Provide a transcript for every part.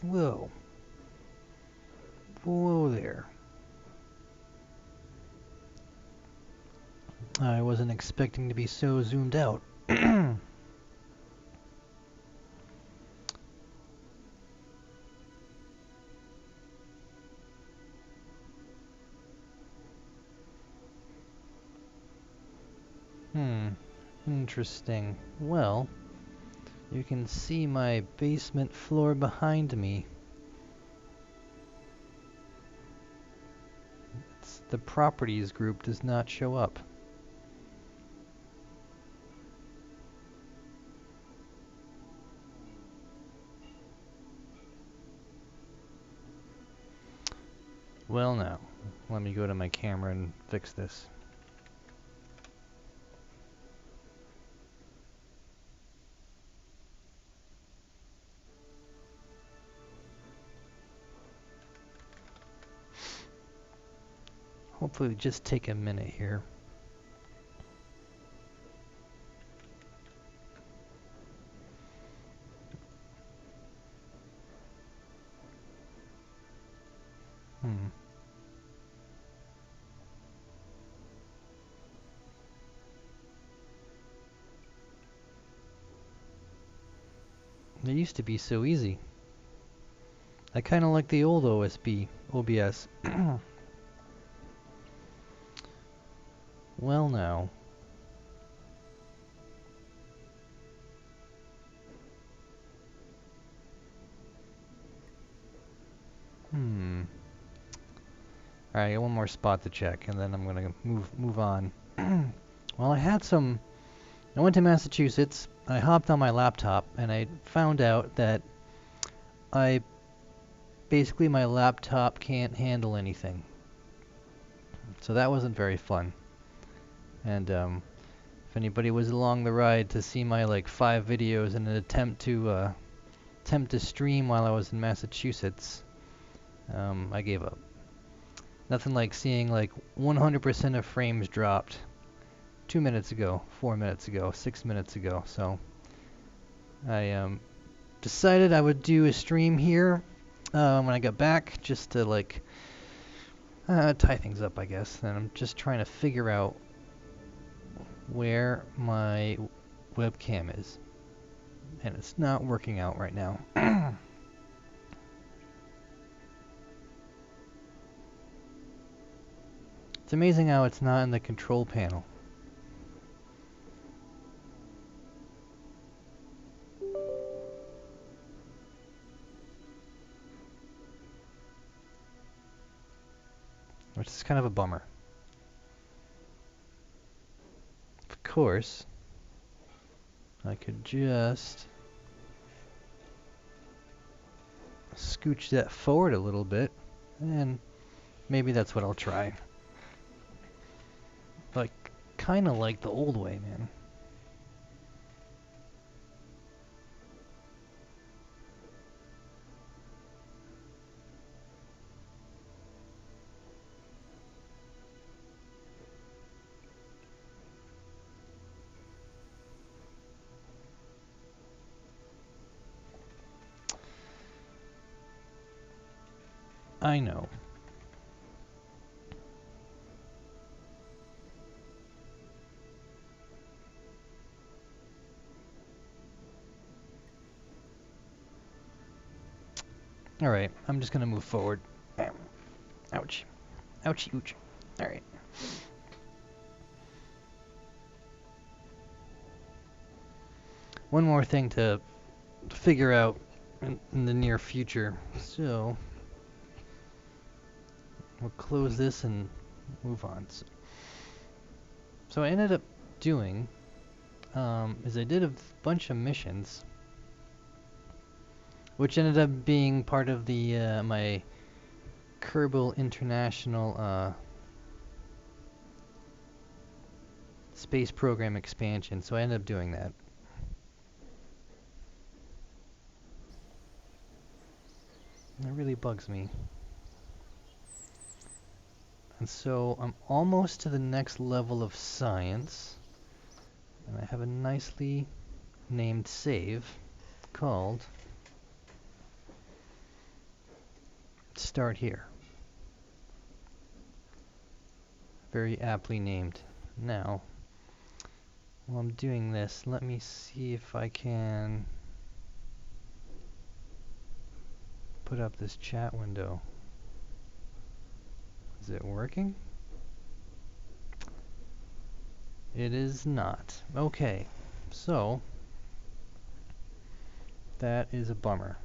Whoa. Whoa there. I wasn't expecting to be so zoomed out. Interesting. Well, you can see my basement floor behind me. The properties group does not show up. Well now, let me go to my camera and fix this. Hopefully just take a minute here. It used to be so easy. I kind of like the old OBS. Well now. Alright, one more spot to check, and then I'm gonna move on. Well, I went to Massachusetts, I hopped on my laptop, and I found out that basically my laptop can't handle anything. So that wasn't very fun. And if anybody was along the ride to see my like 5 videos in an attempt to stream while I was in Massachusetts, I gave up. Nothing like seeing like 100% of frames dropped 2 minutes ago, 4 minutes ago, 6 minutes ago. So I decided I would do a stream here when I got back, just to like tie things up, I guess. And I'm just trying to figure out where my webcam is, and it's not working out right now. It's amazing how it's not in the control panel. Which is kind of a bummer. Of course, I could just scooch that forward a little bit, and maybe that's what I'll try. Like, kind of like the old way, man. I know. Alright, I'm just gonna move forward. Ouch. Ouchie ooch. Alright. One more thing to figure out in the near future. So, we'll close this and move on. So I ended up doing is I did a bunch of missions, which ended up being part of the my Kerbal International space program expansion. So I ended up doing that. That really bugs me. And so I'm almost to the next level of science. And I have a nicely named save called start here. Very aptly named. Now, while I'm doing this, let me see if I can put up this chat window. Is it working? It is not. Okay, so that is a bummer.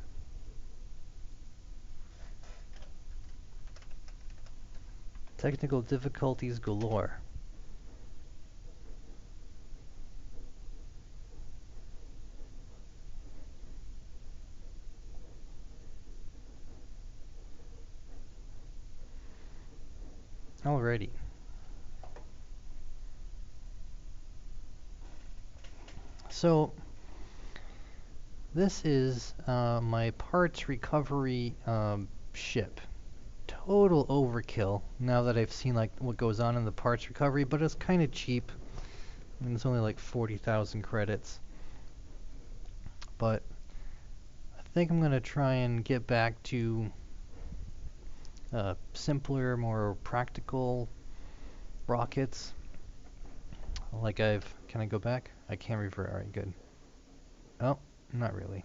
Technical difficulties galore. Alrighty. So this is my parts recovery ship. Total overkill now that I've seen like what goes on in the parts recovery, but it's kind of cheap. I mean, it's only like 40,000 credits. But I think I'm gonna try and get back to simpler, more practical rockets. Like can I go back? I can't revert. Alright, good. Oh, not really.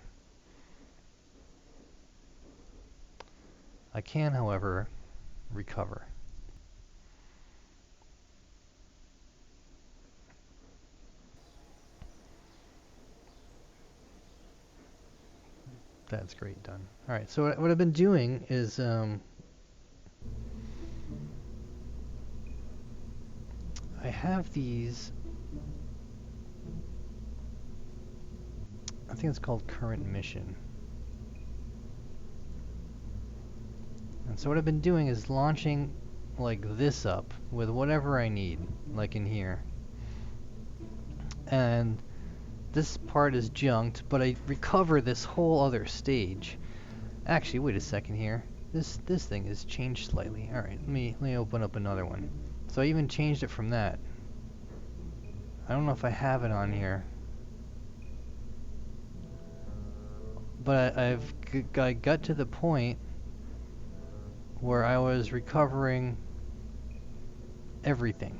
I can, however, recover. That's great, done. Alright, so what I've been doing is I have these, I think it's called current mission. And so what I've been doing is launching like this up with whatever I need, like in here. And this part is junked, but I recover this whole other stage. Actually, wait a second here. This thing has changed slightly. Alright, let me open up another one. So I even changed it from that. I don't know if I have it on here. But I got to the point where I was recovering everything.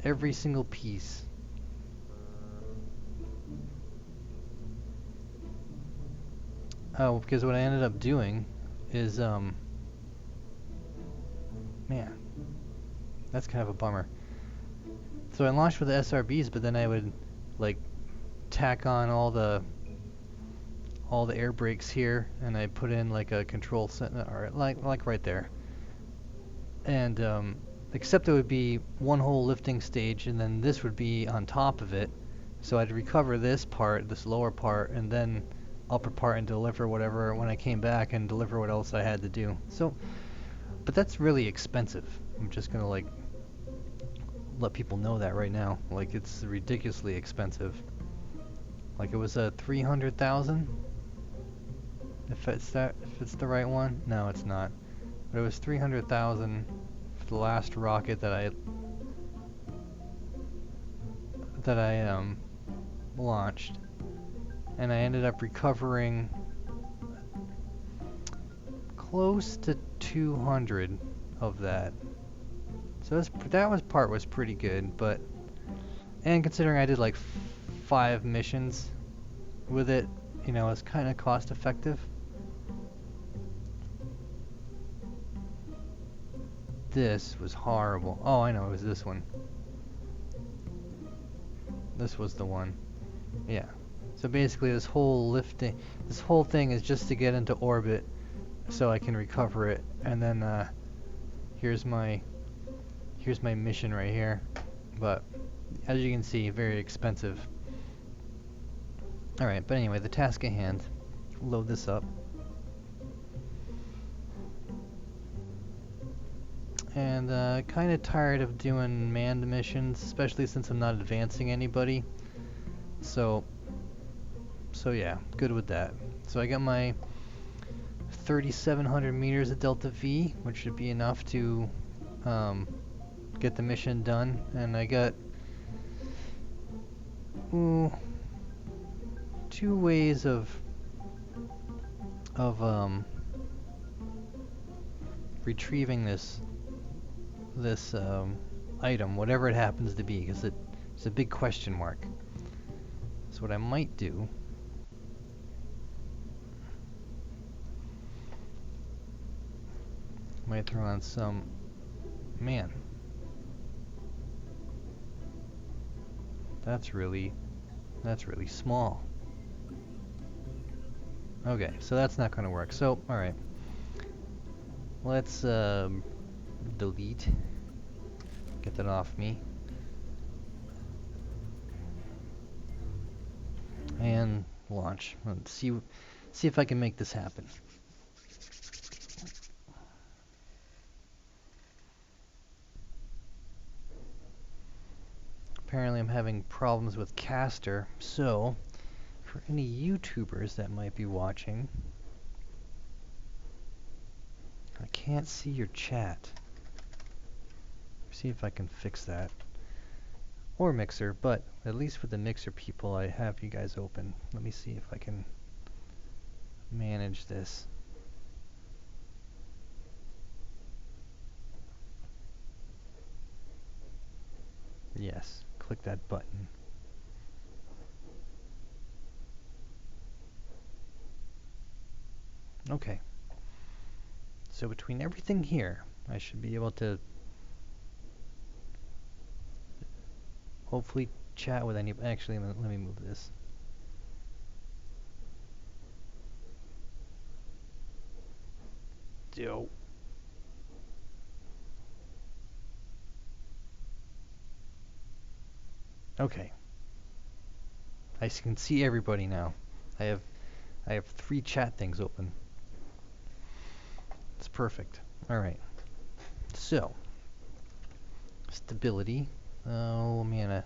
Every single piece. Oh, because what I ended up doing is, man, that's kind of a bummer. So I launched with the SRBs, but then I would, like, tack on all the air brakes here, and I put in like a control center, or like right there. And except it would be one whole lifting stage, and then this would be on top of it. So I'd recover this part, this lower part, and then upper part, and deliver whatever when I came back, and deliver what else I had to do. So, but that's really expensive. I'm just gonna like let people know that right now. Like, it's ridiculously expensive. Like, it was 300,000. If it's the right one. No, it's not. But it was 300,000 for the last rocket that I launched, and I ended up recovering close to 200 of that. So that part was pretty good, but and considering I did like 5 missions with it, you know, it's kind of cost effective. This was horrible. Oh, I know, it was this one. This was the one. Yeah. So basically this whole thing is just to get into orbit so I can recover it. And then here's my mission right here. But as you can see, very expensive. Alright, but anyway, the task at hand. Load this up. And kind of tired of doing manned missions, especially since I'm not advancing anybody. So yeah, good with that. So I got my 3,700 meters of Delta V, which should be enough to get the mission done. And I got 2 ways of of retrieving this item, whatever it happens to be, because it's a big question mark. So what I might do, might throw on some, man, that's really small. Okay, so that's not going to work. So, alright. Let's delete. Get that off me. And launch. Let's see if I can make this happen. Apparently I'm having problems with Caster, so for any YouTubers that might be watching, I can't see your chat. See if I can fix that. Or Mixer, but at least with the Mixer people, I have you guys open. Let me see if I can manage this. Yes, click that button. Okay. So between everything here, I should be able to hopefully chat with any. Actually, let me move this. Yo. Okay. I can see everybody now. I have 3 chat things open. It's perfect. All right. So stability. Oh man,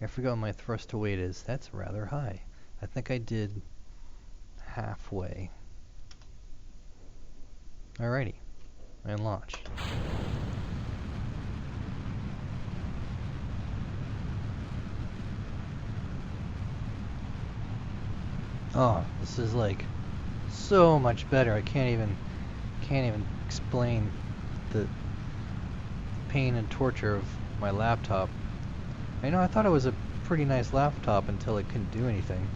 I forgot what my thrust to weight is. That's rather high. I think I did halfway. Alrighty, and launch. Oh, this is like so much better. I can't even explain the pain and torture of my laptop. I thought it was a pretty nice laptop until it couldn't do anything.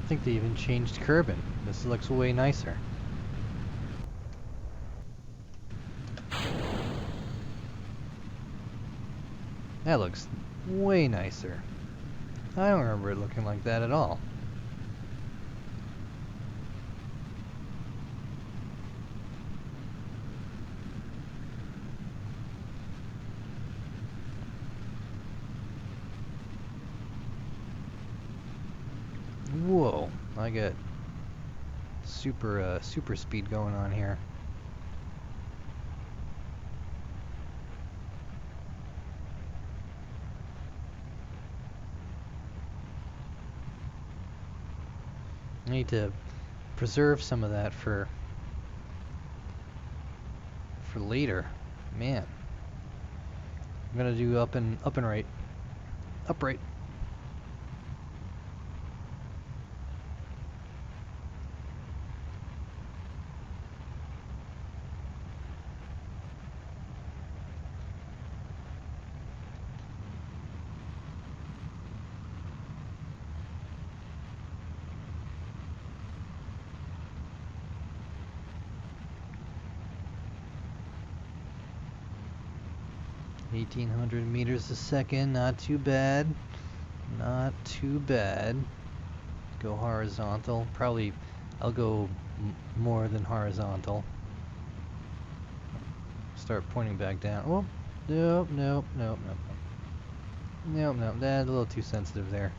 I think they even changed Kerbin. This looks way nicer. That looks way nicer. I don't remember it looking like that at all. Whoa, I got super speed going on here. I need to preserve some of that for later. Man. I'm gonna do up and right. Upright. $1,800 meters a second, not too bad. Not too bad. Go horizontal. Probably I'll go more than horizontal. Start pointing back down. Oh, nope. Nope, that's a little too sensitive there.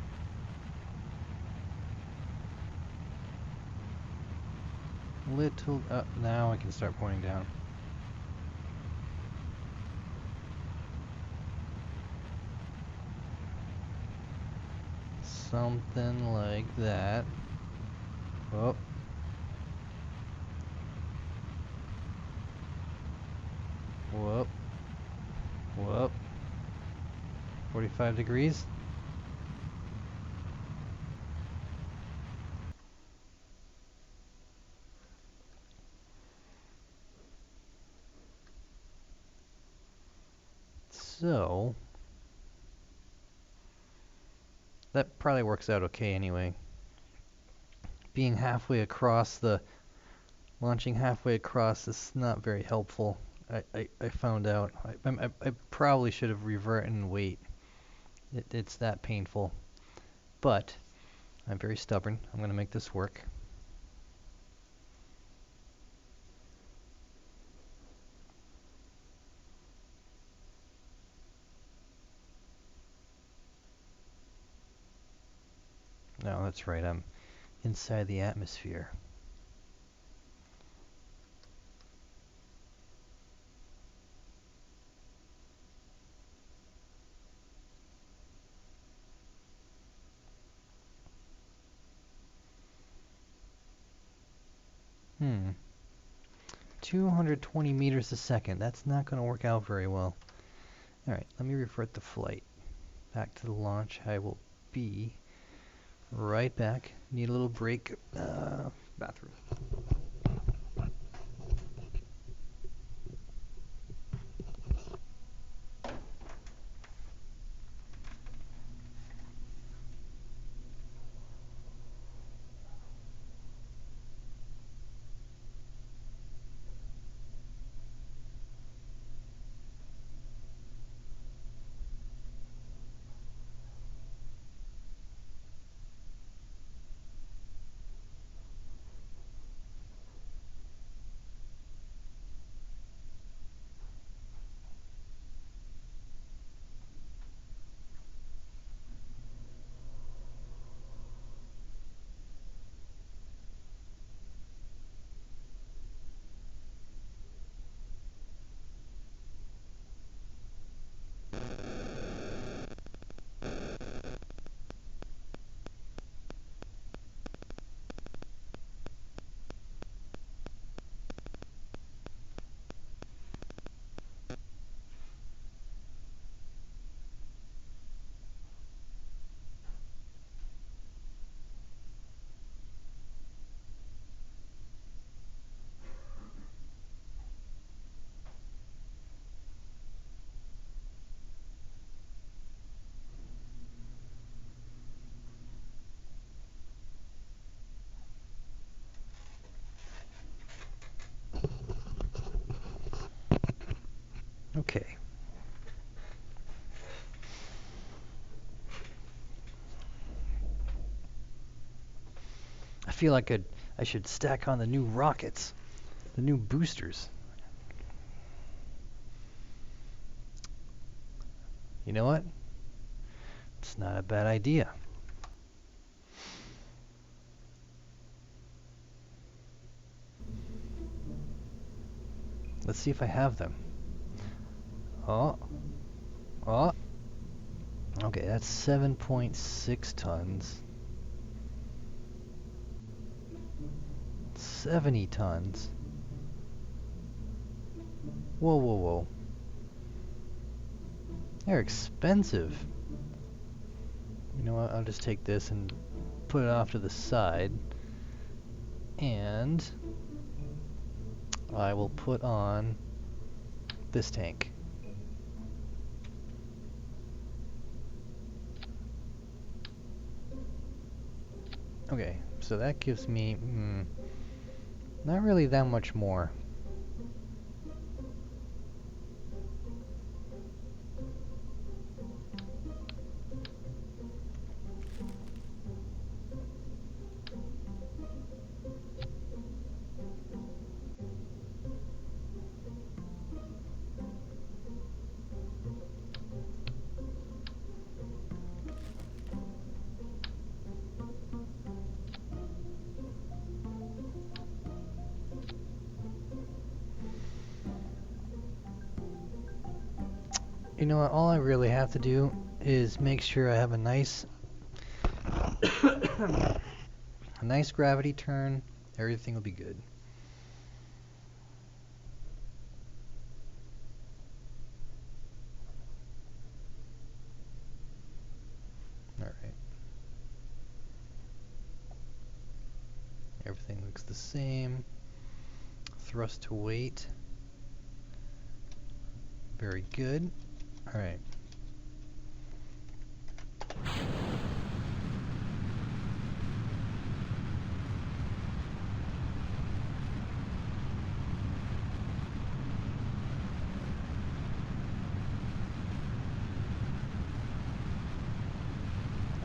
Little, now I can start pointing down. Something like that. Oh. Whoop. Whoop. 45 degrees. So, that probably works out okay anyway. Being halfway across launching halfway across is not very helpful. I found out. I probably should have reverted and wait. It's that painful. But, I'm very stubborn. I'm going to make this work. No, that's right. I'm inside the atmosphere. Hmm. 220 meters a second. That's not going to work out very well. Alright, let me revert the flight back to the launch. I will be right back. Need a little break. Bathroom. Okay. I feel like I should stack on the new rockets, the new boosters. You know what? It's not a bad idea. Let's see if I have them. Oh. Oh. Okay, that's 7.6 tons. 70 tons. Whoa, whoa, whoa. They're expensive. You know what? I'll just take this and put it off to the side. And I will put on this tank. Okay, so that gives me not really that much more. You know what, all I really have to do is make sure I have a nice a nice gravity turn. Everything will be good. everything looks the same. Thrust to weight. Very good. Alright.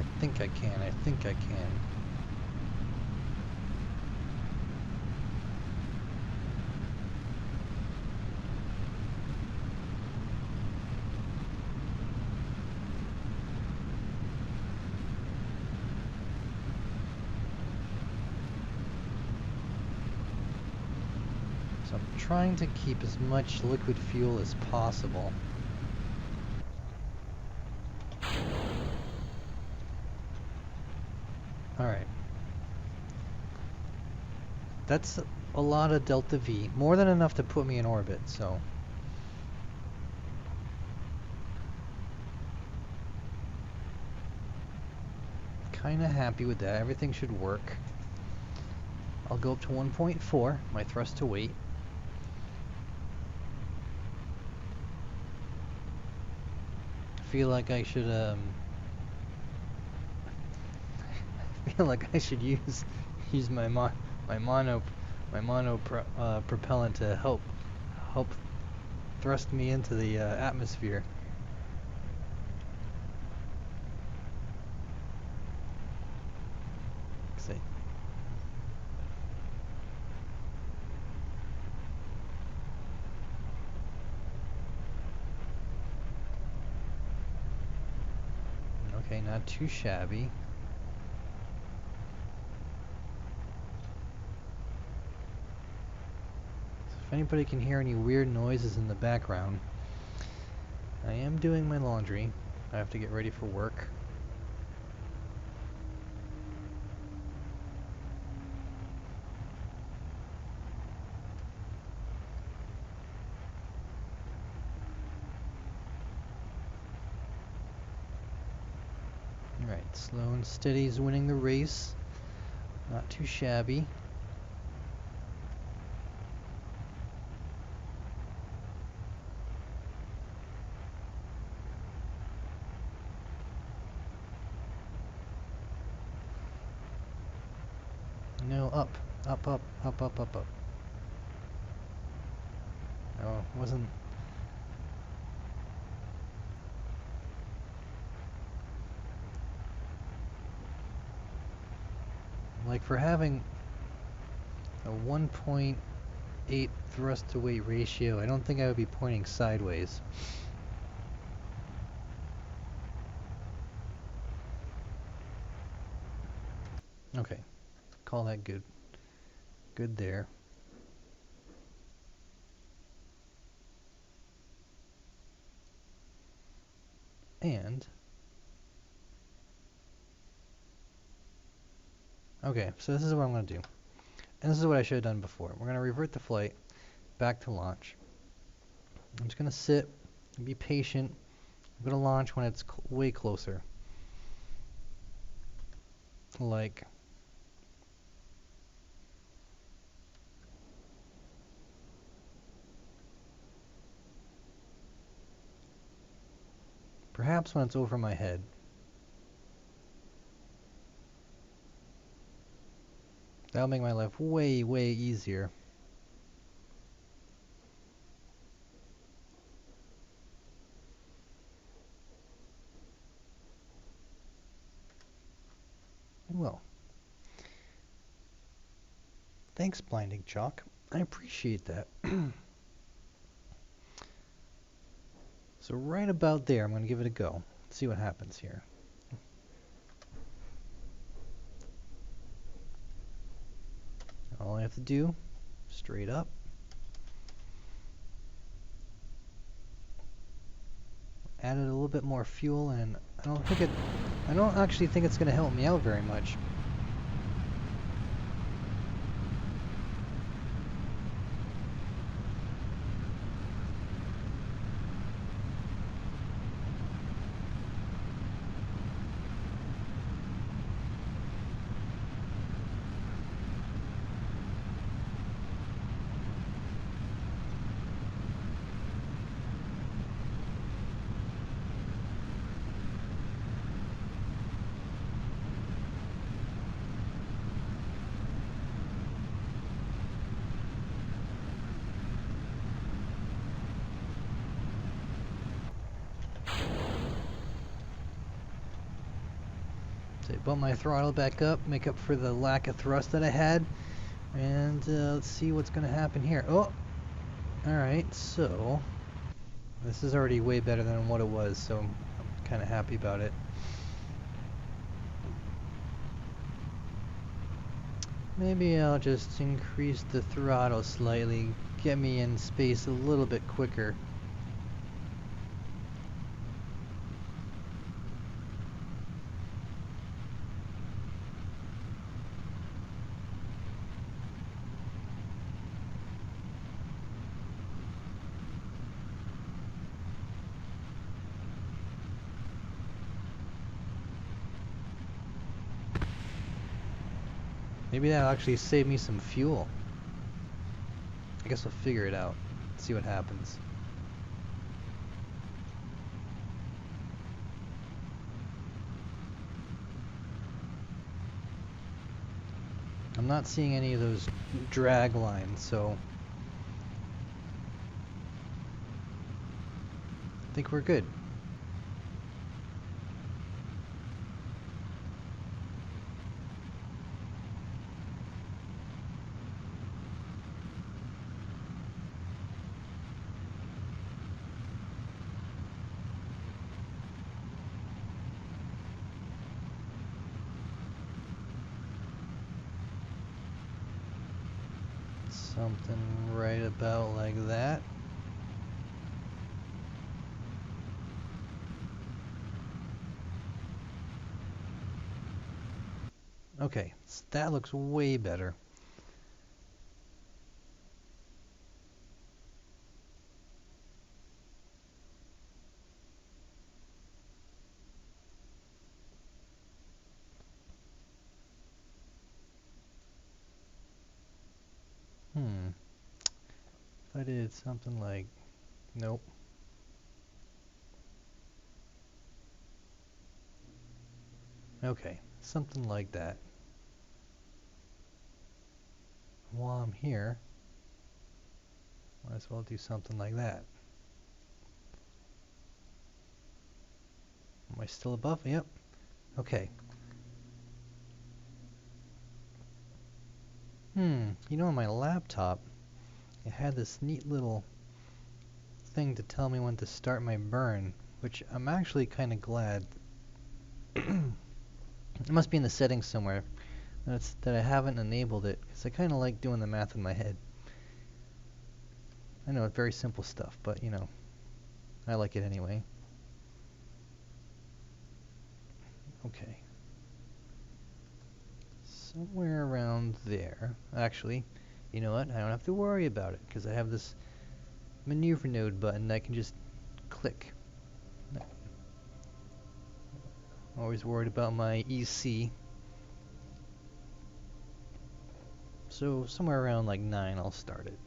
I think I can. So I'm trying to keep as much liquid fuel as possible. Alright. That's a lot of delta V. More than enough to put me in orbit, so... Kinda happy with that. Everything should work. I'll go up to 1.4, my thrust to weight. Feel like I should, feel like I should use my mono propellant to help thrust me into the atmosphere. See. Okay, not too shabby. If anybody can hear any weird noises in the background, I am doing my laundry. I have to get ready for work. Alright, slow and steady is winning the race. Not too shabby. No, up. Up. No, wasn't... Like, for having a 1.8 thrust to weight ratio, I don't think I would be pointing sideways. Okay, call that good. Good there. And... Okay, so this is what I'm going to do. And this is what I should have done before. We're going to revert the flight back to launch. I'm just going to sit and be patient. I'm going to launch when it's way closer. Like... Perhaps when it's over my head. That'll make my life way, way easier. Well. Thanks, Blinding Chalk. I appreciate that. So right about there, I'm going to give it a go. See what happens here. All I have to do, straight up. Added a little bit more fuel, and I don't actually think it's going to help me out very much. say bump my throttle back up, make up for the lack of thrust that I had, and let's see what's gonna happen here. Oh, alright, so this is already way better than what it was, so I'm kind of happy about it. Maybe I'll just increase the throttle slightly, get me in space a little bit quicker. Maybe that'll actually save me some fuel. I guess we'll figure it out. See what happens. I'm not seeing any of those drag lines, so I think we're good. Something right about like that. Okay, that looks way better. If I did something like, nope. Okay, something like that. While I'm here, might as well do something like that. Am I still above? Yep. Okay. You know, on my laptop, it had this neat little thing to tell me when to start my burn, which I'm actually kind of glad. It must be in the settings somewhere that I haven't enabled it, because I kind of like doing the math in my head. I know it's very simple stuff, but you know, I like it anyway. Okay. Somewhere around there. Actually, you know what? I don't have to worry about it, because I have this maneuver node button I can just click. Always worried about my EC. So somewhere around like 9 I'll start it.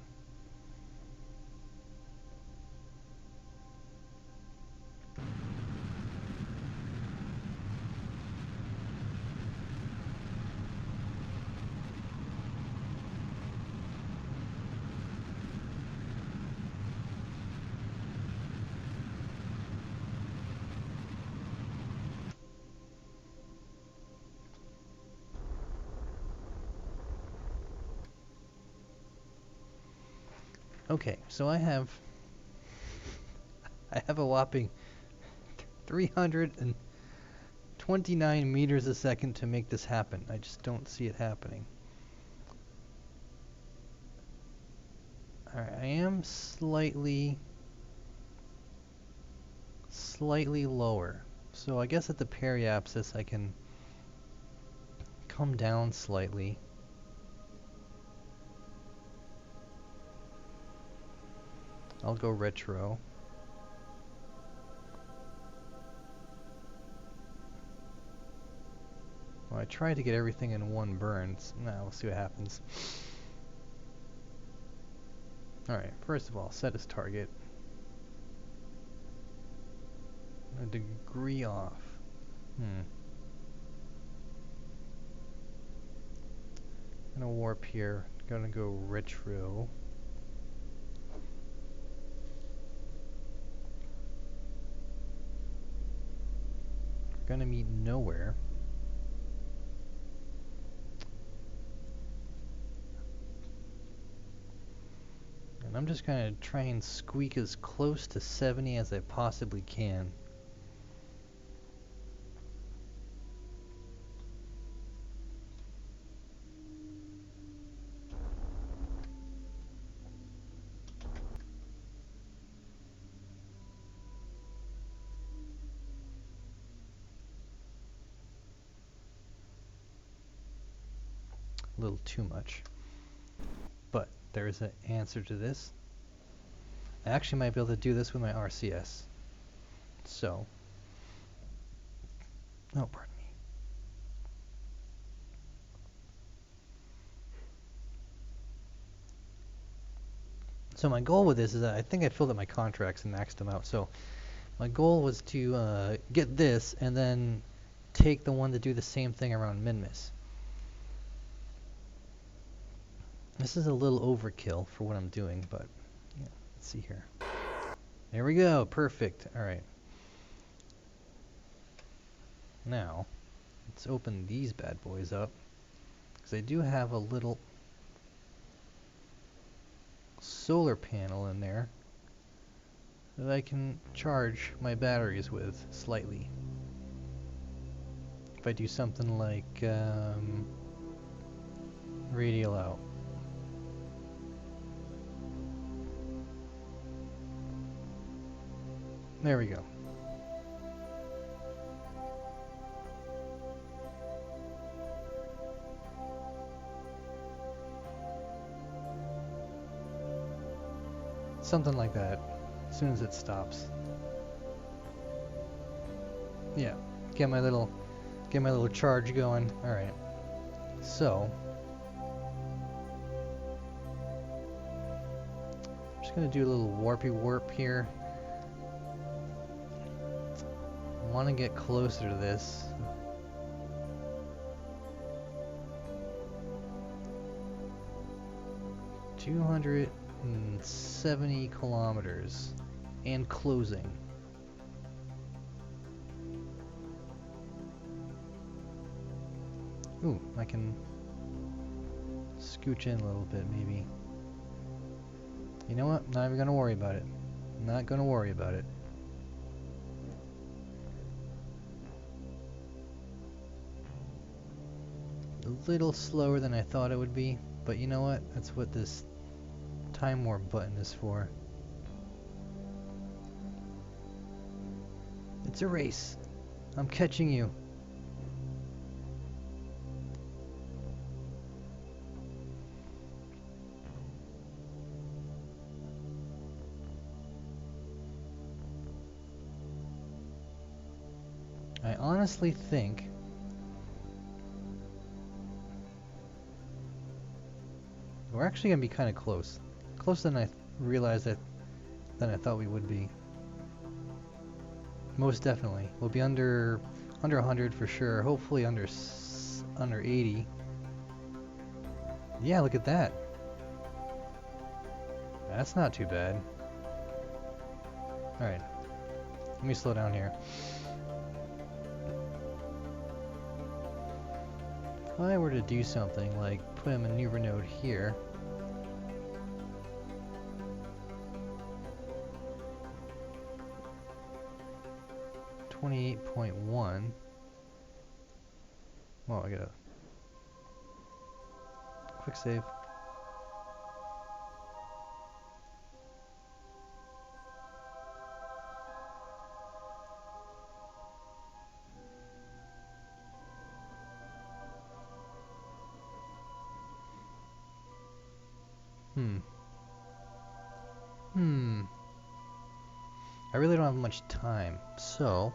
Okay, so I have a whopping 329 meters a second to make this happen. I just don't see it happening. Alright, I am slightly lower. So I guess at the periapsis I can come down slightly. I'll go retro. Well, I tried to get everything in one burn. Now we'll see what happens. Alright, first of all, set as target. A degree off. Gonna warp here. Gonna go retro. Gonna meet nowhere. And I'm just gonna try and squeak as close to 70 as I possibly can. A little too much. But there's an answer to this. I actually might be able to do this with my RCS. So, oh, pardon me. So my goal with this is that I think I filled up my contracts and maxed them out. So my goal was to get this and then take the one to do the same thing around Minmus. This is a little overkill for what I'm doing, but yeah, let's see here. There we go, perfect. All right. Now, let's open these bad boys up, because I do have a little solar panel in there that I can charge my batteries with slightly. If I do something like radial out. There we go. Something like that, as soon as it stops. Yeah, get my little charge going. All right. So, I'm just gonna do a little warpy warp here. I want to get closer to this. $270 kilometers and closing. Ooh, I can scooch in a little bit maybe. You know what? Not even gonna worry about it. Not gonna worry about it. A little slower than I thought it would be, but you know what? That's what this time warp button is for. It's a race. I'm catching you. I honestly think we're actually gonna be kind of close. Closer than I realized than I thought we would be. Most definitely. We'll be under 100 for sure. Hopefully under 80. Yeah, look at that. That's not too bad. All right. Let me slow down here. If I were to do something like put a maneuver node here, .1. Well, I gotta quick save. I really don't have much time, so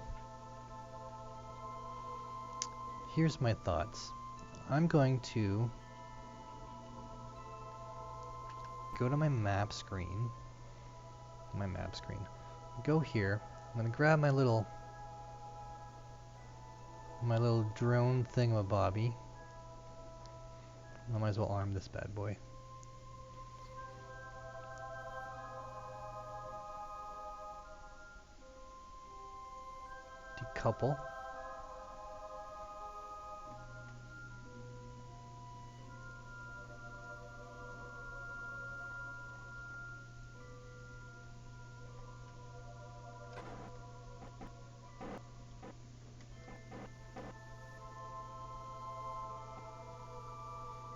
here's my thoughts. I'm going to go to my map screen. Go here. I'm gonna grab my little drone thingamabobby. I might as well arm this bad boy. Decouple.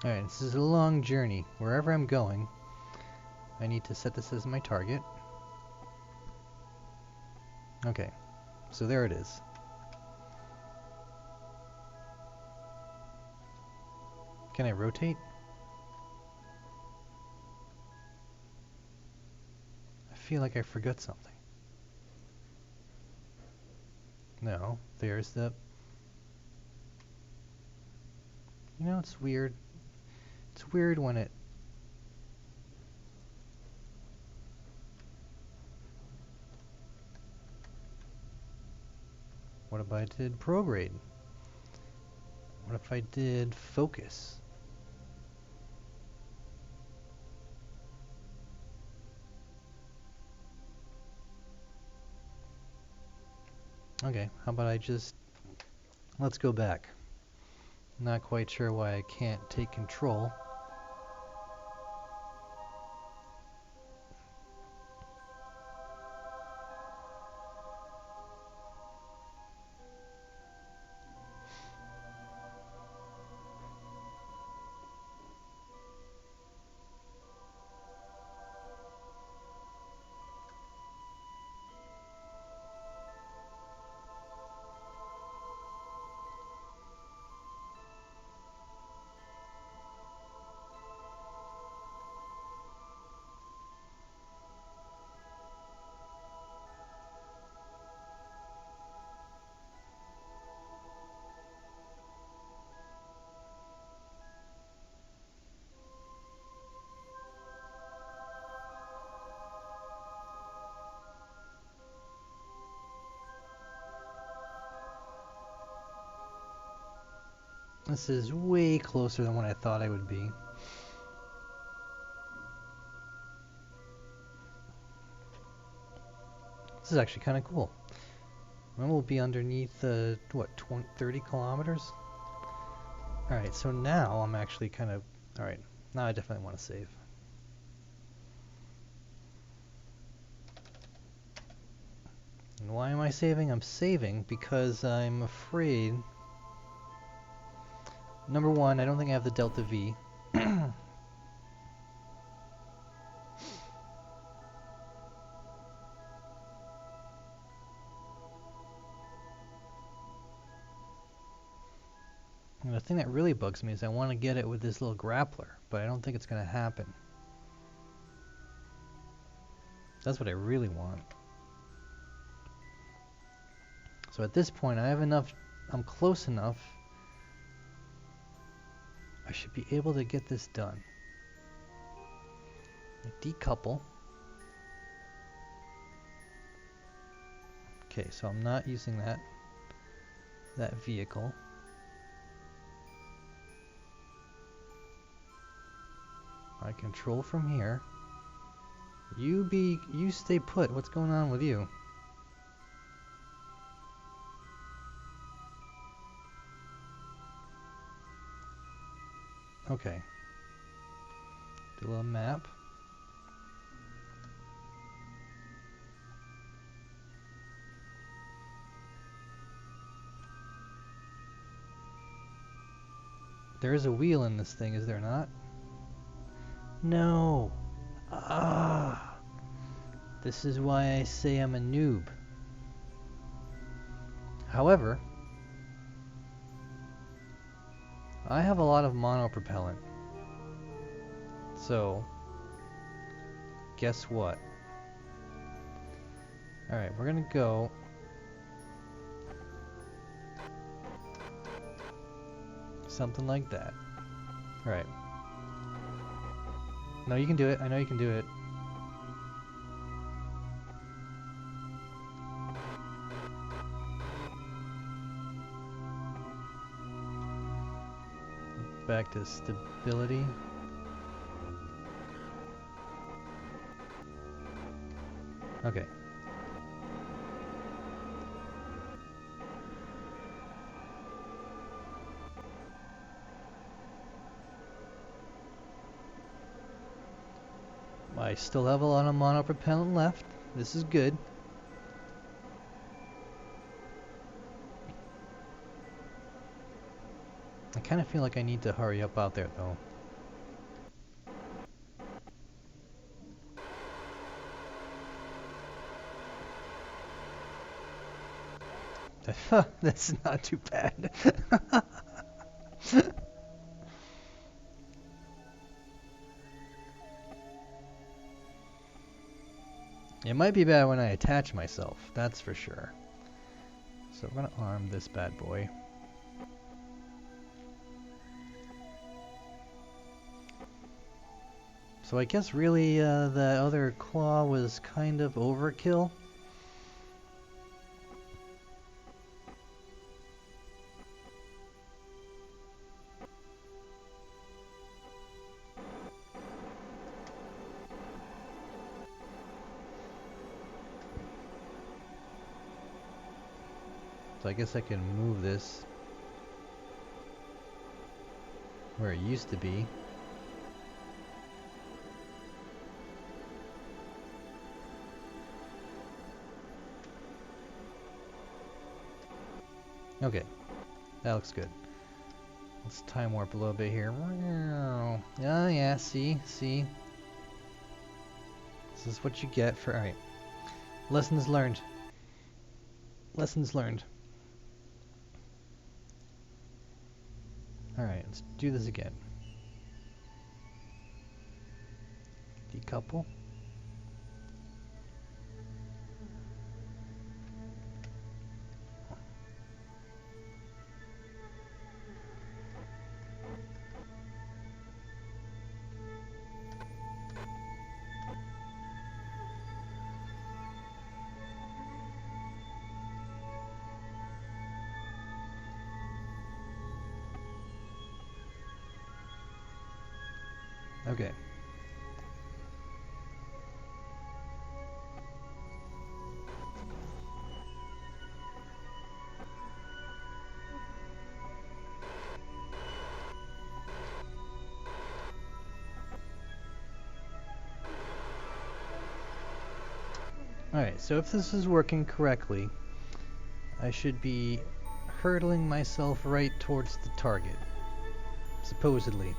Alright, this is a long journey. Wherever I'm going, I need to set this as my target. Okay, so there it is. Can I rotate? I feel like I forgot something. No, there's the... You know, it's weird. It's weird when it... What if I did prograde? What if I did focus? Okay, how about I just... Let's go back. Not quite sure why I can't take control. This is way closer than what I thought I would be. This is actually kind of cool. And we'll be underneath, what, 30 kilometers? Alright, so now I'm actually kind of... Alright, now I definitely want to save. And why am I saving? I'm saving because I'm afraid... Number one, I don't think I have the Delta V. And the thing that really bugs me is I want to get it with this little grappler, but I don't think it's going to happen. That's what I really want. So at this point, I have enough, I'm close enough. I should be able to get this done. Decouple. Okay, so I'm not using that vehicle. I control from here. You stay put. What's going on with you? Okay. Do a little map. There is a wheel in this thing, is there not? No. Ah. This is why I say I'm a noob. However, I have a lot of monopropellant. So, guess what? Alright, we're gonna go... something like that. Alright. No, you can do it. I know you can do it. Back to stability. Okay. I still have a lot of monopropellant left. This is good. I kind of feel like I need to hurry up out there though. That's not too bad. It might be bad when I attach myself, that's for sure. So I'm gonna arm this bad boy. So I guess really the other claw was kind of overkill. So I guess I can move this where it used to be. Okay, that looks good. Let's time warp a little bit here. Oh yeah, see? This is what you get for, alright. Lessons learned. Lessons learned. Alright, let's do this again. Decouple. Okay. Alright, so if this is working correctly, I should be hurtling myself right towards the target. Supposedly.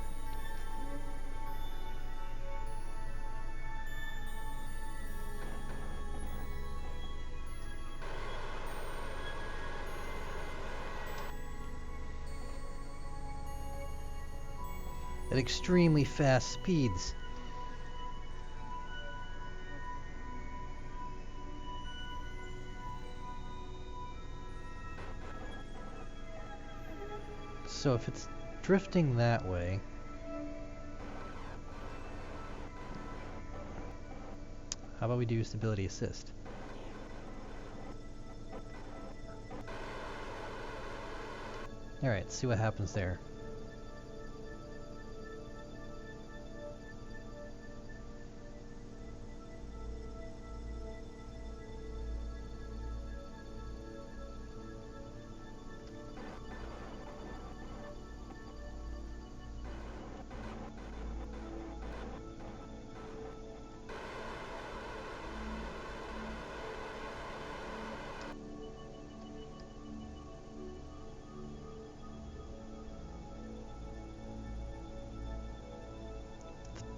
At extremely fast speeds. So if it's drifting that way, how about we do stability assist? Alright, see what happens there.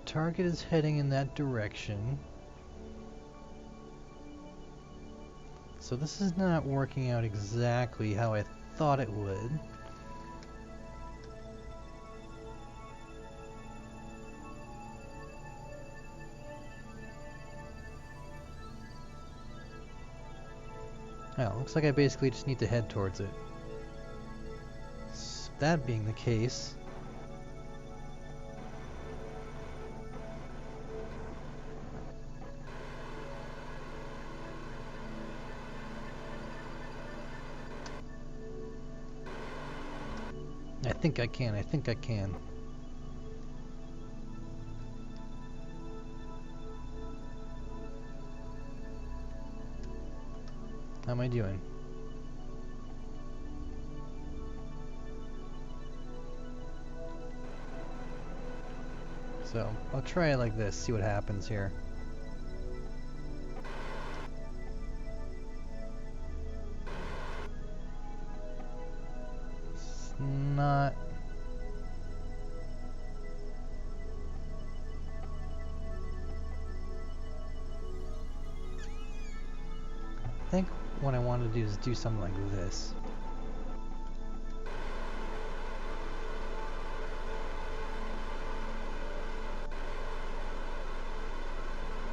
Target is heading in that direction. So this is not working out exactly how I thought it would. Well, looks like I basically just need to head towards it. So that being the case, I think I can. How am I doing? So, I'll try it like this, see what happens here. It's not... I think what I want to do is do something like this.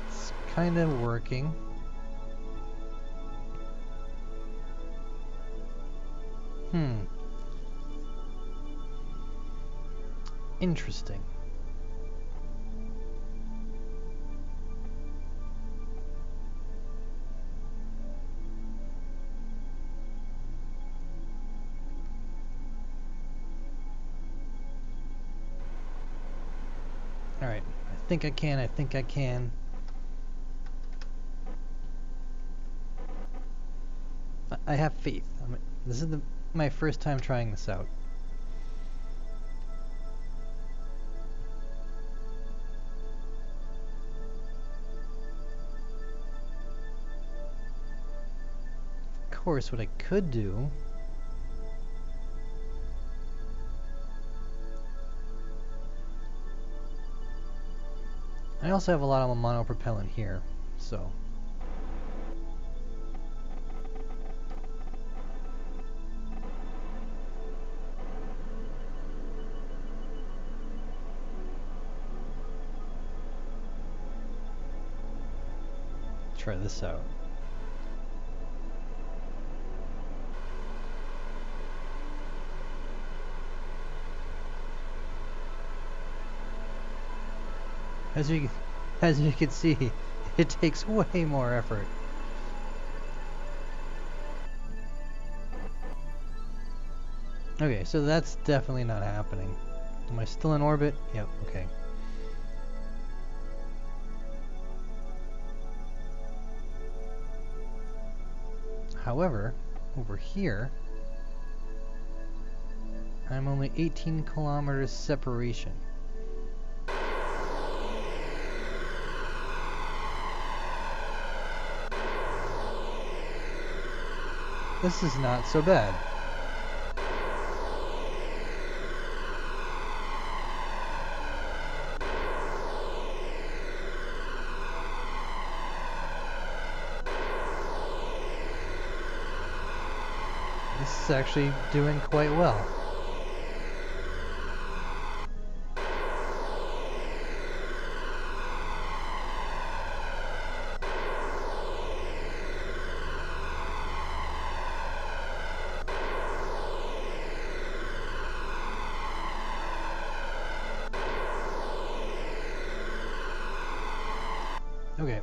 It's kind of working. Interesting. Alright, I think I can. I have faith. This is my first time trying this out. Of course, what I could do I also have a lot of monopropellant here, so try this out. As you can see, it takes way more effort. Okay, so that's definitely not happening. Am I still in orbit? Yep, okay. However, over here, I'm only 18 kilometers separation. This is not so bad. This is actually doing quite well. Okay.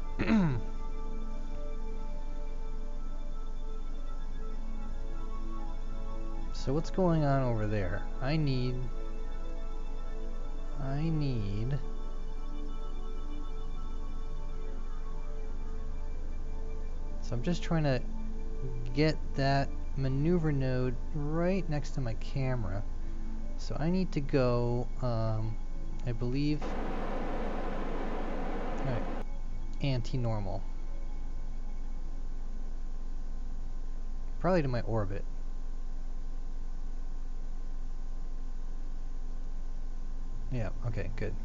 So what's going on over there? I need so I'm just trying to get that maneuver node right next to my camera. So I need to go, I believe, alright, anti-normal. Probably to my orbit. Yeah, okay, good.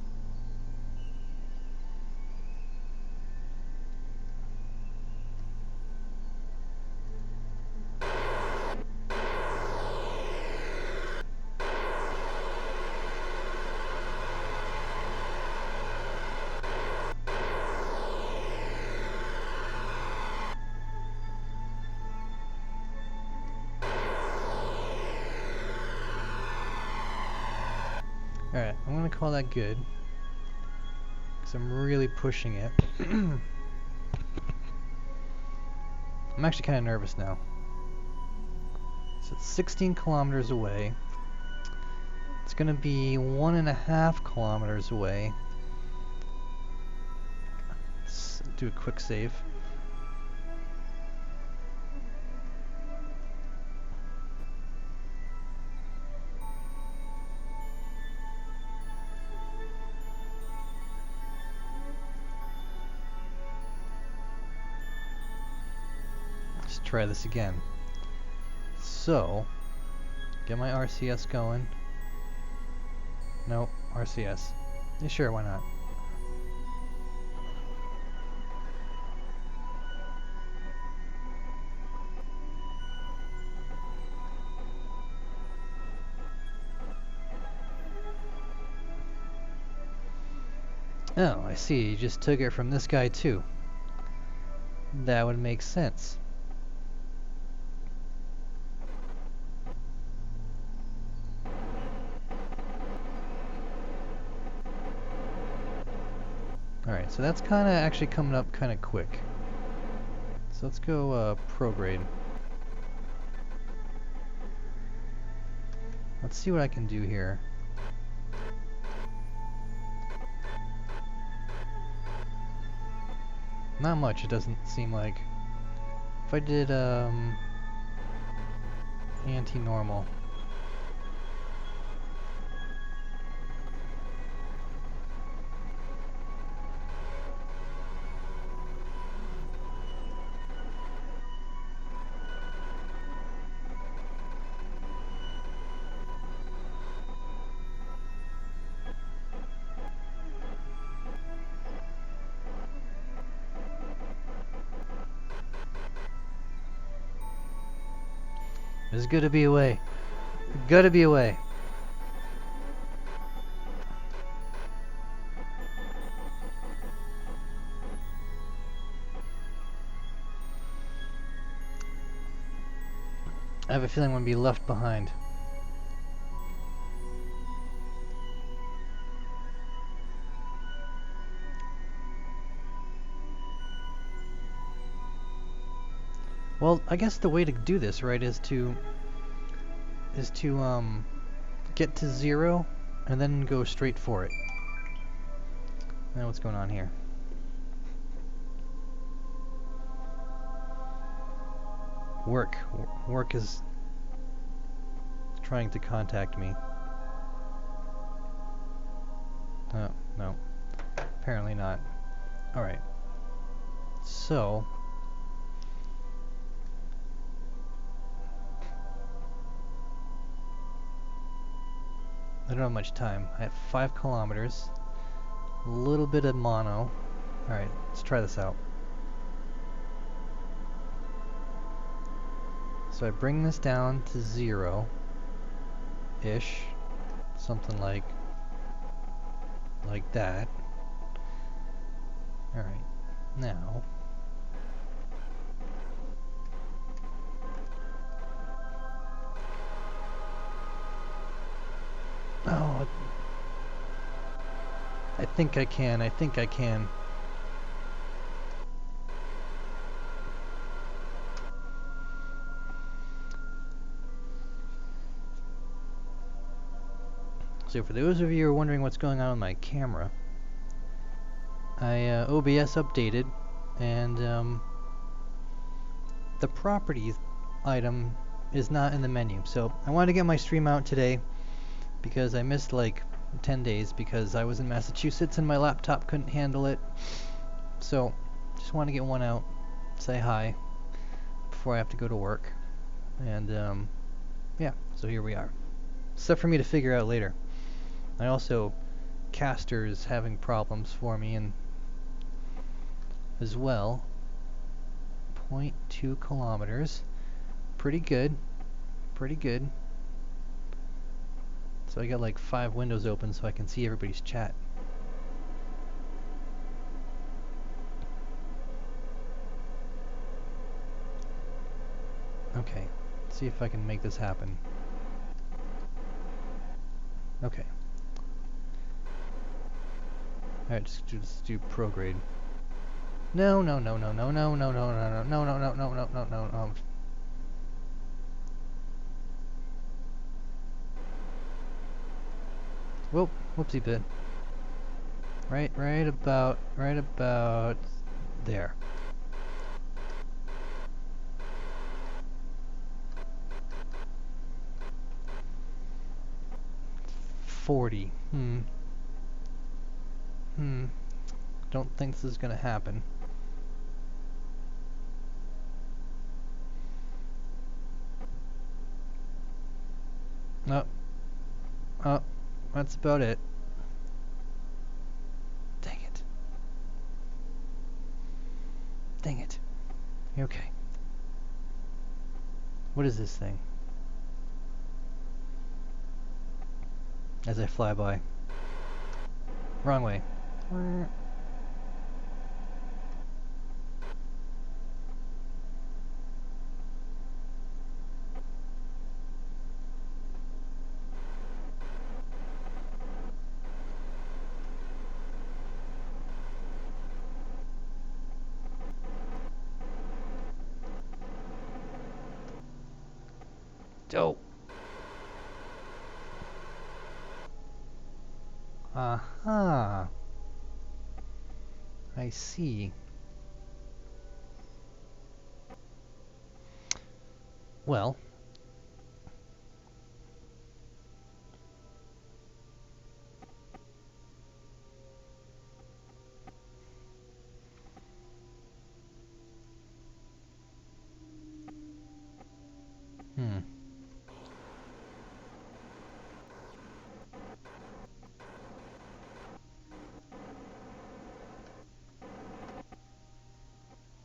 Alright, I'm gonna call that good, because I'm really pushing it. I'm actually kind of nervous now. So it's 16 kilometers away. It's gonna be 1.5 kilometers away. Let's do a quick save. Let's try this again. So, get my RCS going. Nope, RCS. Yeah, sure, why not? Oh, I see. You just took it from this guy too. That would make sense. Alright, so that's kind of actually coming up kind of quick. So let's go prograde. Let's see what I can do here. Not much, it doesn't seem like. If I did anti-normal. There's gotta be a way. Gotta be a way. I have a feeling I'm gonna be left behind. Well, I guess the way to do this, right, is to get to 0 and then go straight for it. Now what's going on here? Work is trying to contact me. Oh, no. Apparently not. Alright. So I don't have much time. I have 5 kilometers. A little bit of mono. Alright, let's try this out. So I bring this down to 0-ish. Something like that. Alright, now oh, I think I can. So for those of you who are wondering what's going on with my camera, I OBS updated, and the properties item is not in the menu. So I wanted to get my stream out today because I missed like 10 days because I was in Massachusetts and my laptop couldn't handle it. So just want to get one out, say hi before I have to go to work, and yeah, so here we are. Stuff for me to figure out later. I also, Caster's having problems for me and as well. 0.2 kilometers. Pretty good. Pretty good. So I got like 5 windows open so I can see everybody's chat. Okay, let's see if I can make this happen. Okay. Alright, just do prograde. No. Whoop, whoopsie bit. Right about there. $40. Don't think this is gonna happen. Oh, that's about it. Dang it. Dang it. Okay. What is this thing? As I fly by. Wrong way. Dope. Aha. I see. Well.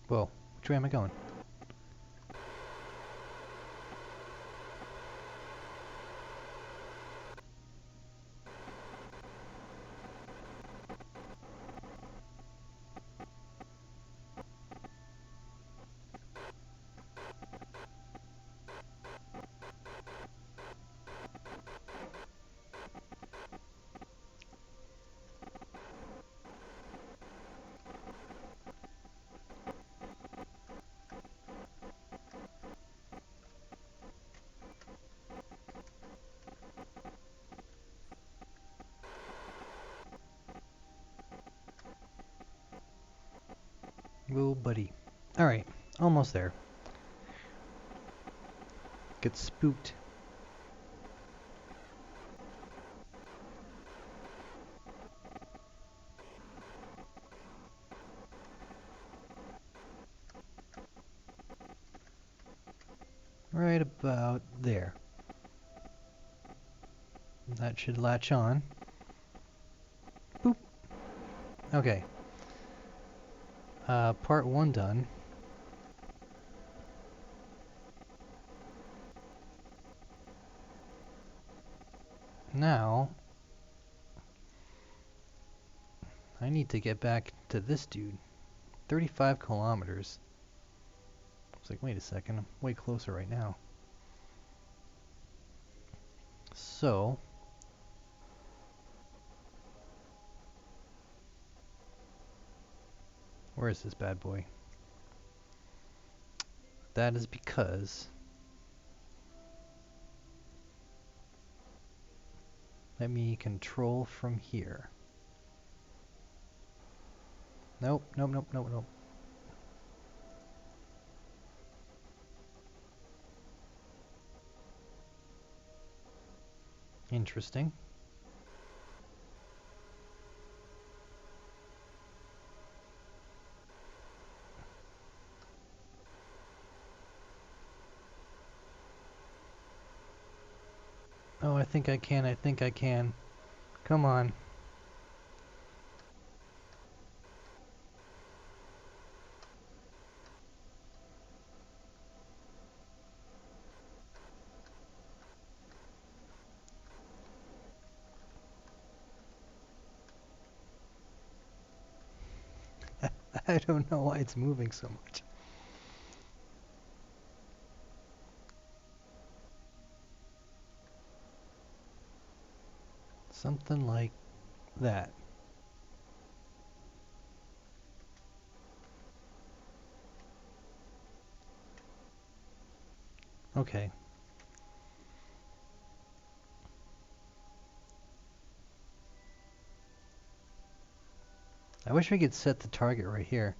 Whoa. Which way am I going? Whoa, buddy. Alright, almost there. Get spooked. Right about there. That should latch on. Boop. Okay. Part 1 done. Now, I need to get back to this dude. 35 kilometers. It's like, wait a second, I'm way closer right now. So, where is this bad boy? That is because let me control from here. Nope, nope, nope, nope, nope. Interesting. Oh, I think I can, I think I can. Come on. I don't know why it's moving so much. Something like that. Okay. I wish we could set the target right here.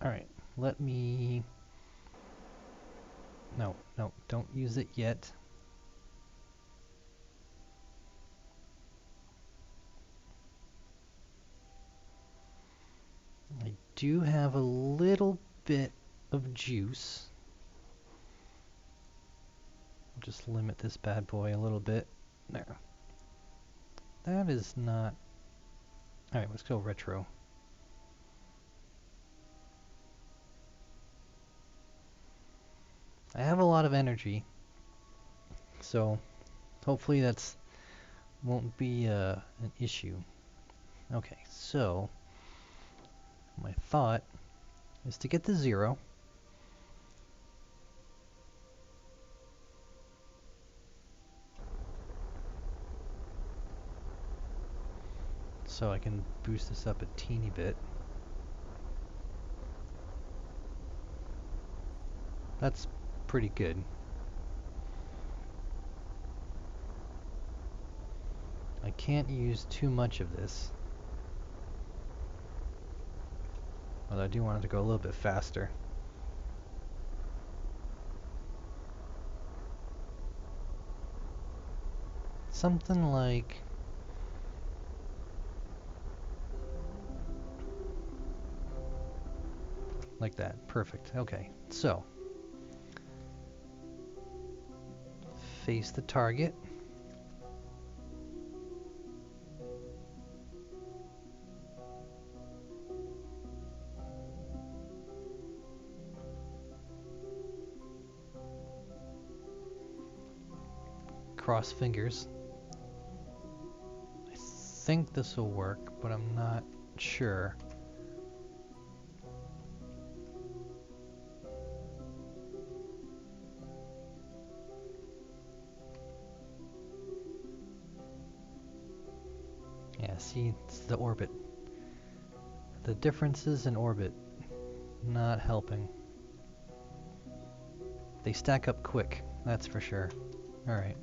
Alright, let me... No, no, don't use it yet. I do have a little bit of juice. I'll just limit this bad boy a little bit. There. That is not... Alright, let's go retro. I have a lot of energy, so hopefully that's won't be an issue. Okay, so my thought is to get to 0. So I can boost this up a teeny bit. That's pretty good. I can't use too much of this. But I do want it to go a little bit faster. Something like that. Perfect. Okay. So face the target. Cross fingers. I think this will work, but I'm not sure. Yeah, see, it's the orbit. The differences in orbit not helping. They stack up quick, that's for sure. Alright.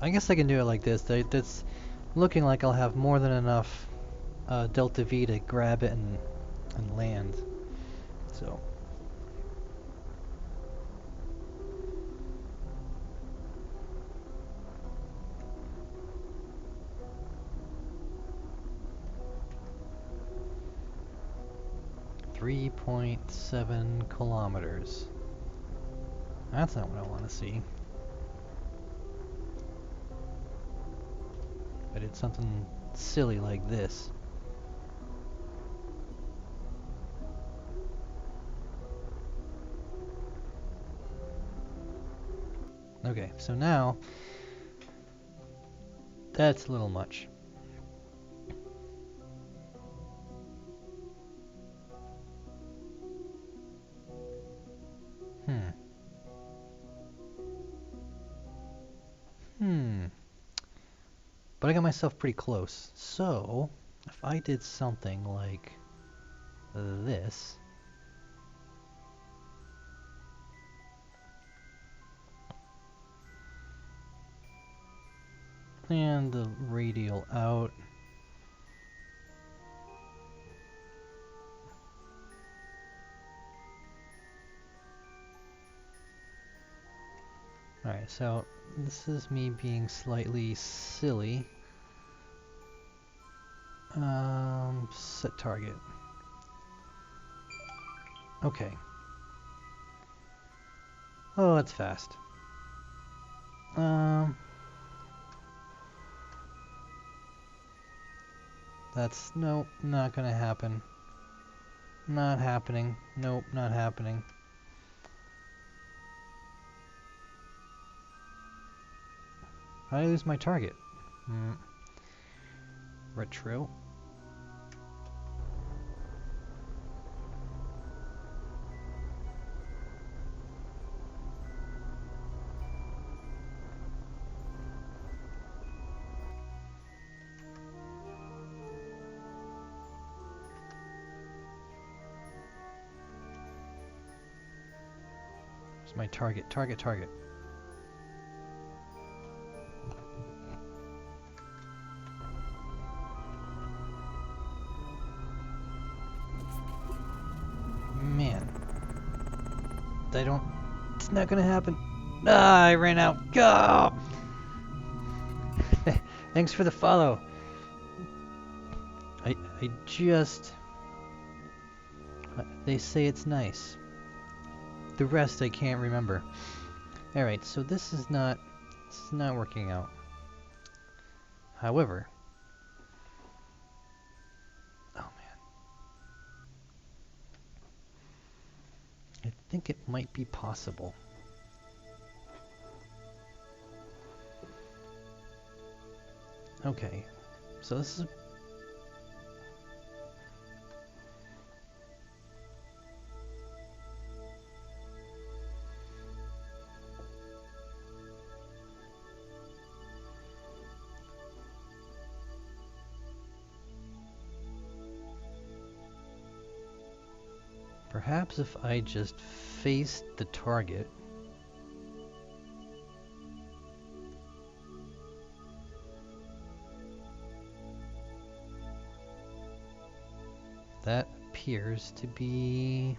I guess I can do it like this. That's looking like I'll have more than enough delta V to grab it and land. So 3.7 kilometers. That's not what I want to see. I did something silly like this. Okay, so now that's a little much. But I got myself pretty close. So, if I did something like this. And the radial out. Alright, so this is me being slightly silly. Set target. Okay. Oh, that's fast. That's, nope, not gonna happen. Not happening. Nope, not happening. How did I lose my target? Retro. Where's my target? Target. Man. It's not gonna happen. Ah, I ran out. Go! Thanks for the follow. I just... They say it's nice. The rest I can't remember. Alright, so this is not working out. However... Oh man. think it might be possible. Okay, so this is... Perhaps if I just faced the target. That appears to be...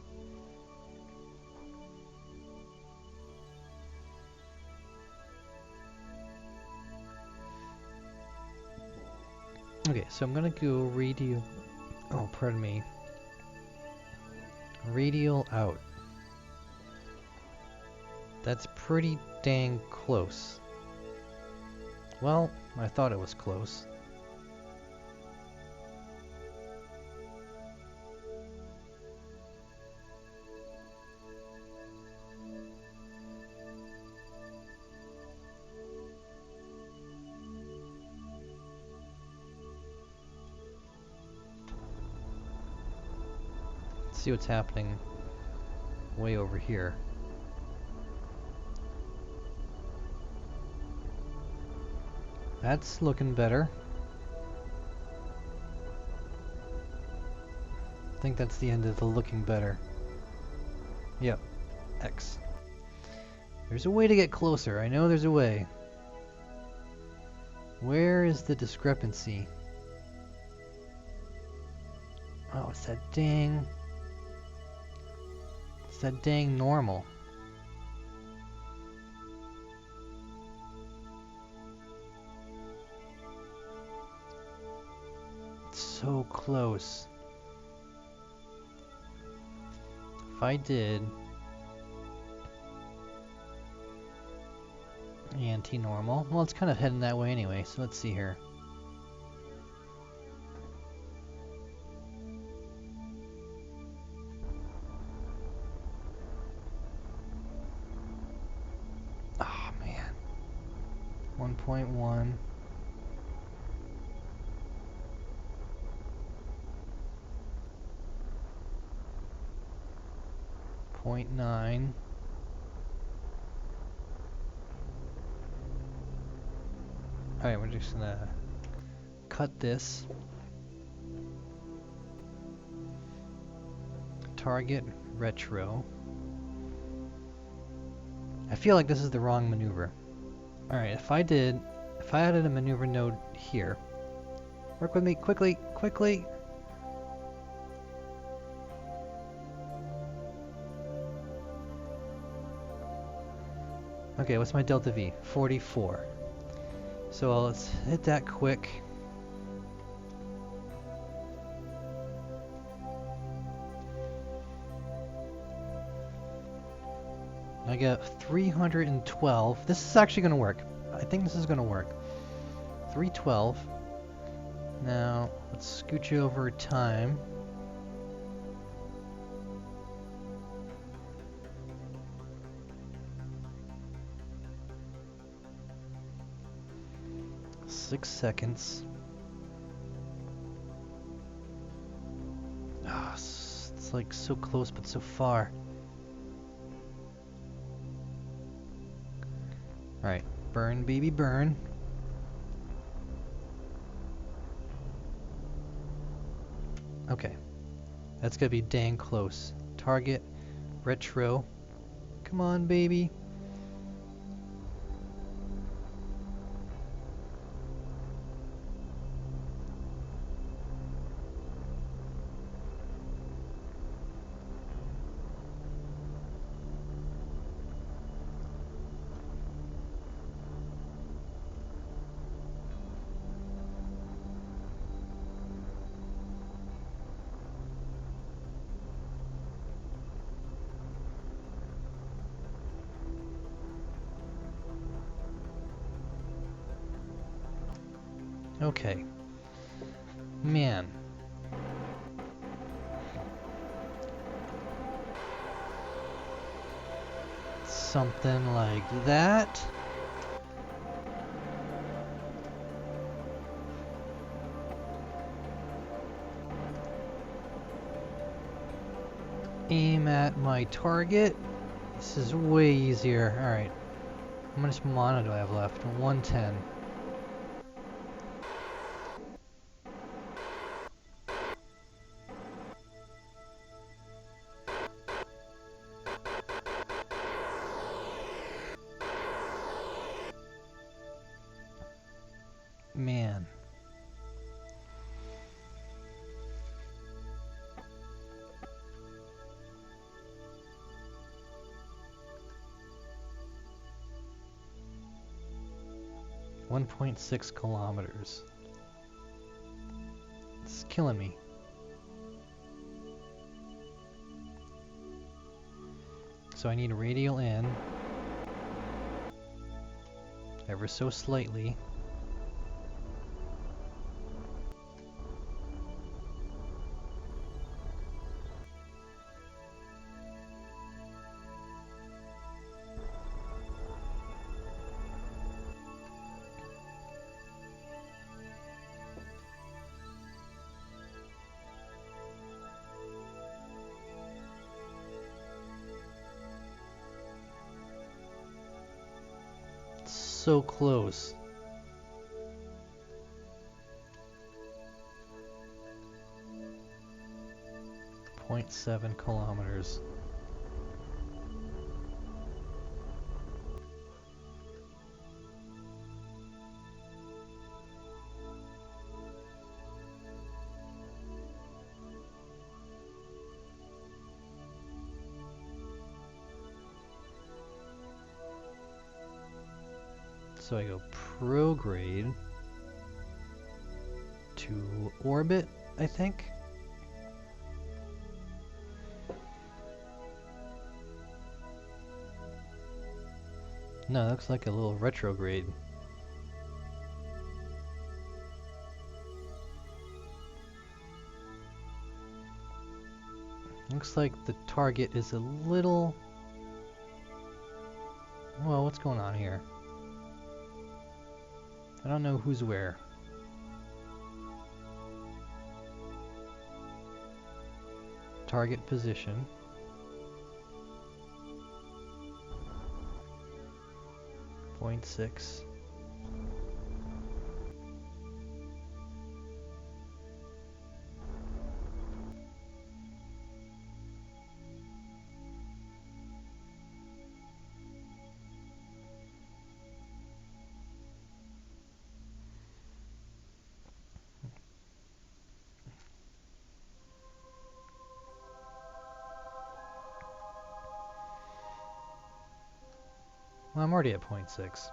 Okay, so I'm gonna go radial... Oh, pardon me. Radial out. That's pretty dang close. Well, I thought it was close. See what's happening way over here. That's looking better. I think that's the end of the looking better. Yep, X. There's a way to get closer. I know there's a way. Where is the discrepancy? Oh, it's that dang... It's that dang normal. It's so close. If I did anti-normal, well, it's kind of heading that way anyway, so let's see here. Oh man. 1.1. .9. Alright, we're just gonna cut this. Target retro. I feel like this is the wrong maneuver. Alright, if I added a maneuver node here. Work with me, quickly, quickly! Okay, what's my delta V? 44. So let's hit that quick. I got 312. This is actually going to work. I think this is going to work. 312. Now, let's scooch over time. Six seconds. Ah, it's like so close but so far. Alright, burn baby burn. Okay, that's gonna be dang close. Target, retro. Come on, baby. Okay. Man. something like that. Aim at my target. This is way easier. Alright. How much mana do I have left? 110. Man. .6 kilometers. It's killing me. So I need a radial in. Ever so slightly. So close. .7 kilometers. So I go prograde to orbit, I think. No, it looks like a little retrograde. Looks like the target is a little... Well, what's going on here? I don't know who's where. Target position. .6. Well, I'm already at .6.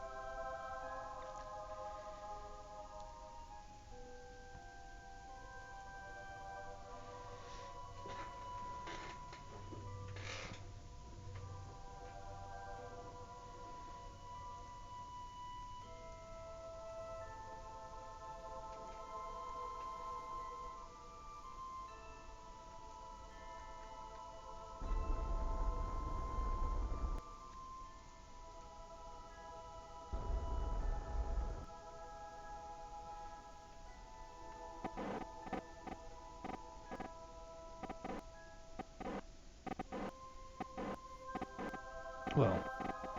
Well,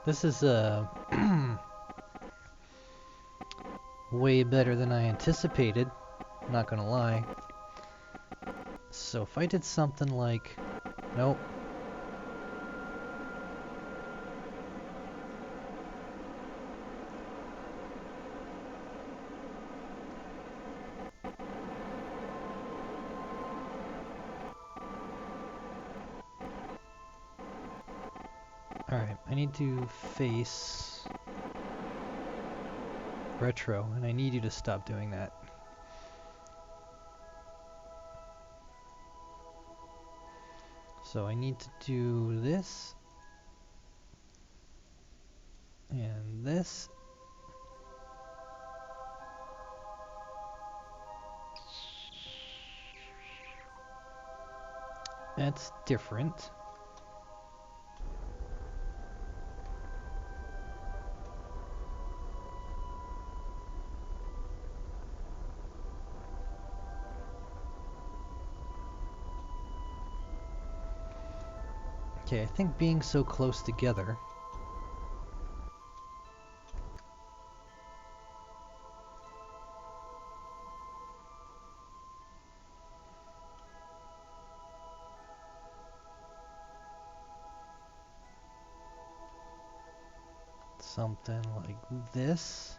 this is way better than I anticipated, not gonna lie. So if I did something like... Nope. Alright, I need to face retro, and I need you to stop doing that. So I need to do this, and this. That's different. Okay, I think being so close together... something like this.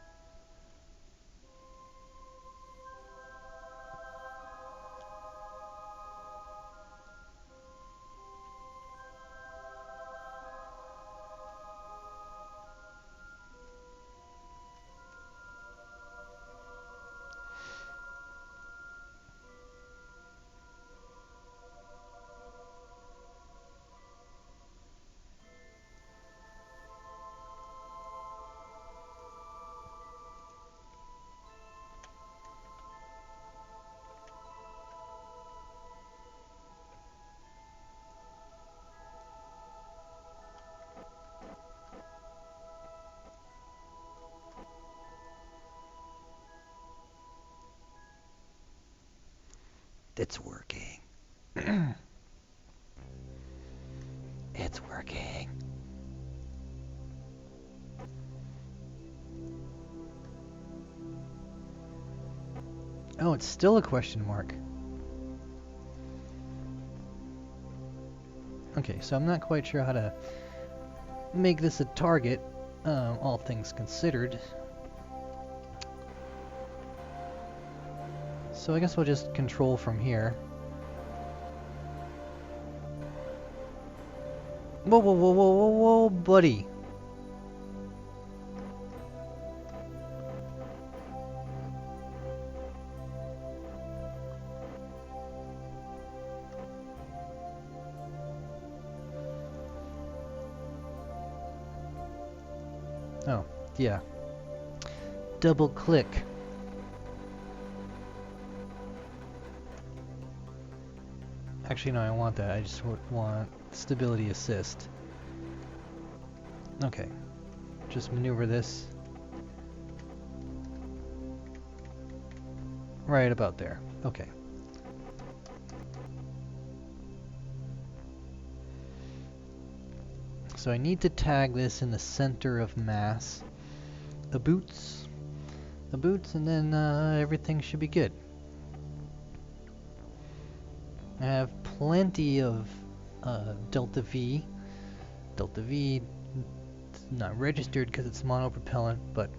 It's working. It's working. Oh, it's still a question mark. Okay, so I'm not quite sure how to make this a target, all things considered. So I guess we'll just control from here. Whoa, whoa, whoa, whoa, whoa, whoa, buddy. Oh, yeah. Double click. Actually, no, I want that. I just want stability assist. Okay. Just maneuver this. Right about there. Okay. So I need to tag this in the center of mass. The boots, and then everything should be good. I have plenty of delta V. Delta V is not registered because it's monopropellant, but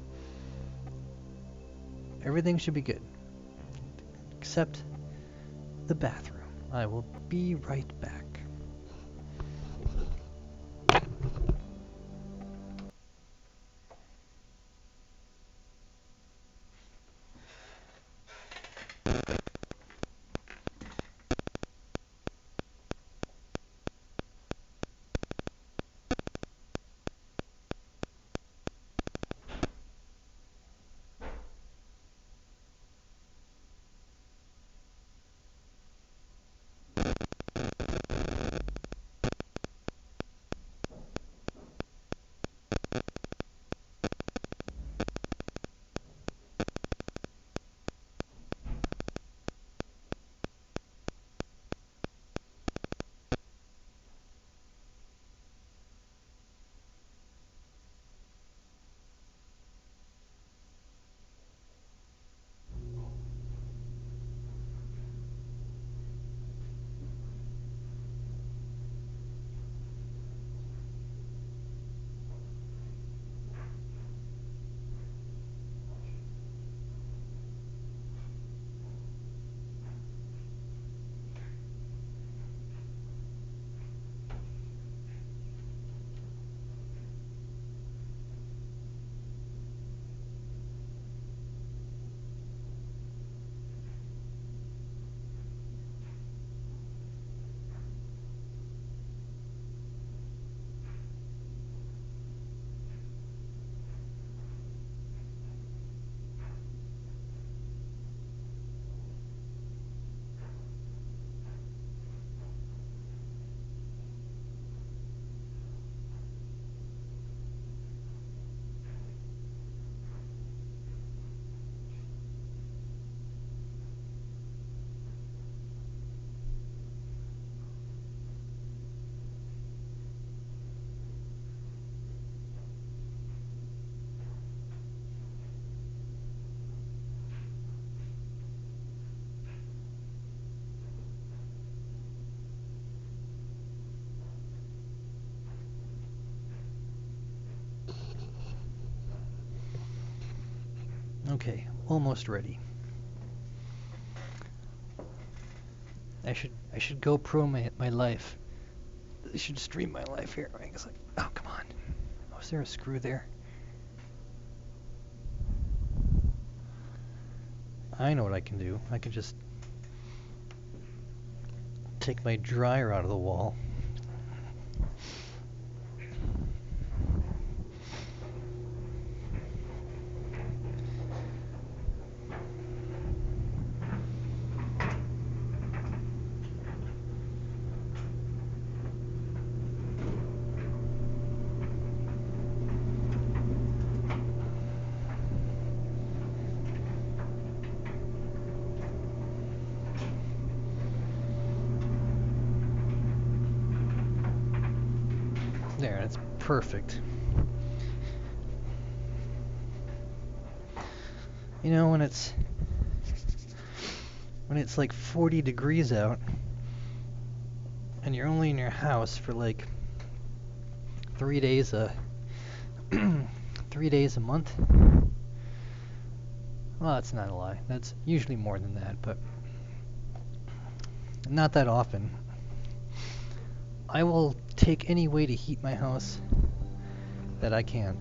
everything should be good. Except the bathroom. I will be right back. Okay, almost ready. I should GoPro my life. I should stream my life here. Right? It's like, oh come on. Oh, is there a screw there? I know what I can do. I can just take my dryer out of the wall. There, that's perfect. You know, when it's like 40 degrees out and you're only in your house for like 3 days 3 days a month. Well, that's not a lie. That's usually more than that, but not that often. I will take any way to heat my house that I can.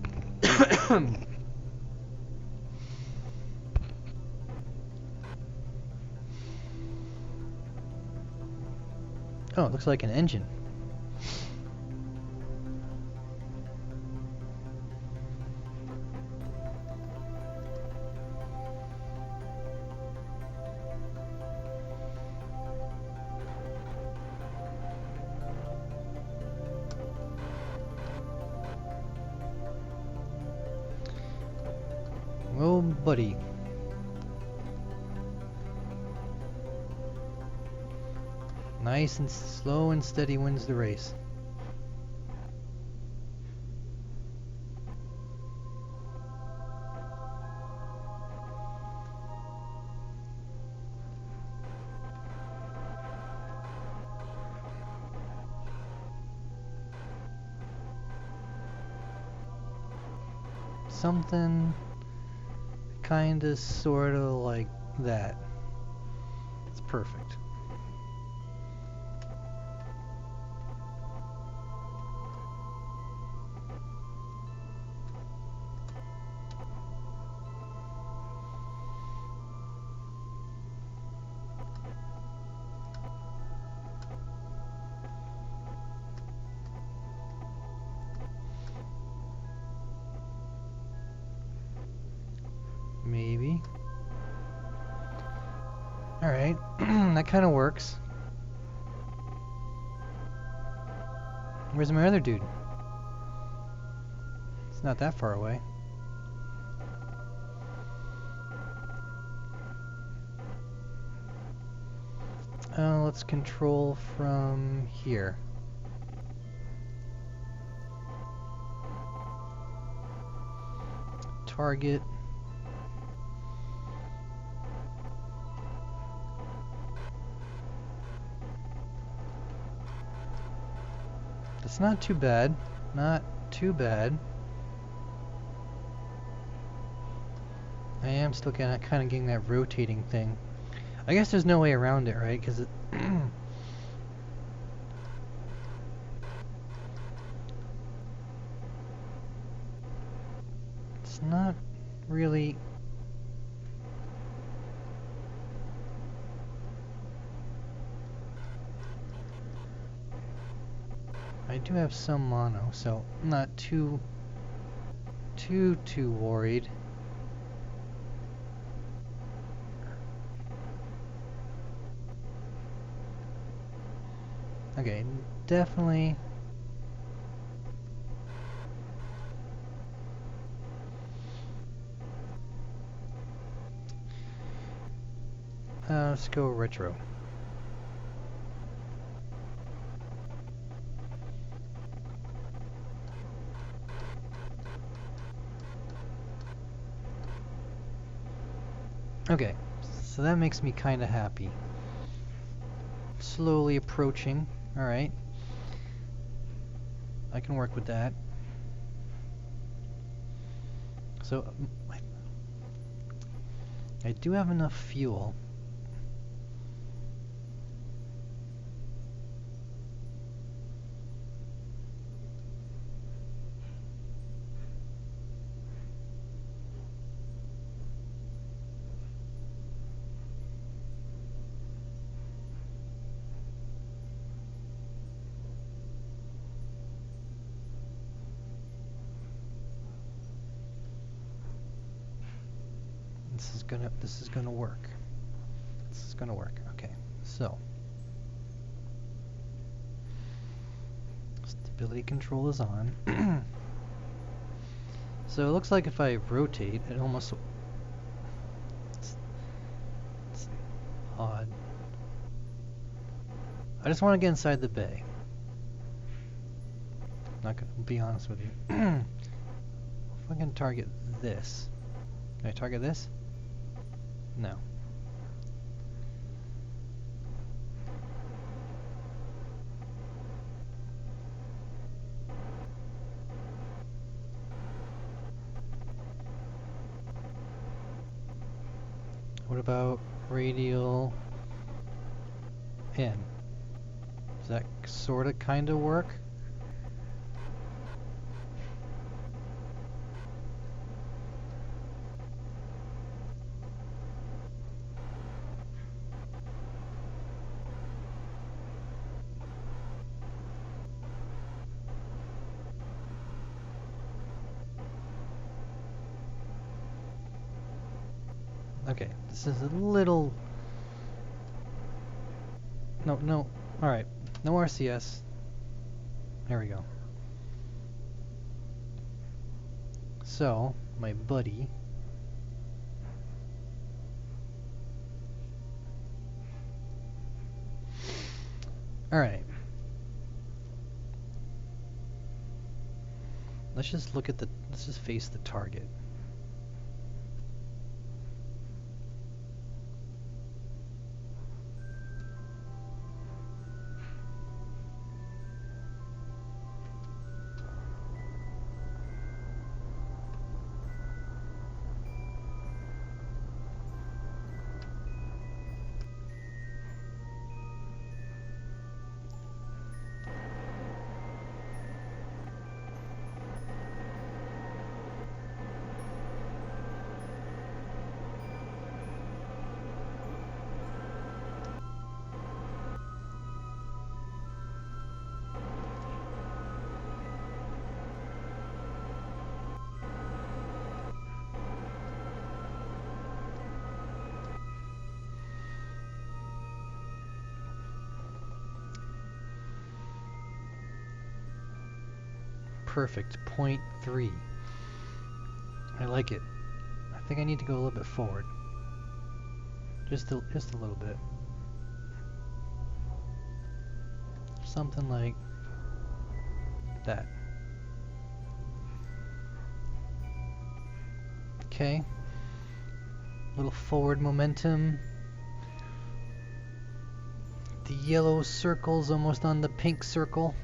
Oh, it looks like an engine. Oh, buddy. Nice and slow and steady wins the race. Something kinda sorta like that. It's perfect. Maybe. Alright, that kind of works. Where's my other dude? It's not that far away. Let's control from here. Target. It's not too bad. Not too bad. I am still kind of getting that rotating thing. I guess there's no way around it, right? Because it it's not really. I do have some mono, so I'm not too worried. Okay, definitely. Let's go retro. Okay, so that makes me kind of happy. Slowly approaching. Alright. I can work with that. So, I do have enough fuel. This is gonna work. This is gonna work. Okay, so stability control is on. So it looks like if I rotate, it almost it's odd. I just want to get inside the bay. Not gonna be honest with you. If I can target this, can I target this? No. What about radial in? Does that sorta kinda work? Okay, this is a little... No, alright. No RCS. There we go. So, my buddy... Alright. Let's just face the target. Perfect. 0.3. I like it. I think I need to go a little bit forward. Just a little bit. Something like that. Okay. Little forward momentum. The yellow circle's almost on the pink circle.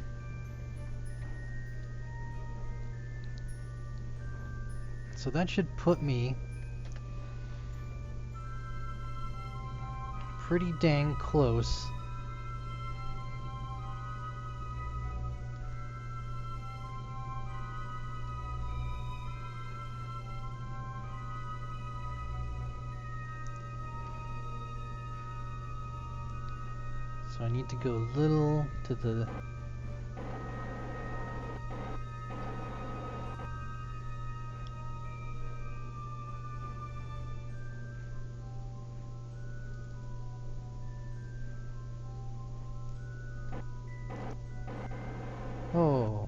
So that should put me pretty dang close . So I need to go a little to the... Oh.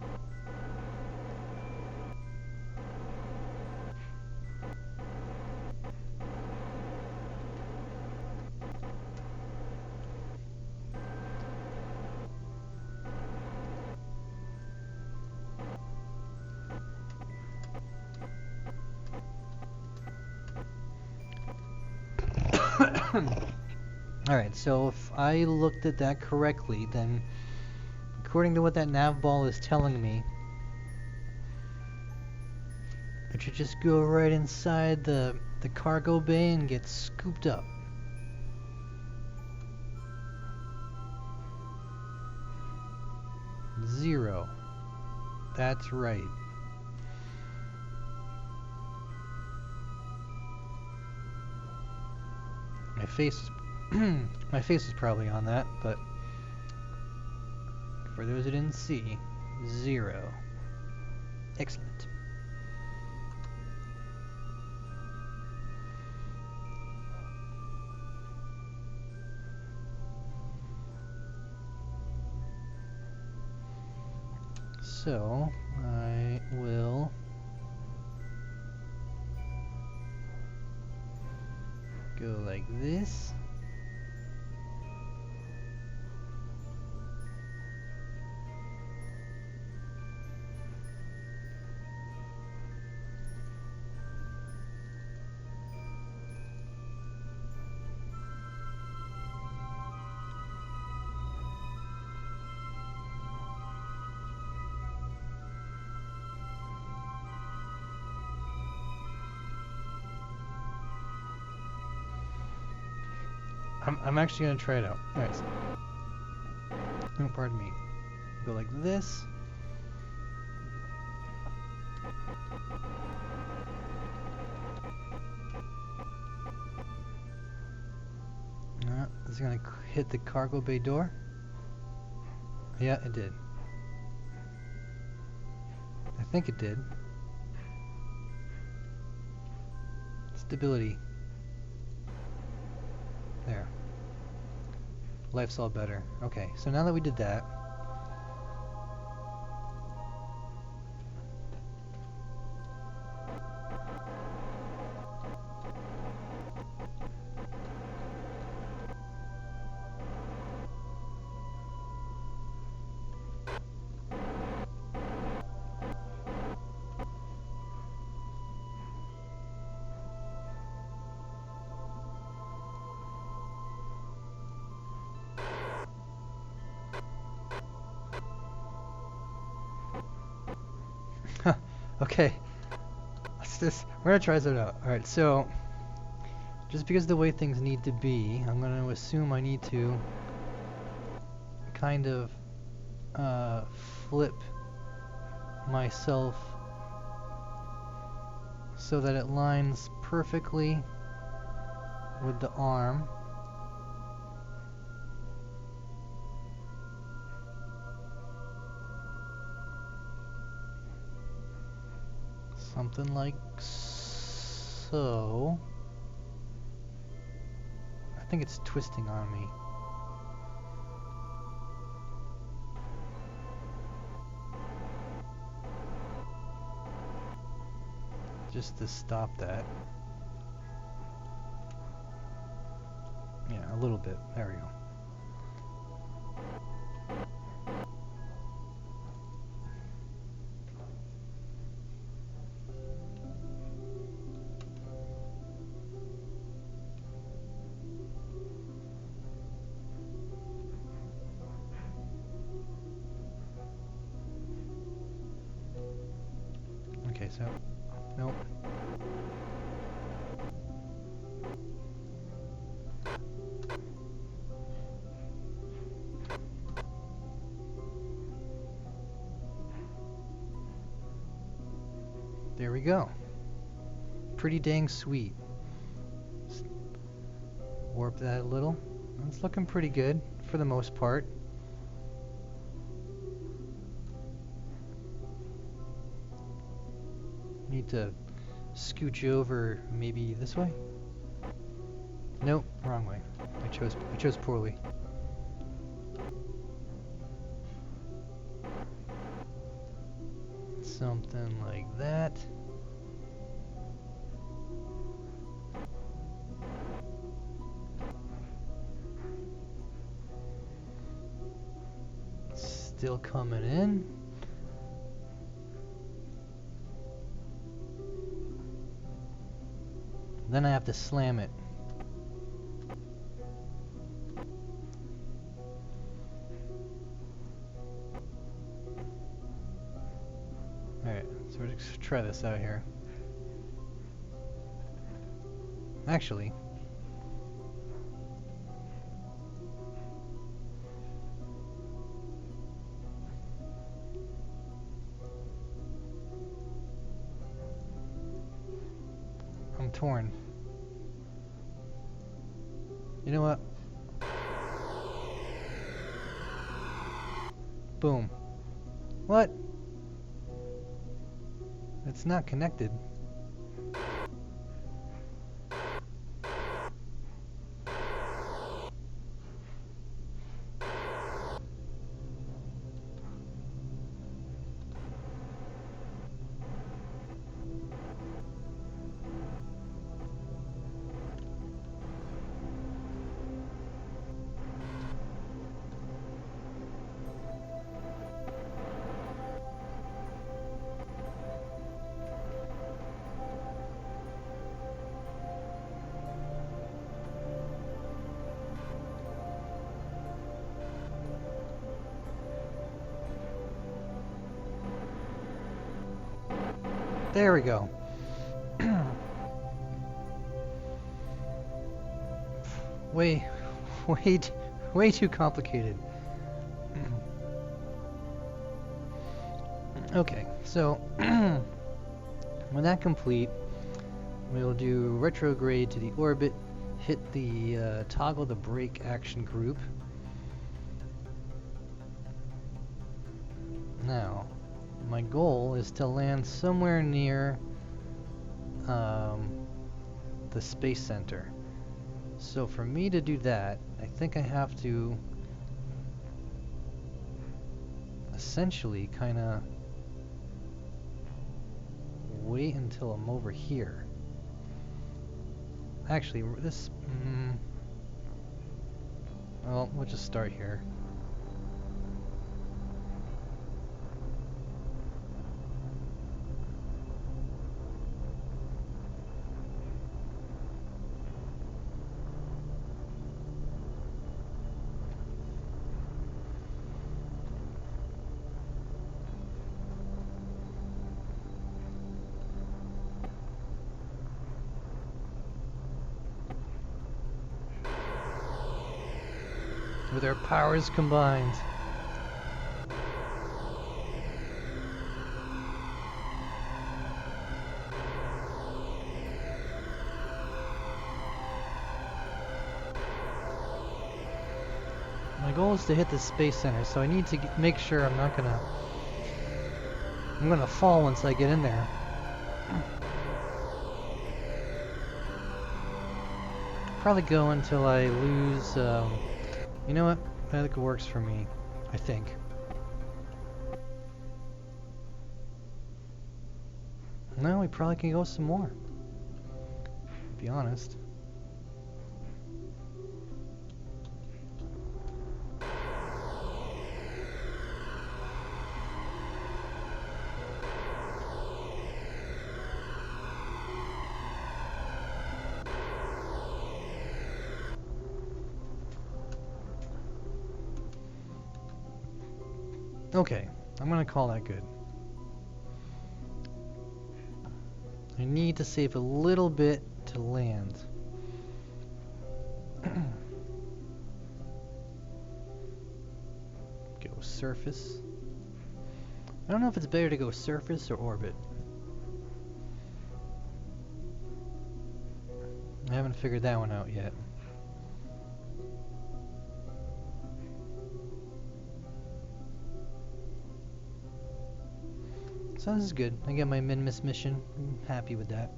Alright, so if I looked at that correctly, then according to what that nav ball is telling me, it should just go right inside the the cargo bay and get scooped up. Zero. That's right. My face my face is probably on that, but for those who didn't see, 0. Excellent. So, I will go like this. I'm actually gonna try it out. Alright. Oh, pardon me. Go like this. This is gonna hit the cargo bay door. Yeah, it did. I think it did. Stability. There. Life's all better. Okay, so now that we did that, okay, we're gonna try something out. Alright, so, just because of the way things need to be, I'm gonna assume I need to kind of flip myself so that it lines perfectly with the arm. Something like so. I think it's twisting on me. Just to stop that. Yeah, a little bit. There we go. Okay, so, nope. There we go. Pretty dang sweet. Just warp that a little. It's looking pretty good for the most part. Need to scooch over maybe this way? Nope, wrong way. I chose poorly. Something like that. Still coming in. Then I have to slam it. Alright, so let's try this out here. Actually, I'm torn. You know what? Boom. What? It's not connected. There we go. way, way too complicated. Okay, so when that complete, we'll do retrograde to the orbit, hit the toggle the brake action group. Now, my goal is to land somewhere near the space center. So for me to do that, I think I have to essentially kind of wait until I'm over here. Actually, this... well, we'll just start here. With our powers combined. My goal is to hit the space center, so I need to make sure I'm not gonna... I'm gonna fall once I get in there. Probably go until I lose... you know what? I think it works for me. I think. No, we probably can go some more. To be honest. Okay, I'm gonna call that good. I need to save a little bit to land. Go surface. I don't know if it's better to go surface or orbit. I haven't figured that one out yet. So this is good. I get my Minmus mission. I'm happy with that.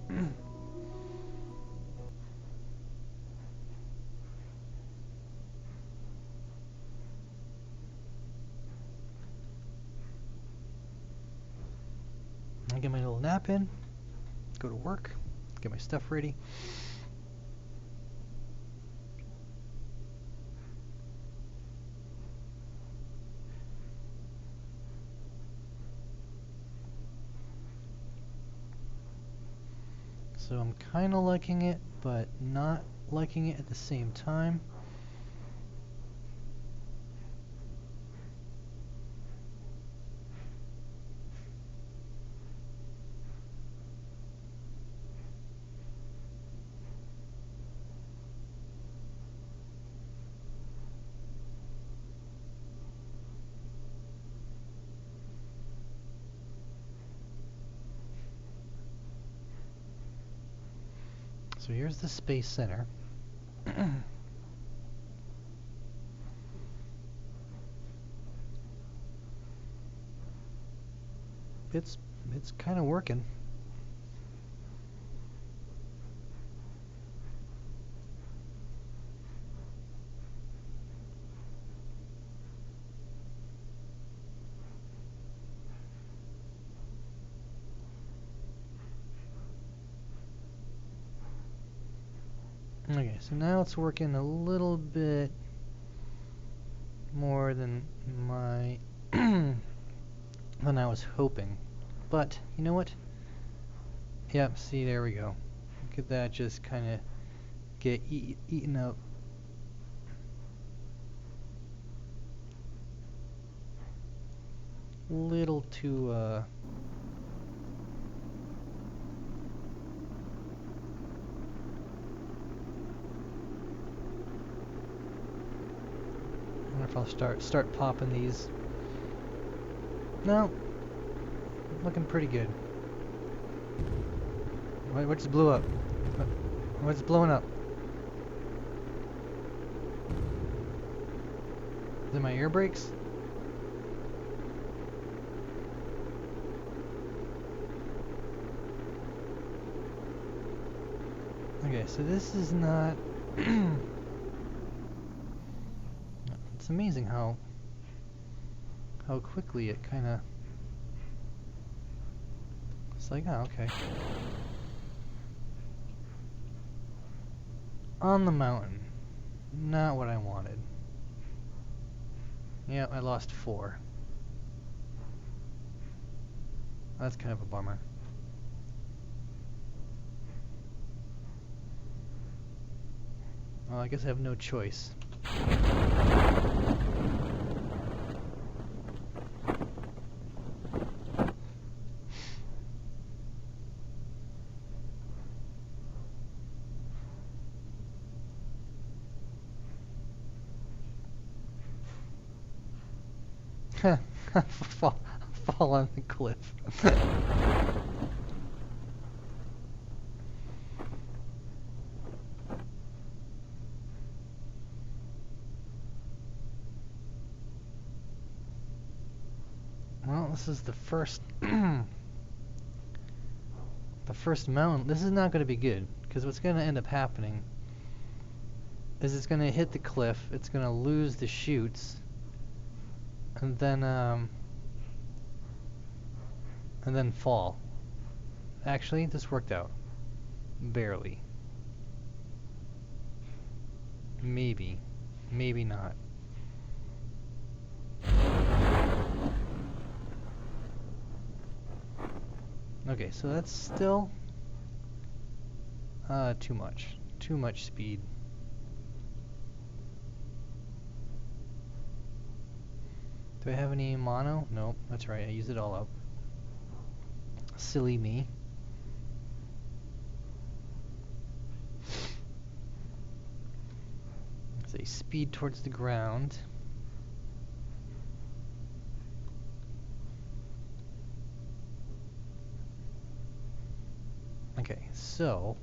I get my little nap in, go to work, get my stuff ready. So I'm kind of liking it, but not liking it at the same time. So here's the Space Center. It's kind of working. Okay, so now it's working a little bit more than my than I was hoping. But you know what? Yep, see, there we go. Look at that, just kind of get eaten up. Little too I wonder if I'll start popping these. No, looking pretty good. What just blew up? What's blowing up? Is it my air brakes? Okay, so this is not... It's amazing how quickly it kind of... It's like, oh, okay. On the mountain. Not what I wanted. Yeah, I lost 4. That's kind of a bummer. Well, I guess I have no choice. fall on the cliff. Well, this is the first the first mountain. This is not going to be good, because what's going to end up happening is it's going to hit the cliff, it's going to lose the chutes, and then fall. Actually, this worked out. Barely. Maybe. Maybe not. Okay, so that's still too much. Too much speed. Do I have any mono? Nope, that's right, I used it all up. Silly me. Say speed towards the ground. Okay, so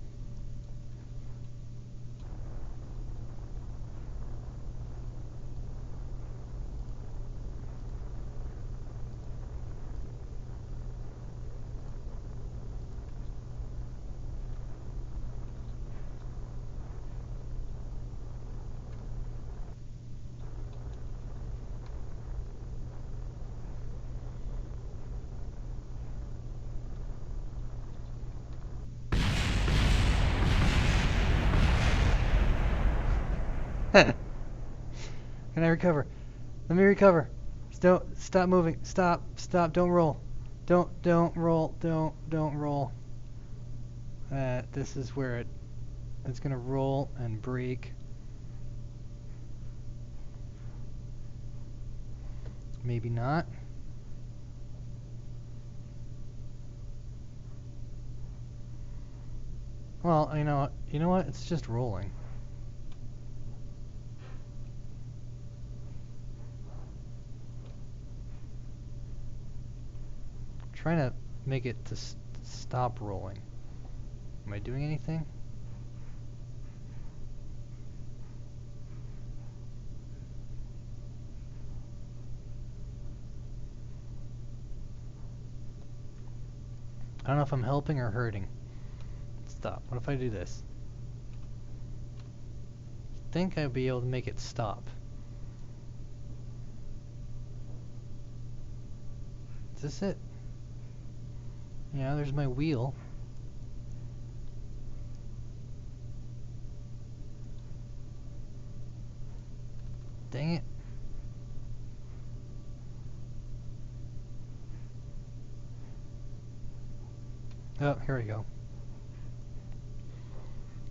can I recover? Let me recover. Stop moving. Stop. Don't roll. Don't roll. Don't roll. This is where it's gonna roll and break. Maybe not. Well, you know what? It's just rolling. Trying to make it to stop rolling. Am I doing anything? I don't know if I'm helping or hurting. Stop. What if I do this? I think I'd be able to make it stop. Is this it? Yeah, there's my wheel. Dang it. Oh, here we go.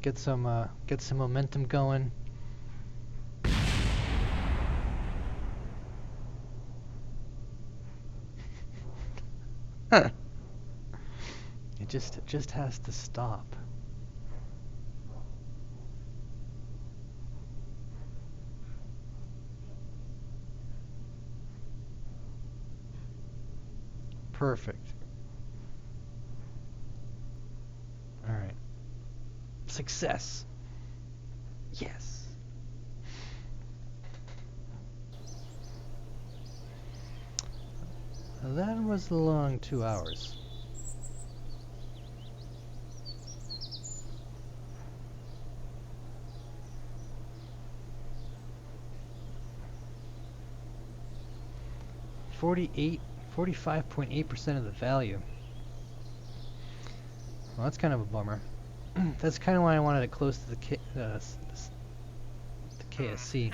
Get some momentum going. It just has to stop. Perfect. All right. Success. Yes. That was a long 2 hours. $45.8% of the value. Well, that's kind of a bummer. That's kind of why I wanted it close to the KSC.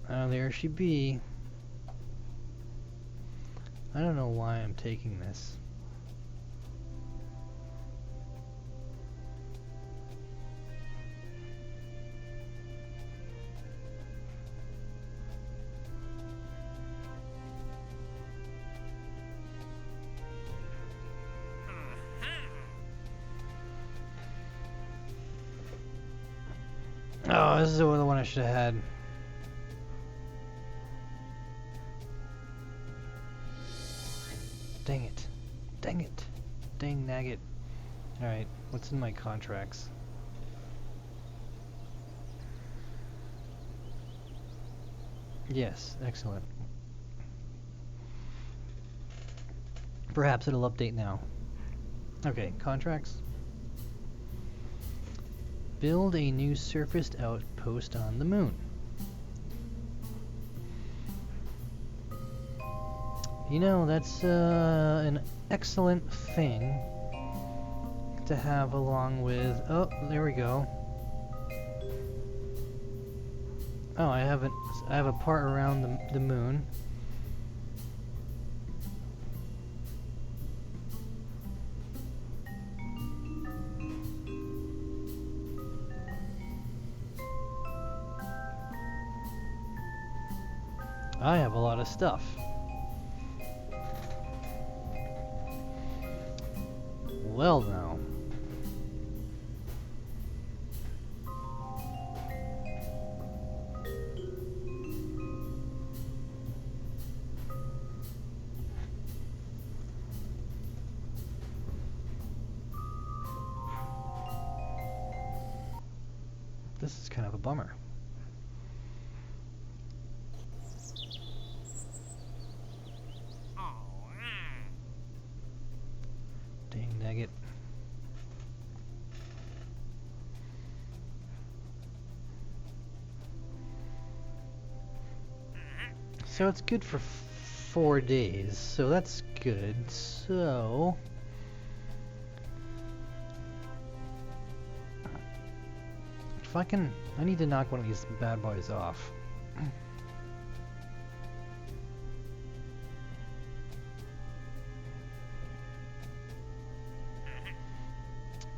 There she be. I don't know why I'm taking this. Oh, this is the one I should have had. Dang it. Dang it. Dang nagget. Alright, what's in my contracts? Yes, excellent. Perhaps it'll update now. Okay, contracts. Build a new surfaced outpost on the moon. You know, that's an excellent thing to have along with... Oh, there we go. Oh, I have a part around the moon. I have a lot of stuff. Well now. This is kind of a bummer. Dang nugget. So it's good for 4 days, so that's good. So if I need to knock one of these bad boys off.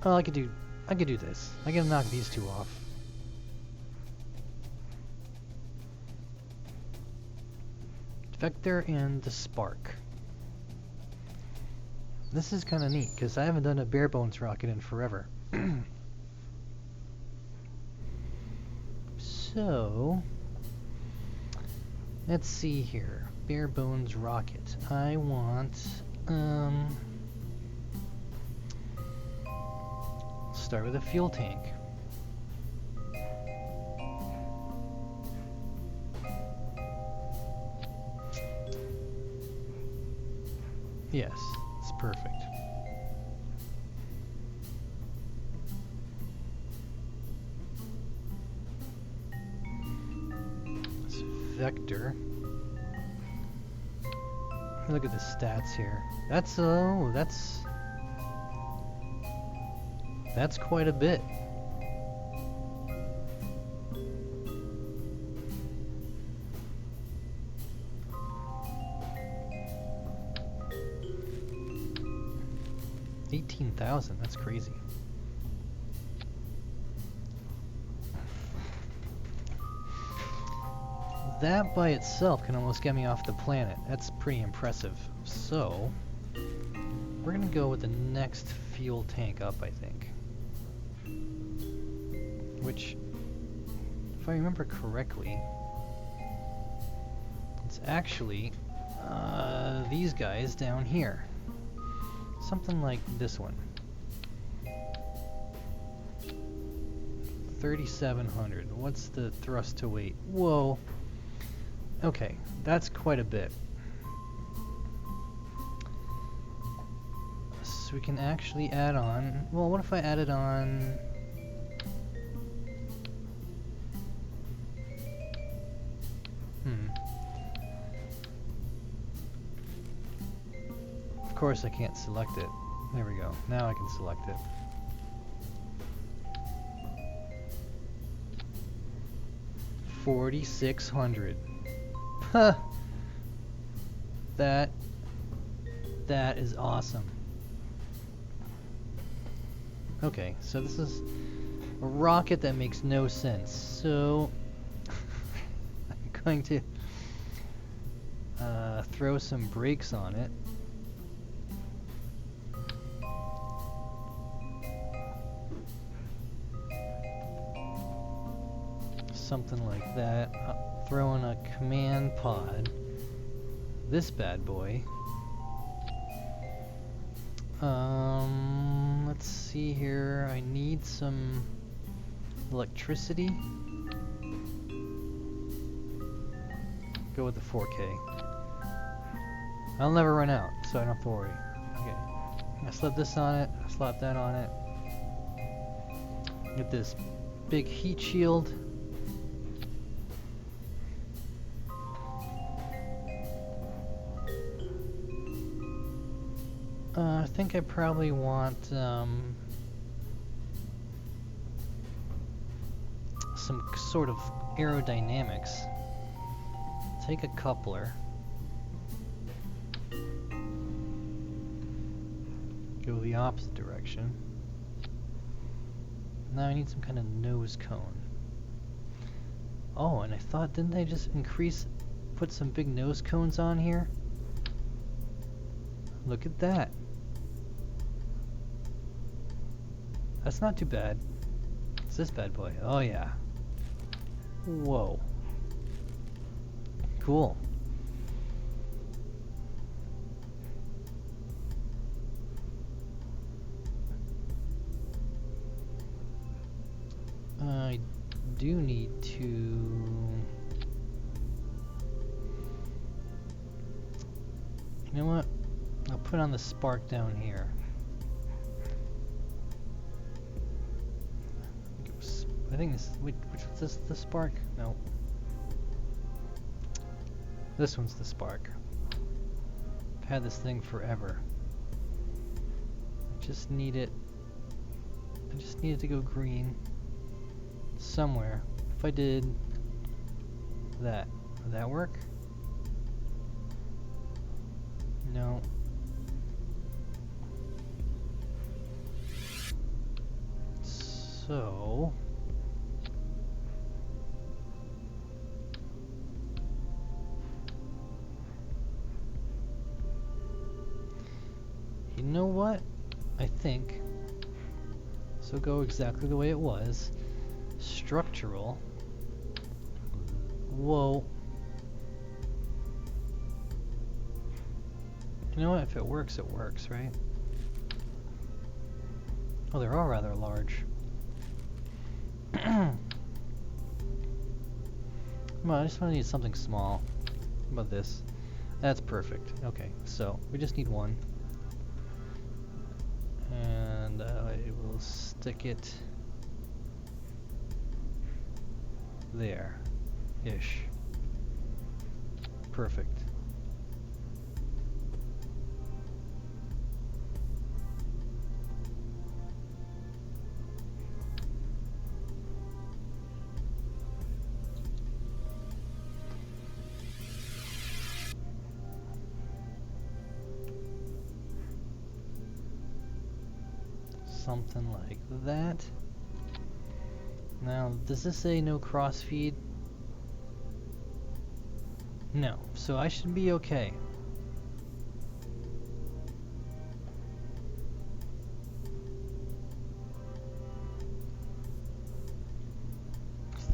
Oh, I could do this. I can knock these two off. Vector and the Spark. This is kind of neat because I haven't done a bare bones rocket in forever. So let's see here. Bare bones rocket. I want start with a fuel tank. Yes, let's perfect. This vector. Look at the stats here. That's quite a bit. $18,000, that's crazy. That by itself can almost get me off the planet. That's pretty impressive. So, we're gonna go with the next fuel tank up, I think. Which, if I remember correctly, it's actually these guys down here. Something like this one. 3,700. What's the thrust to weight? Whoa. Okay, that's quite a bit. So we can actually add on... Well, what if I added on... Of course I can't select it. There we go. Now I can select it. $4,600. Huh. That is awesome. Okay, so this is a rocket that makes no sense. So I'm going to throw some brakes on it. Something like that. Throw in a command pod. This bad boy. Let's see here. I need some electricity. Go with the 4K. I'll never run out, so I don't have to worry. Okay. I slap this on it. I slap that on it. Get this big heat shield. I think I probably want some sort of aerodynamics. Take a coupler. Go the opposite direction. Now I need some kind of nose cone. Oh, and I thought, didn't they just put some big nose cones on here? Look at that. That's not too bad. It's this bad boy. Oh yeah. Whoa. Cool. I do need to... You know what? I'll put on the spark down here. I think this, which was this the spark? No. This one's the spark. I've had this thing forever. I just need it to go green somewhere. If I did that, would that work? No. So you know what? I think so. Go exactly the way it was. Structural. Whoa. You know what? If it works, right? Oh, they're all rather large. Come on, I just want to need something small. How about this? That's perfect. Okay, so we just need one. And I will stick it there-ish. Perfect. Something like that. Now, does this say no crossfeed? No, so I should be okay.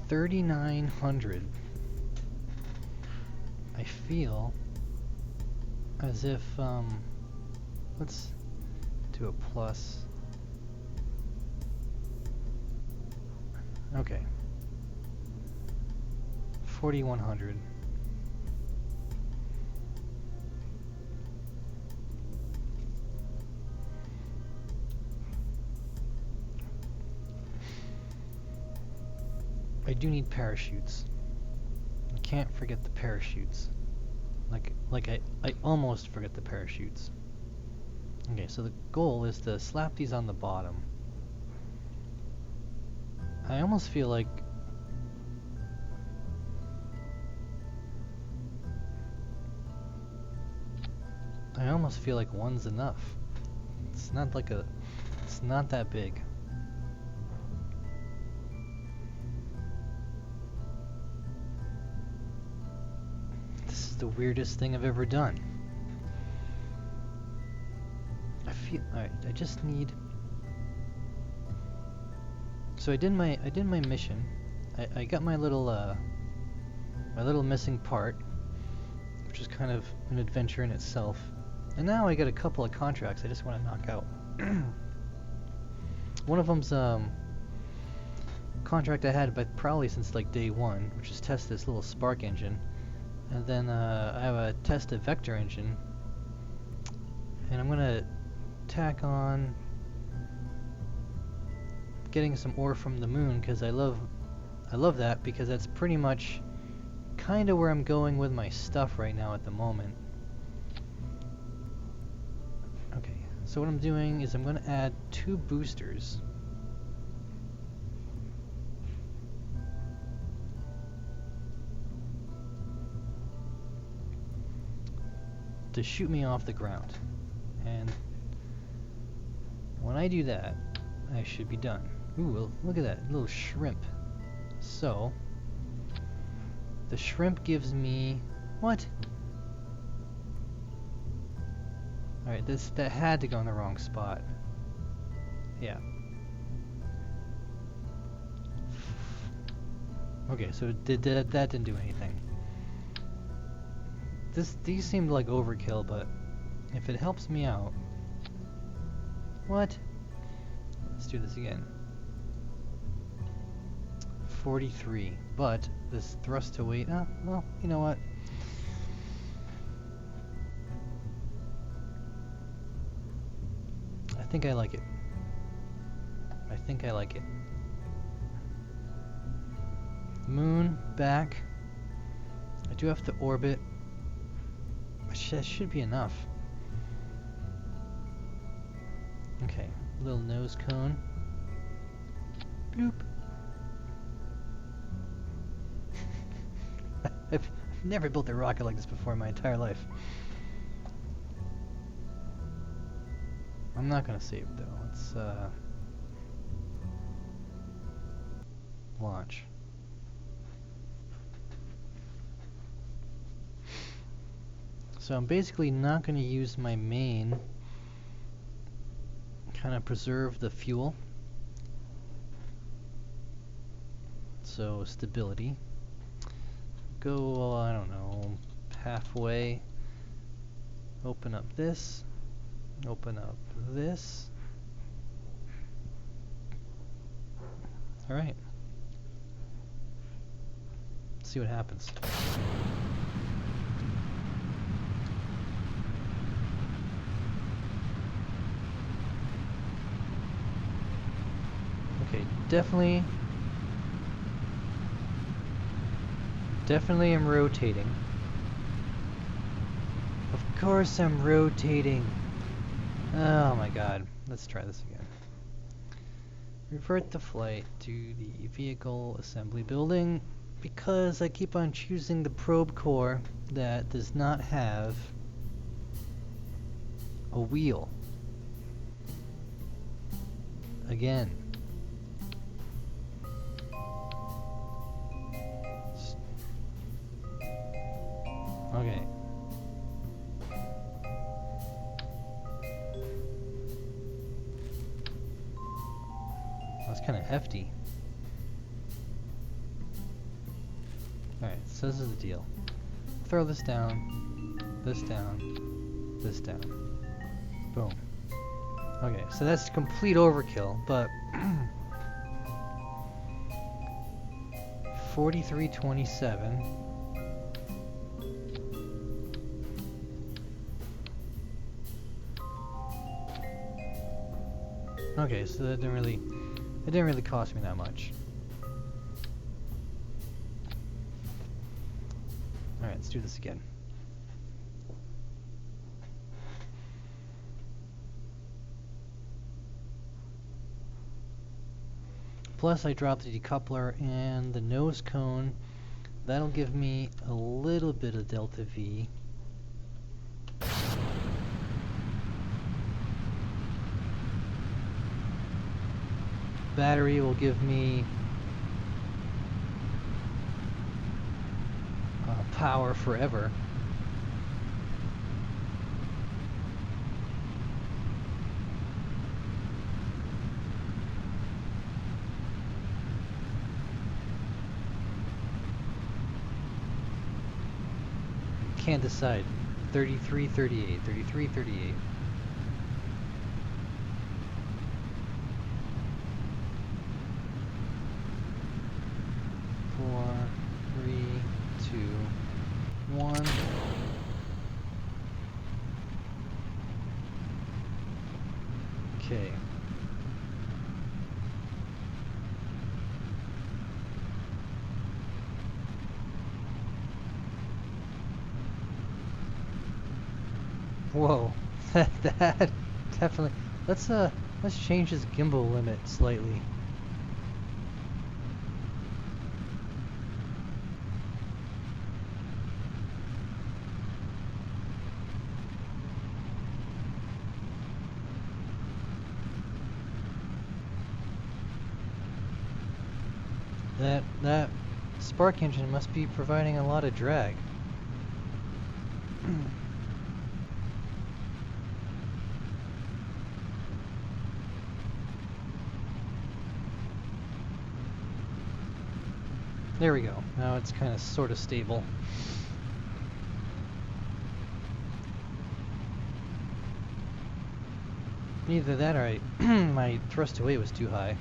$3,900. I feel as if, let's do a plus. Okay. 4,100. I do need parachutes. I can't forget the parachutes. Like I almost forget the parachutes. Okay, so the goal is to slap these on the bottom. I almost feel like one's enough. It's not like it's not that big. This is the weirdest thing I've ever done. Alright, I just need. So I did my mission. I got my little missing part, which is kind of an adventure in itself. And now I got a couple of contracts I just want to knock out. One of them's contract I had probably since like day one, which is test this little spark engine. And then I have a test a vector engine. And I'm gonna tack on getting some ore from the moon, because I love that, because that's pretty much kind of where I'm going with my stuff right now at the moment. Okay, so what I'm doing is I'm going to add 2 boosters. To shoot me off the ground. And when I do that, I should be done. Ooh, look at that little shrimp. So, the shrimp gives me what? Alright, that had to go in the wrong spot. Yeah. Okay, so that didn't do anything. These seemed like overkill, but if it helps me out. What? Let's do this again. 43, but this thrust to weight, well, you know what? I think I like it. Moon, back. I do have to orbit. That should be enough. Okay, little nose cone. Bloop. I've never built a rocket like this before in my entire life. I'm not gonna save it though. Let's launch. So I'm basically not gonna use my main. Kind of preserve the fuel. So stability. Go, I don't know, halfway. Open up this. Open up this. Alright. Let's see what happens. Okay, definitely am rotating. Of course I'm rotating. Oh my god. Let's try this again. Revert the flight to the vehicle assembly building because I keep on choosing the probe core that does not have a wheel. Again. Okay. That's kind of hefty. Alright, so this is the deal. Throw this down, this down, this down. Boom. Okay, so that's complete overkill, but 4327. Okay, so that didn't really cost me that much. Alright, let's do this again. Plus I dropped the decoupler and the nose cone. That'll give me a little bit of delta V. Battery will give me power forever. Can't decide. 33, 38, 33, 38. Four, 3, 2, 1. Okay. Whoa, that definitely. Let's change his gimbal limit slightly. That spark engine must be providing a lot of drag. There we go. Now it's kind of sort of stable. Either that or my thrust to weight was too high.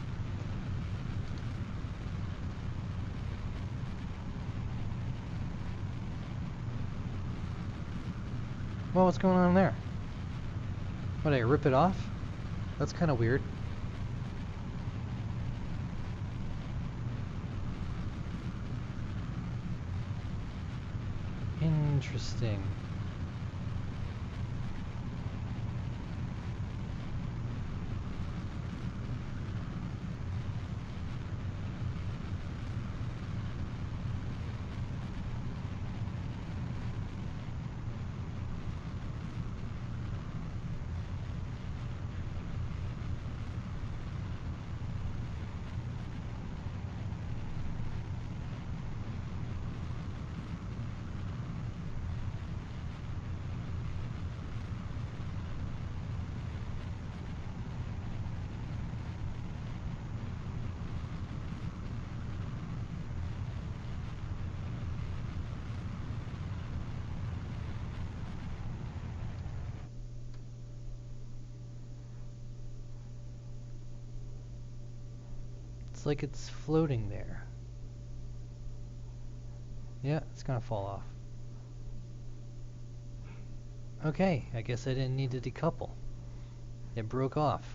Well, what's going on there? What, I rip it off? That's kind of weird. Interesting. It's like it's floating there. Yeah, it's gonna fall off. Okay, I guess I didn't need to decouple. It broke off.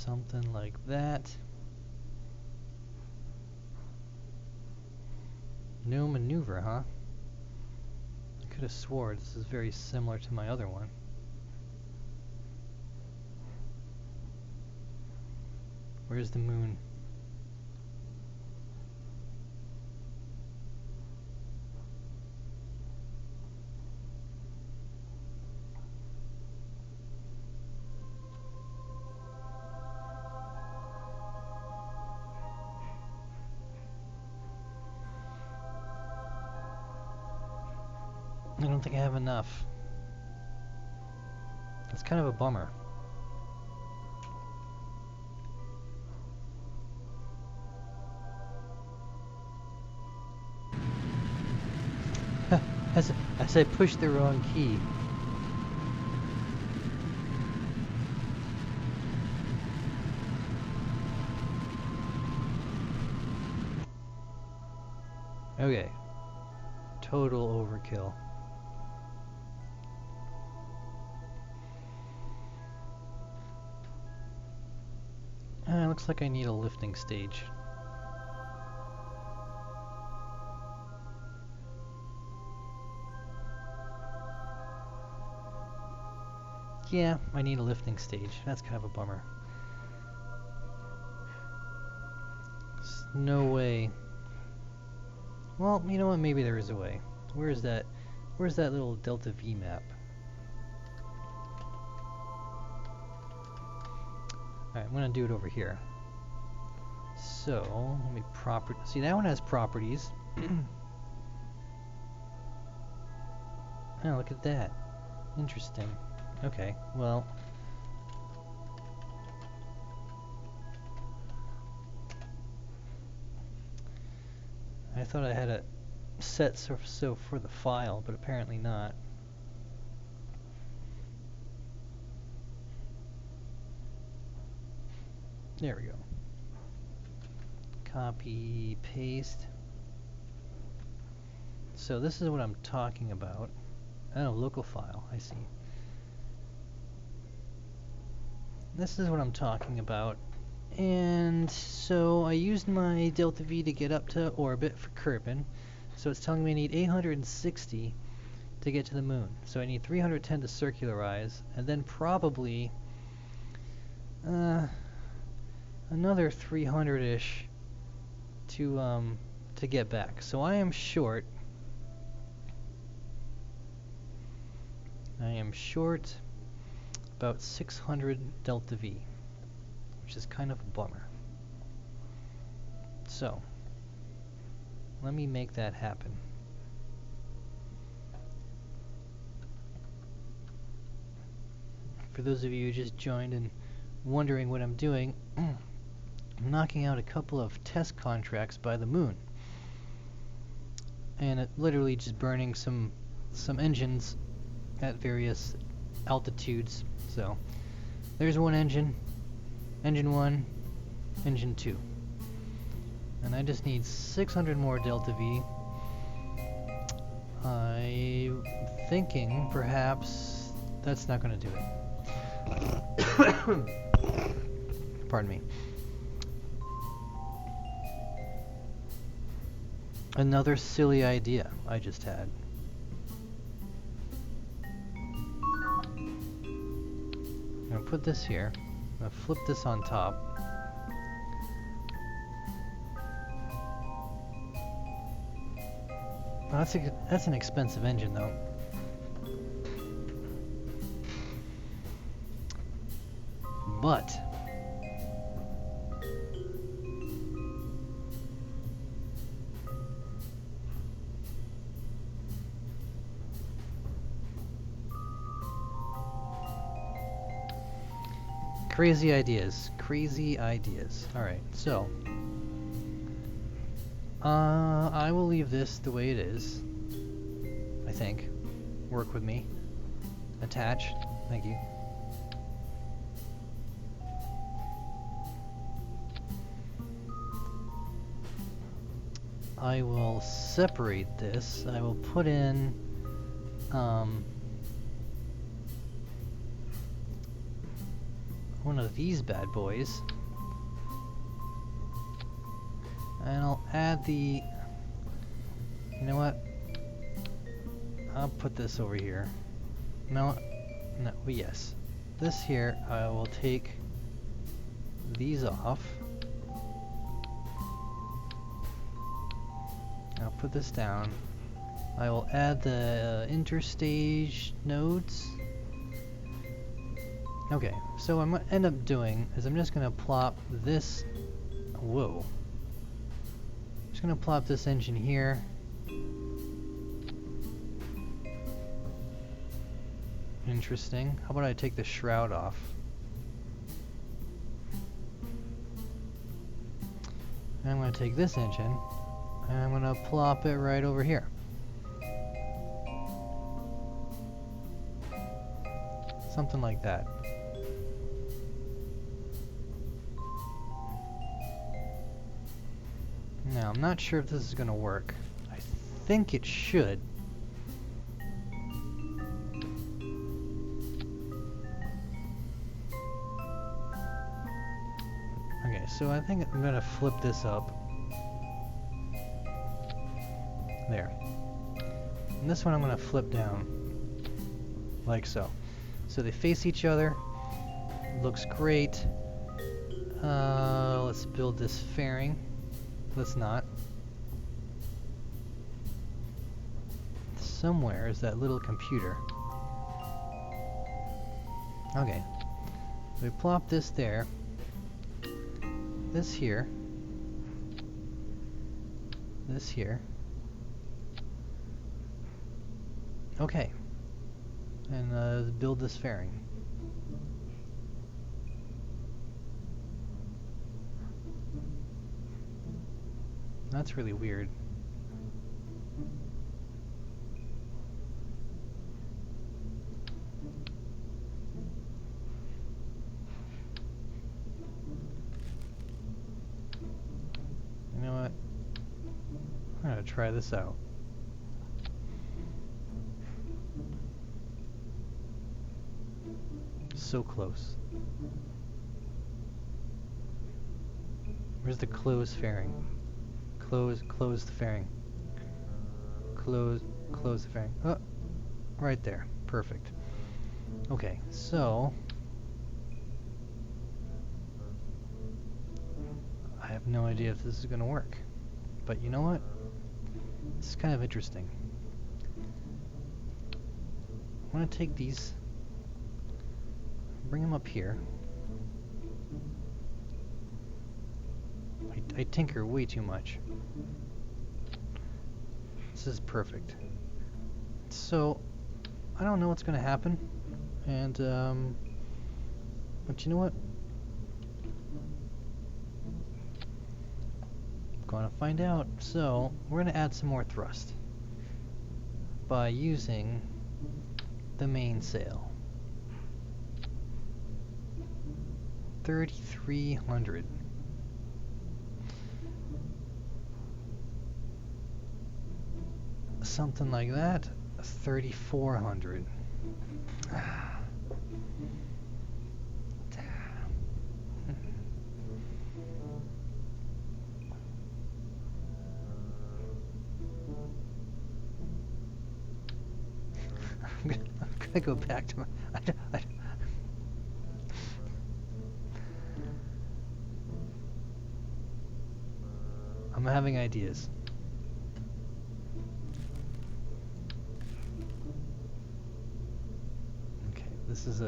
something like that. No maneuver, huh? I could have swore this is very similar to my other one. Where's the moon? I don't think I have enough. That's kind of a bummer. As I pushed the wrong key. Okay. Total overkill. Looks like I need a lifting stage. Yeah, I need a lifting stage. That's kind of a bummer. There's no way. Well, you know what? Maybe there is a way. Where's that little Delta V map? Alright, I'm gonna do it over here. So, let me see, that one has properties. Oh, look at that. Interesting. Okay, well. I thought I had it set so for the file, but apparently not. There we go. Copy, paste. So this is what I'm talking about. Oh, local file, I see. This is what I'm talking about. And so I used my delta V to get up to orbit for Kerbin. So it's telling me I need 860 to get to the moon. So I need 310 to circularize, and then probably another 300-ish to get back. So I am short. About 600 delta V, which is kind of a bummer. So let me make that happen. For those of you who just joined and wondering what I'm doing, I'm knocking out a couple of test contracts by the moon, and it literally just burning some engines at various altitudes. So there's one engine 1, engine 2, and I just need 600 more delta V. I'm thinking perhaps that's not going to do it. Pardon me. Another silly idea I just had. I'm going to put this here. I'm going to flip this on top. Well, that's an expensive engine, though. But crazy ideas. Alright, so I will leave this the way it is. I think. Work with me. Attach. Thank you. I will separate this. I will put in one of these bad boys. And I'll add the... You know what? I'll put this over here. No, yes. This here, I will take these off. I'll put this down. I will add the interstage nodes. Okay, so what I'm going to end up doing is I'm just going to plop this... Whoa. Just going to plop this engine here. Interesting. How about I take the shroud off? And I'm going to take this engine and I'm going to plop it right over here. Something like that. Now, I'm not sure if this is going to work. I think it should. Okay, so I think I'm going to flip this up. There. And this one I'm going to flip down. Like so. So they face each other. Looks great. Let's build this fairing. Let's not. Somewhere is that little computer. Okay. So we plop this there. This here. This here. Okay. And build this fairing. That's really weird. You know what? I'm gonna try this out. So close. Where's the closed fairing? Close the fairing. Close the fairing. Oh, right there. Perfect. Okay, so I have no idea if this is going to work. But you know what? This is kind of interesting. I want to take these, bring them up here. I tinker way too much. This is perfect. So, I don't know what's going to happen. And, but you know what? I'm going to find out. So, we're going to add some more thrust by using the mainsail. 3,300. Something like that. 3,400. I'm gonna go back to my... I'm having ideas. Okay, this is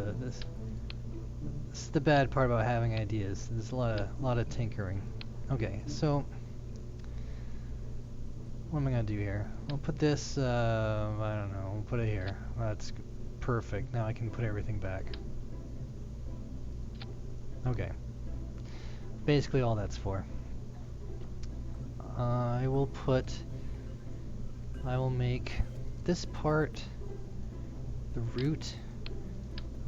the bad part about having ideas. There's a lot of tinkering. Okay, so what am I gonna do here? I'll put this. I don't know. We'll put it here. That's perfect. Now I can put everything back. Okay. Basically, all that's for. I will make this part the root.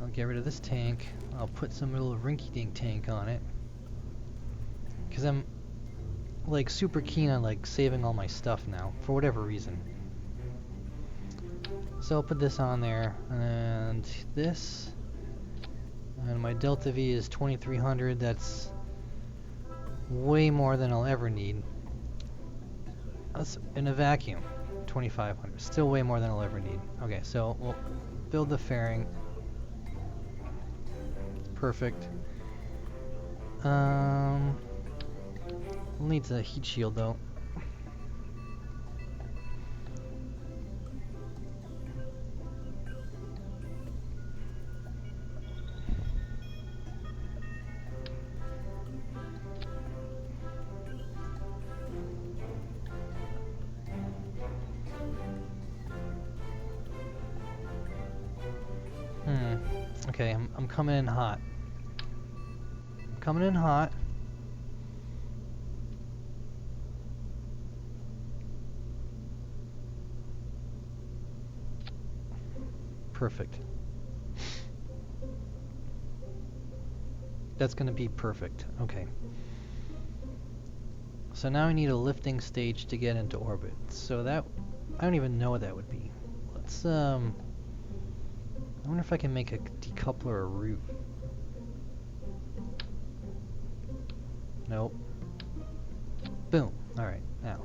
I'll get rid of this tank. I'll put some little rinky-dink tank on it. Because I'm like super keen on like saving all my stuff now, for whatever reason. So I'll put this on there, and this And my delta V is 2300. That's way more than I'll ever need. That's in a vacuum. 2500. Still way more than I'll ever need. Okay, so we'll build the fairing. Perfect. Needs a heat shield though. Okay, I'm coming in hot. Coming in hot. Perfect. That's gonna be perfect. Okay. So now I need a lifting stage to get into orbit. So that, I don't even know what that would be. Let's, I wonder if I can make a decoupler a root. Nope. Boom. Alright, now.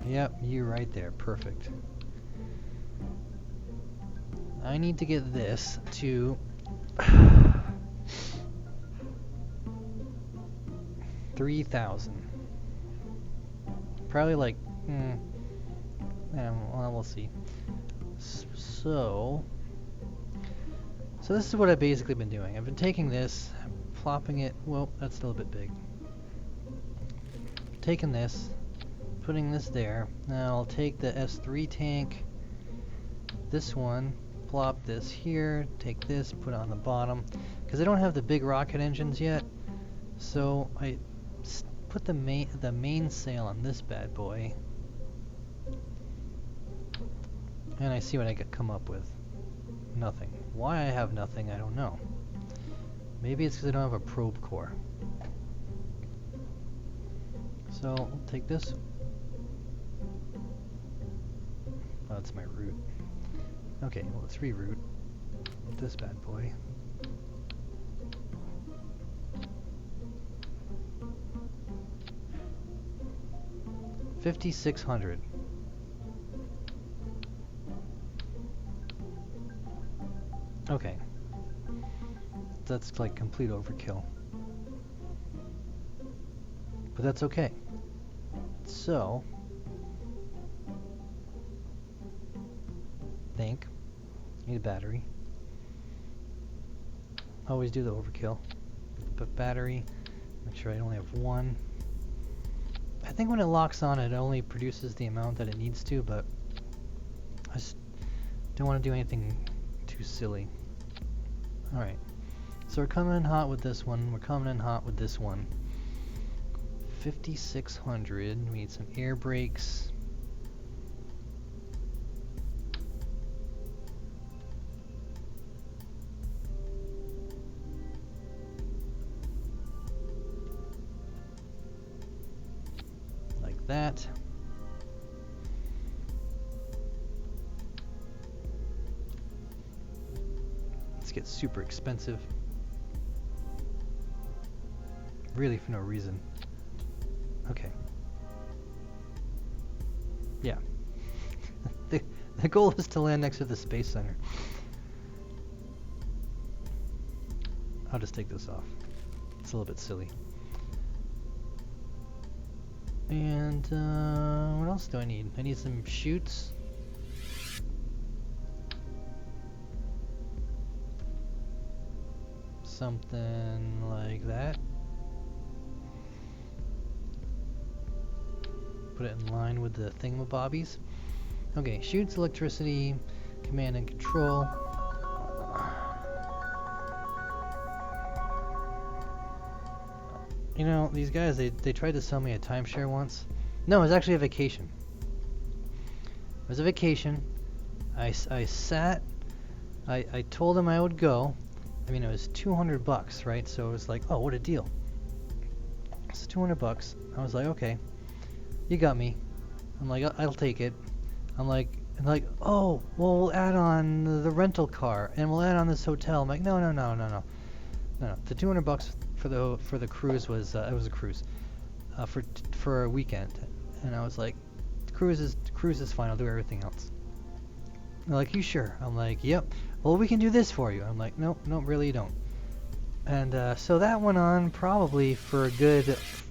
Yep, you right there. Perfect. I need to get this to 3,000. Probably like, well, we'll see. So this is what I've basically been doing. I've been taking this, plopping it, well, that's still a bit big. Taking this, putting this there. Now I'll take the S3 tank, this one, plop this here, take this, put it on the bottom. Because I don't have the big rocket engines yet, so I put the mainsail on this bad boy. And I see what I could come up with. Nothing. Why I have nothing, I don't know. Maybe it's because I don't have a probe core. So, I'll take this. Oh, that's my root. Okay, well, let's reroute this bad boy. $5,600. Okay. That's like complete overkill. But that's okay. So, need a battery. Always do the overkill. But battery, make sure I only have one. I think when it locks on, it only produces the amount that it needs to, but I just don't want to do anything too silly. Alright, so we're coming in hot with this one, we're coming in hot with this one. 5,600, we need some air brakes. Like that. Get super expensive. Really for no reason. Okay. Yeah. The goal is to land next to the Space Center. I'll just take this off. It's a little bit silly. And what else do I need? I need some chutes. Something like that. Put it in line with the thingamabobbies. Okay, shoots, electricity, command and control. You know, these guys, they tried to sell me a timeshare once. No, it was actually a vacation. It was a vacation. I told them I would go. I mean, it was $200, right? So it was like, oh, what a deal. It's $200. I was like, okay, you got me. I'm like, I'll take it. I'm like, oh, well, we'll add on the rental car and we'll add on this hotel. I'm like, no. The $200 for the cruise was it was a cruise for a weekend, and I was like, cruise is fine. I'll do everything else. They're like, you sure? I'm like, yep. Well, we can do this for you. I'm like, no, really don't. And so that went on probably for a good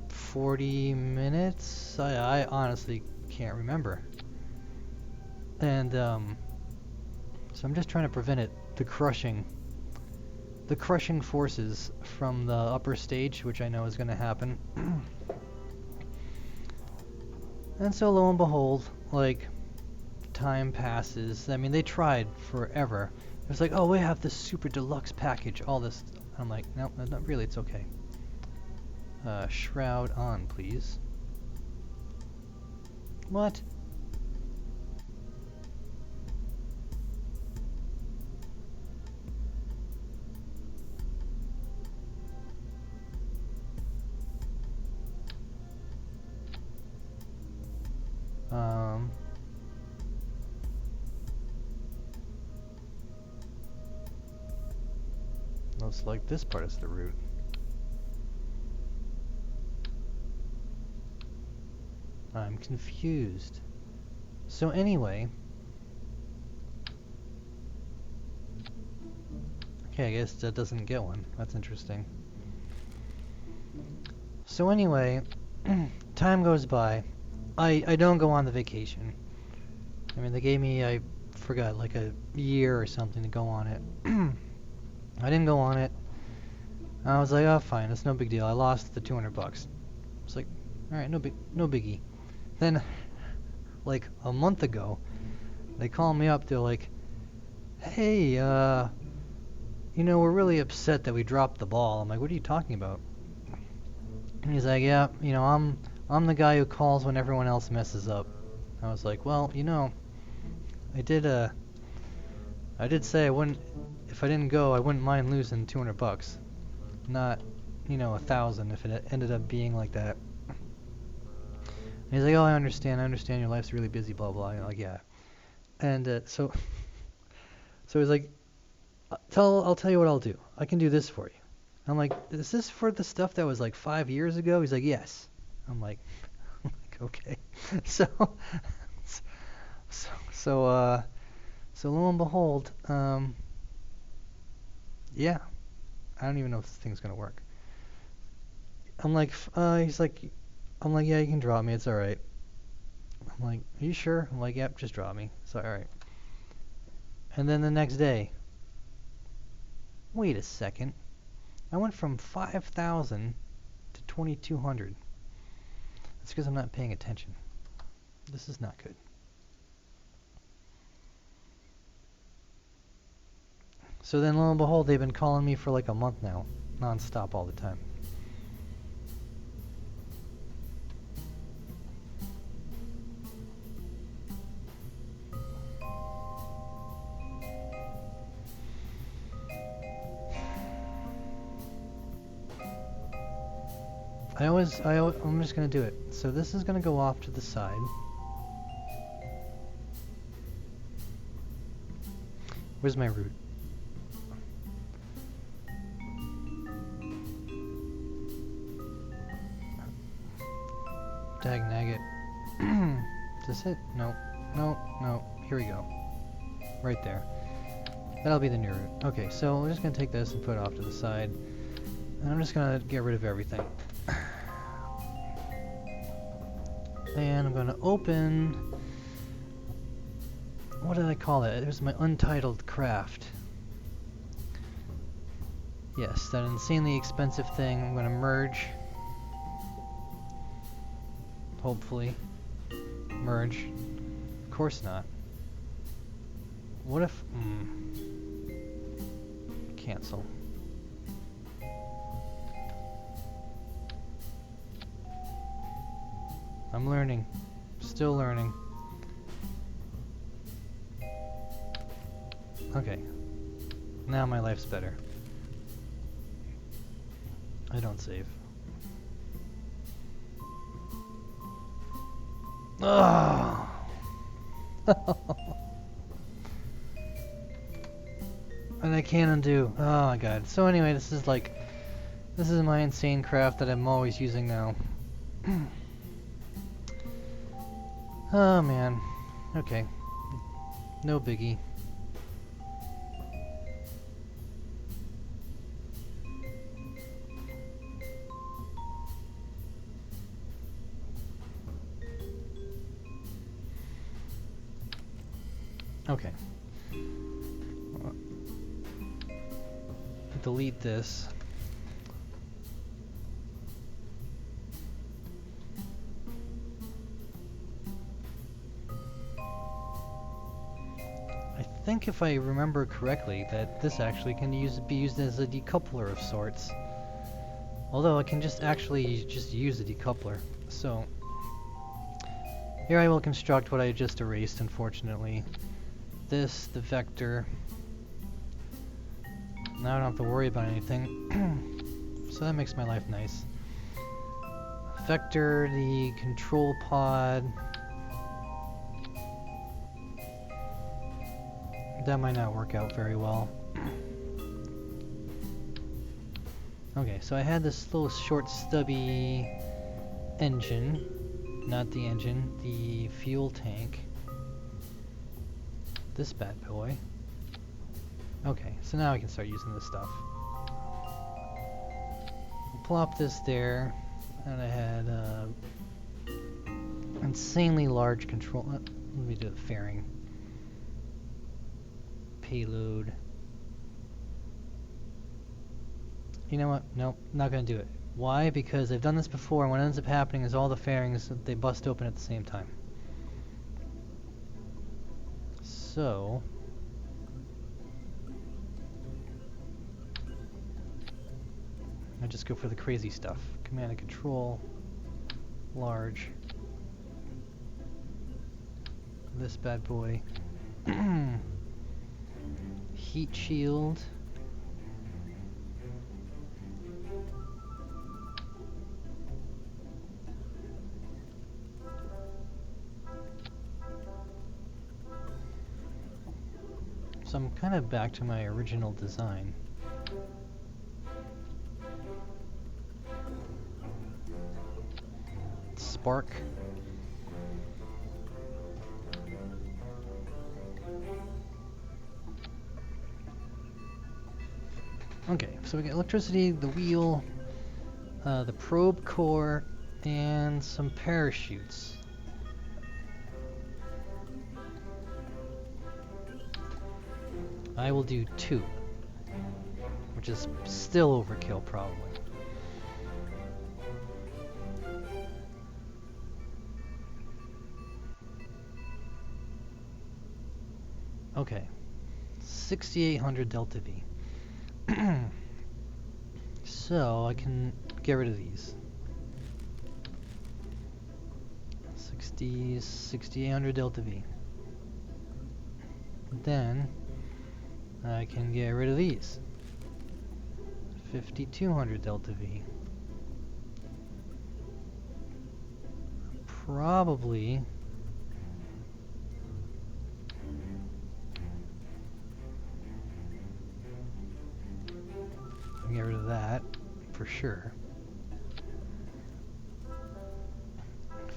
40 minutes. I honestly can't remember. And so I'm just trying to prevent the crushing forces from the upper stage, which I know is going to happen. And so lo and behold, like, time passes. I mean, they tried forever. It was like, oh, we have this super deluxe package, all this. I'm like, nope, not really, it's okay. Shroud on, please. What? Looks like this part is the route. I'm confused. So anyway, okay, I guess that doesn't get one. That's interesting. So anyway, time goes by. I don't go on the vacation. I mean, they gave me, I forgot, like a year or something to go on it. I didn't go on it. I was like, oh, fine, it's no big deal. I lost the $200. It's like, all right, no biggie. Then, like a month ago, they call me up. They're like, hey, you know, we're really upset that we dropped the ball. I'm like, what are you talking about? And he's like, yeah, you know, I'm the guy who calls when everyone else messes up. I was like, well, you know, I did say I wouldn't, if I didn't go, I wouldn't mind losing $200. Not, you know, 1,000 if it ended up being like that. And he's like, oh, I understand your life's really busy, blah, blah. I'm like, yeah. And so he's like, I'll tell you what I'll do. I can do this for you. I'm like, is this for the stuff that was like 5 years ago? He's like, yes. I'm like okay. So lo and behold, yeah, I don't even know if this thing's gonna work. I'm like, I'm like, yeah, you can drop me, it's alright. I'm like, are you sure? I'm like, yep, just drop me. So, alright. And then the next day, wait a second, I went from 5,000 to 2,200. That's because I'm not paying attention. This is not good. So then lo and behold, they've been calling me for like a month now, non-stop all the time. I'm just gonna do it. So this is gonna go off to the side. Where's my route? Dag-nag it. Is this it? No. Here we go. Right there. That'll be the new route. Okay, so we're just gonna take this and put it off to the side. And I'm just gonna get rid of everything. And I'm gonna open, what did I call it? There's my untitled craft. Yes, that insanely expensive thing. I'm gonna merge. Hopefully. Merge. Of course not. What if, cancel. I'm learning. Still learning. Okay. Now my life's better. I don't save. Ugh. And I can't undo. Oh my god. So anyway, this is my insane craft that I'm always using now. Oh man. Okay. No biggie. Okay. Delete this. I think if I remember correctly that this actually can be used as a decoupler of sorts. Although I can just use a decoupler. So here I will construct what I just erased, unfortunately. This, the vector. Now I don't have to worry about anything. So that makes my life nice. Vector, the control pod. That might not work out very well. Okay, so I had this little short stubby engine. Not the engine, the fuel tank. This bad boy. Okay, so now I can start using this stuff. Plop this there, and I had insanely large control. Let me do the fairing. Payload. You know what? Nope, not gonna do it. Why? Because I've done this before, and what ends up happening is all the fairings, they bust open at the same time. So I just go for the crazy stuff. Command and control, large. This bad boy. Heat shield. So I'm kind of back to my original design. Spark. Okay, so we get electricity, the wheel, the probe core, and some parachutes. I will do 2, which is still overkill probably. Okay, 6,800 delta V. So I can get rid of these. 6,800 delta V. Then I can get rid of these. 5,200 delta V. Probably get rid of that for sure.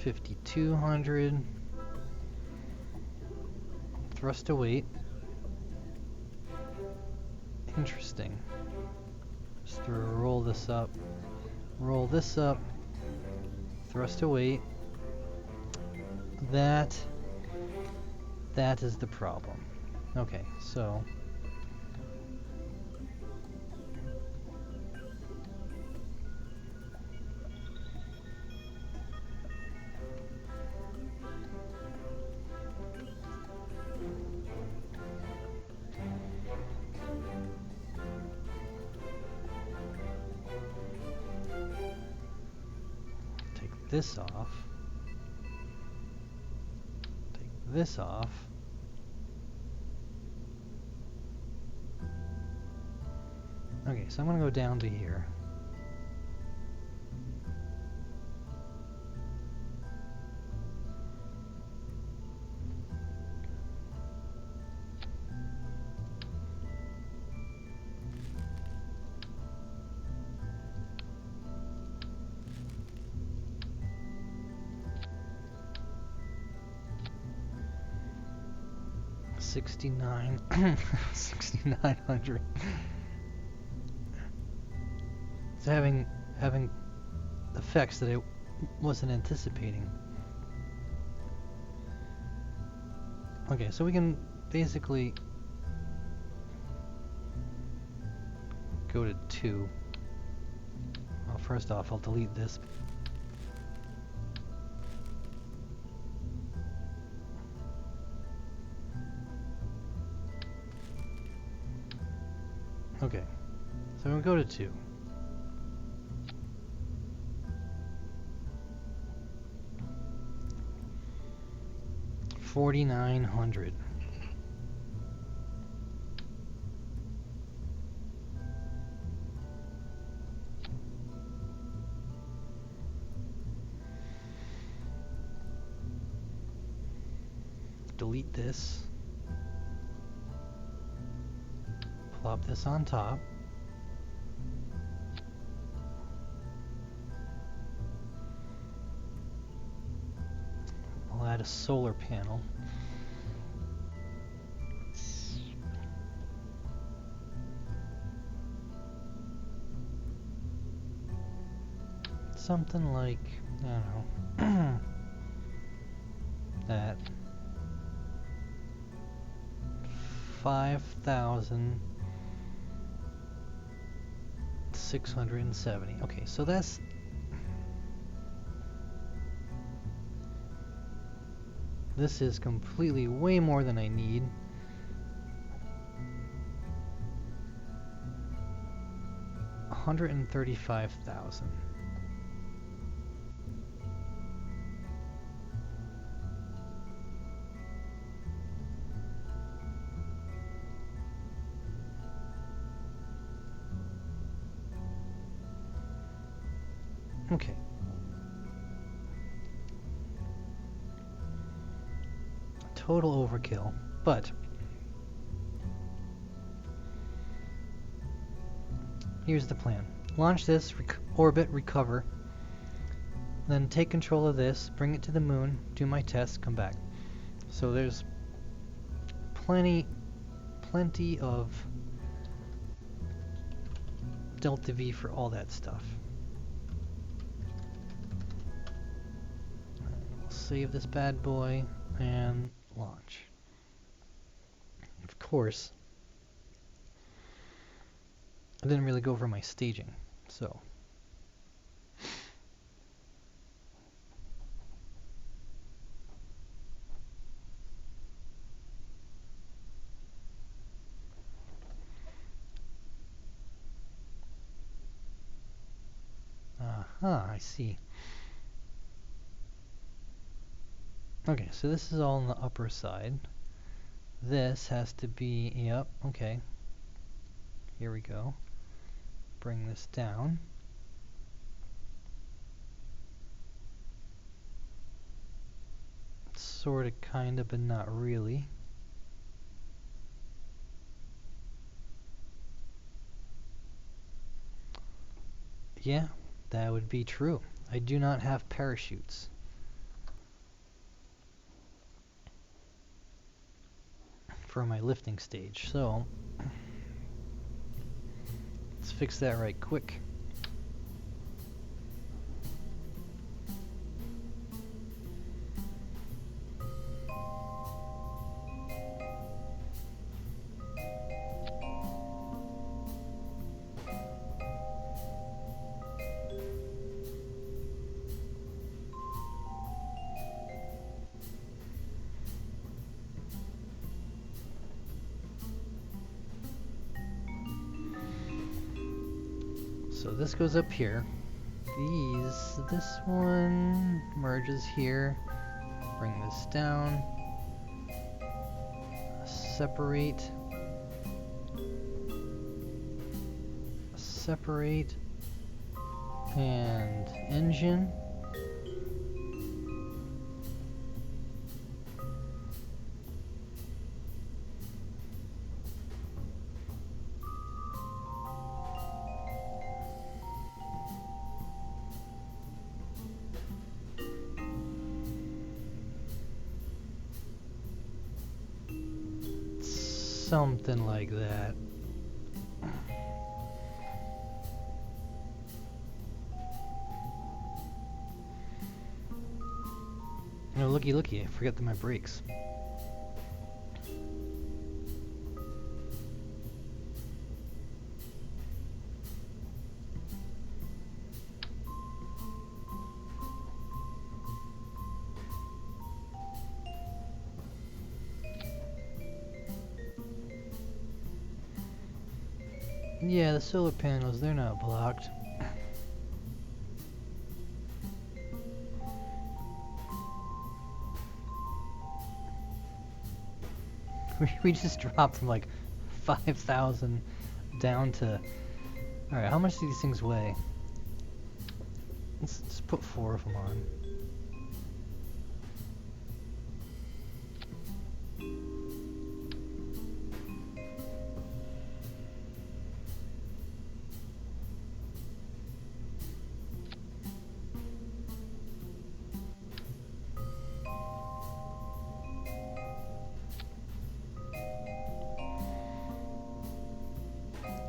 5,200 thrust to weight. Interesting. Just roll this up, thrust to weight. That is the problem. Okay, so this off. Take this off. Okay, so I'm gonna go down to here. 6900. It's having effects that I wasn't anticipating. Okay, so we can basically go to 2. Well, first off, I'll delete this. Okay, so we'll go to 2. $4,900. Delete this. Plop this on top. I'll add a solar panel. Something like, I don't know, that 5,670. Okay, so this is completely way more than I need. $135,000. Okay. Total overkill, but here's the plan. Launch this, orbit, recover, then take control of this, bring it to the moon, do my tests, come back. So there's plenty of delta V for all that stuff. We'll save this bad boy and launch. Of course, I didn't really go over my staging, so I see. Okay, so this is all on the upper side. This has to be, yep, okay. Here we go. Bring this down. Sorta, kinda, but not really. Yeah, that would be true. I do not have parachutes. For my lifting stage, so let's fix that right quick. So this goes up here. This one merges here. Bring this down. Separate. Separate. And engine. Something like that. No, looky, I forgot my brakes. Yeah, the solar panels, they're not blocked. We just dropped from like 5,000 down to... Alright, how much do these things weigh? Let's just put 4 of them on.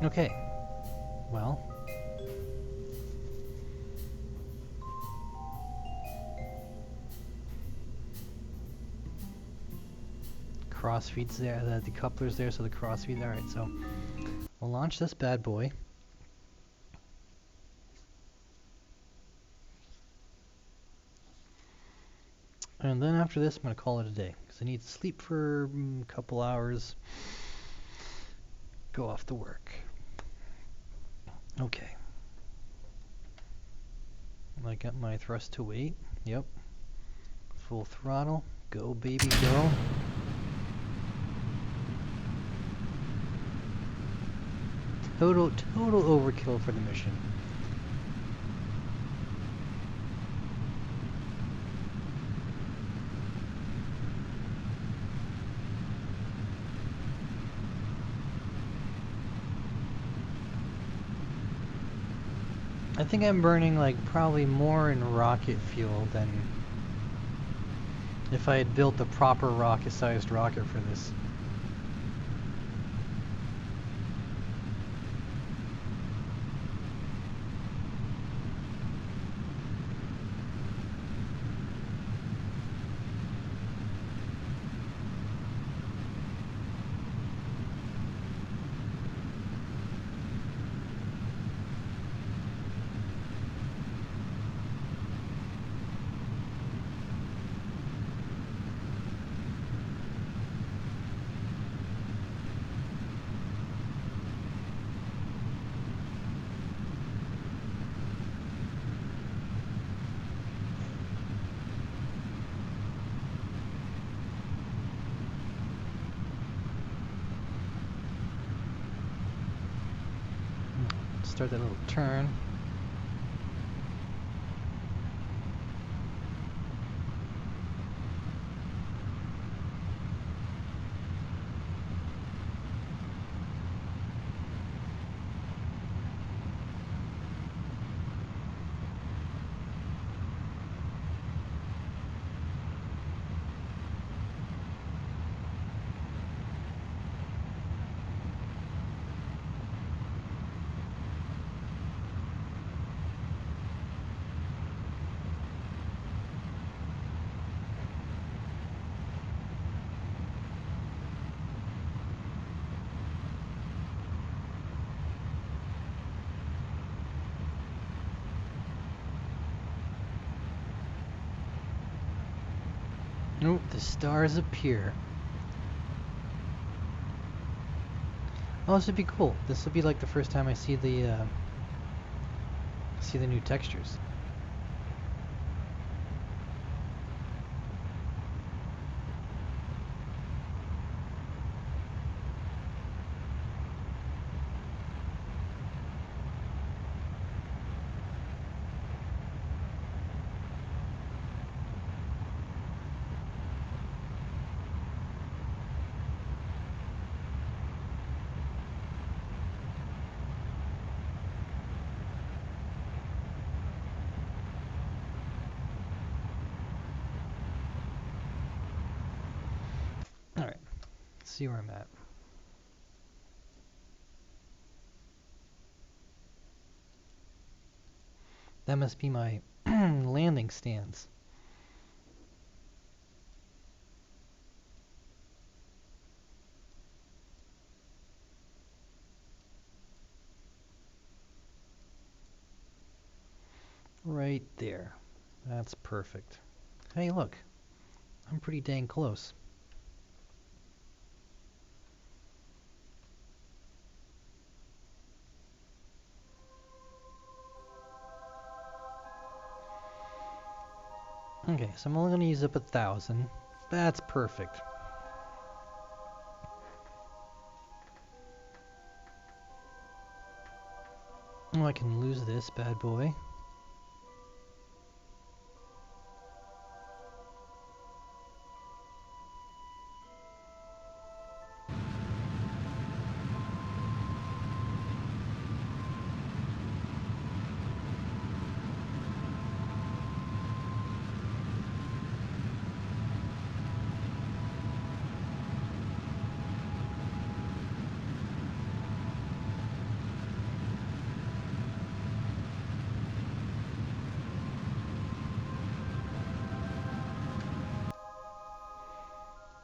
Okay, well, crossfeed's there, the decoupler's there, so the crossfeed. Alright, so we'll launch this bad boy. And then after this, I'm going to call it a day, because I need to sleep for a couple hours, go off to work. Okay. I got my thrust to weight. Yep. Full throttle. Go, baby, go. Total overkill for the mission. I think I'm burning like probably more in rocket fuel than if I had built a proper rocket-sized rocket for this. Start that little turn. Nope, the stars appear. Oh, this would be cool. This would be like the first time I see the new textures. Alright, see where I'm at. That must be my landing stands. Right there. That's perfect. Hey, look. I'm pretty dang close. Okay, so I'm only going to use up 1,000. That's perfect. Oh, I can lose this bad boy.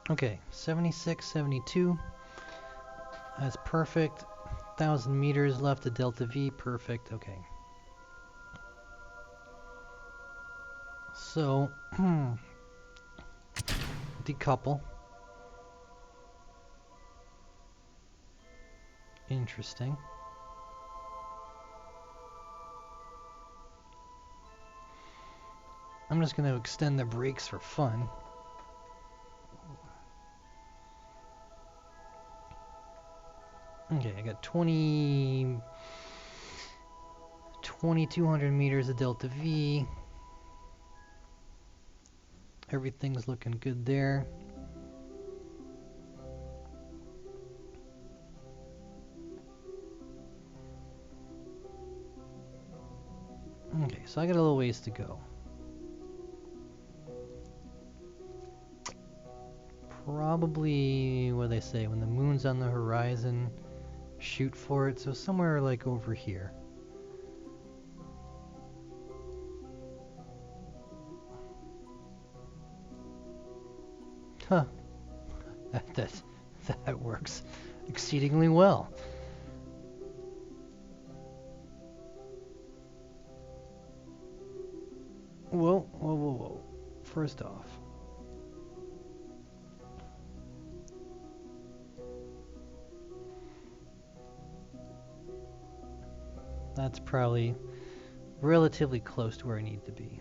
Okay, 76, 72. That's perfect. 1,000 meters left to Delta V. Perfect. Okay. So, decouple. Interesting. I'm just going to extend the brakes for fun. Okay, I got 2,200 meters of Delta V. Everything's looking good there. Okay, so I got a little ways to go. Probably, what do they say, when the moon's on the horizon, shoot for it, so somewhere like over here. Huh. That works exceedingly well. Whoa, whoa, whoa, whoa. First off, that's probably relatively close to where I need to be.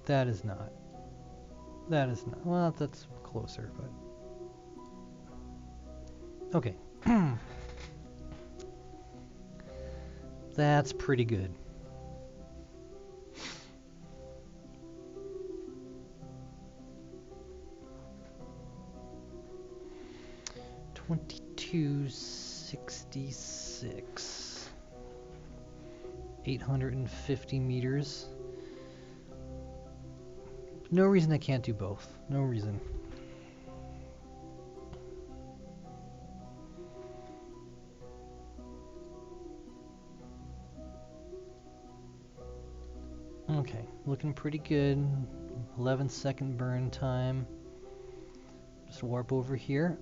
That is not. That is not. Well, that's closer, but... Okay. That's pretty good. $22.66. 850 meters. No reason I can't do both. No reason. Okay, looking pretty good. 11-second burn time. Just warp over here.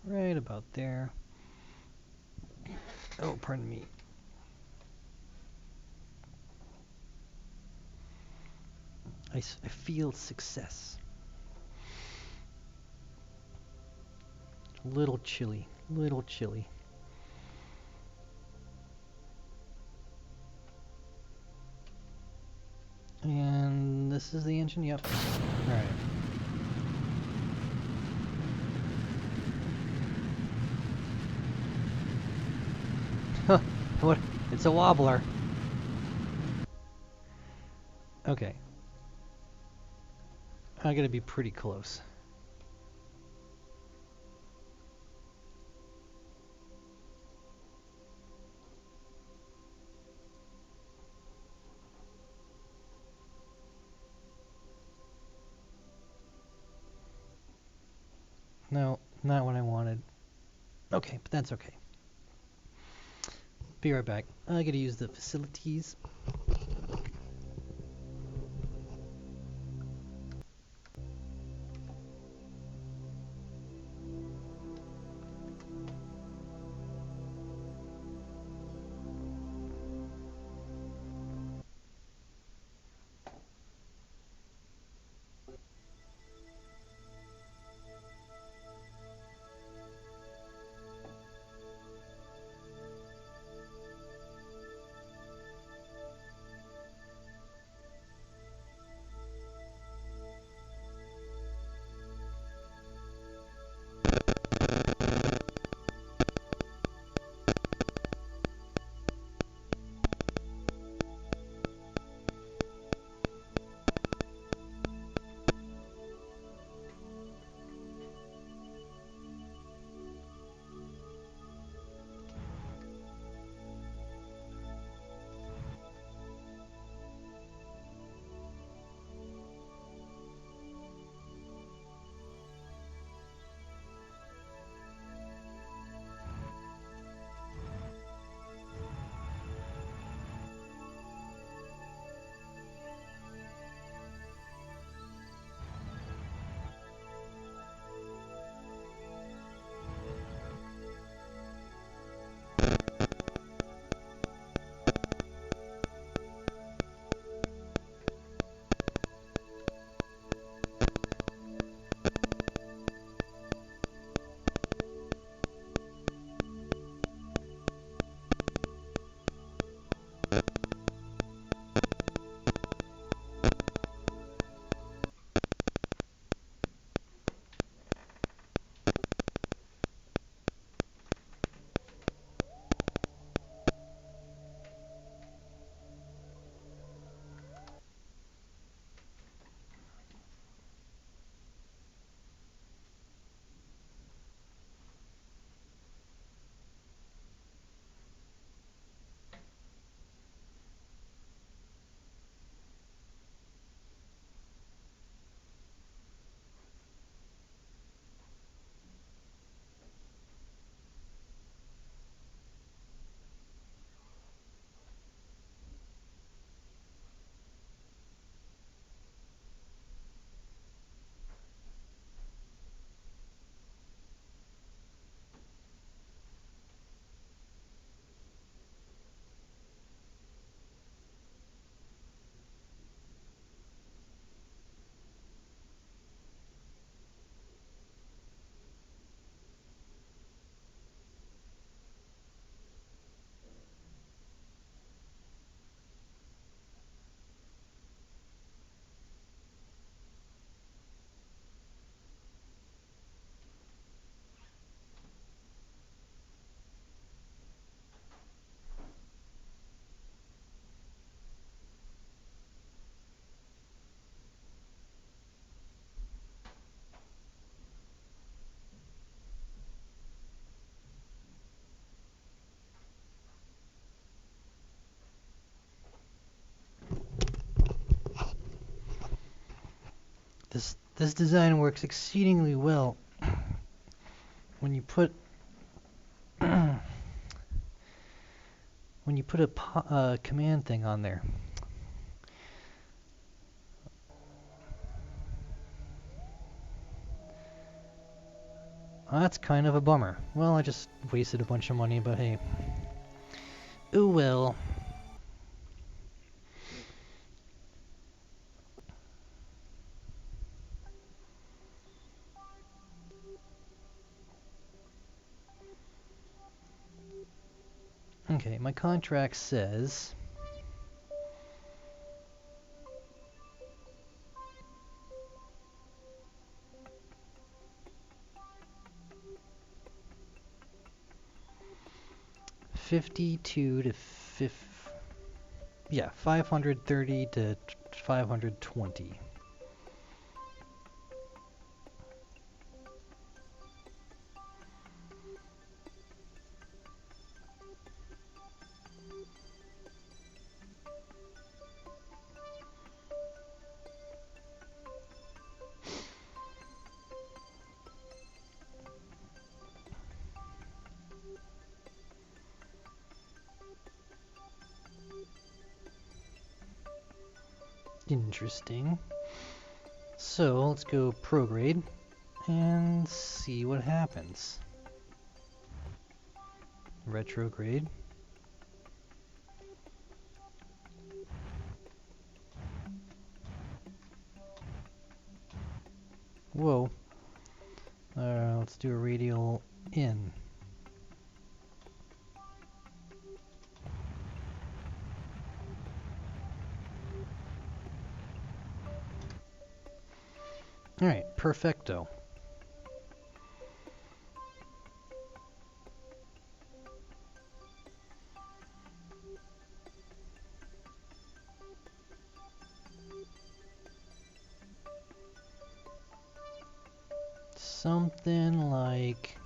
Right about there. Oh, pardon me. I feel success. A little chilly. Little chilly. And this is the engine? Yep. Alright. What? It's a wobbler. Okay. I gotta be pretty close. No, not what I wanted. Okay, but that's okay. Be right back. I gotta use the facilities. This design works exceedingly well when you put when you put a command thing on there. That's kind of a bummer. Well, I just wasted a bunch of money, but hey. Ooh well. Okay, my contract says $52 to yeah, $530 to $520. Interesting. So let's go prograde and see what happens. Retrograde. Whoa. Let's do a radial in. Alright, perfecto. Something like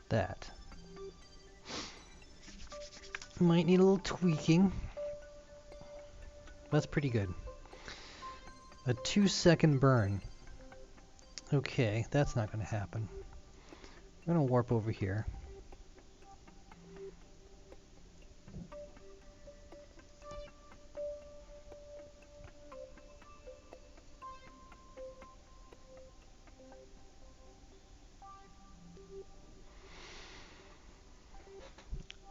that. Might need a little tweaking. That's pretty good. A 2-second burn. Okay, that's not going to happen. I'm going to warp over here.